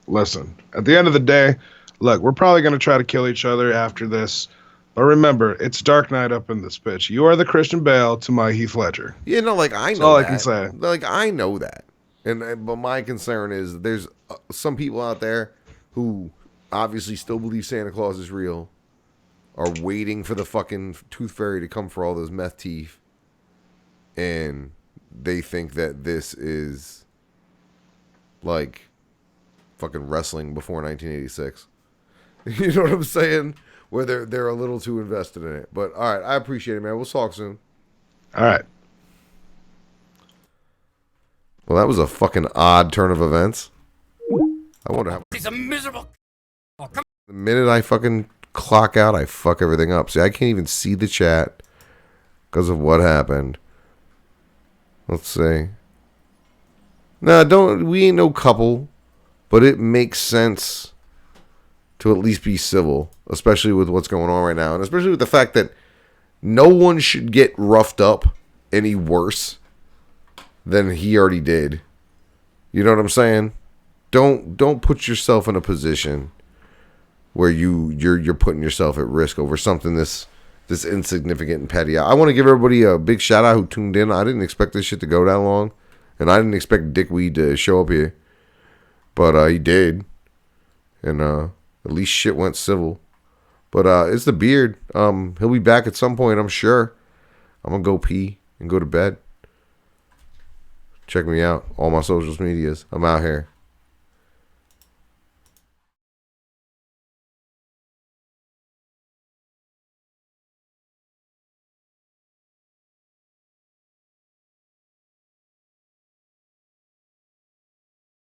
listen, at the end of the day, look, we're probably going to try to kill each other after this. But remember, it's Dark Knight up in this bitch. You are the Christian Bale to my Heath Ledger. Yeah, no, like, I know That's all that. I can say. Like, I know that. But my concern is there's some people out there who obviously still believe Santa Claus is real, are waiting for the fucking tooth fairy to come for all those meth teeth, and they think that this is like fucking wrestling before 1986. You know what I'm saying? Where they're a little too invested in it. But all right, I appreciate it, man. We'll talk soon. All right. Well, that was a fucking odd turn of events. I wonder how. He's a miserable. Oh, come. The minute I fucking clock out, I fuck everything up. See, I can't even see the chat because of what happened. Let's see. No, we ain't no couple, but it makes sense to at least be civil, especially with what's going on right now, and especially with the fact that no one should get roughed up any worse than he already did. You know what I'm saying? Don't put yourself in a position where you're putting yourself at risk over something this insignificant and petty. I want to give everybody a big shout out who tuned in. I didn't expect this shit to go that long, and I didn't expect Dickweed to show up here, but he did, and at least shit went civil. But it's the Beard. He'll be back at some point, I'm sure. I'm gonna go pee and go to bed. Check me out, all my social medias. I'm out here.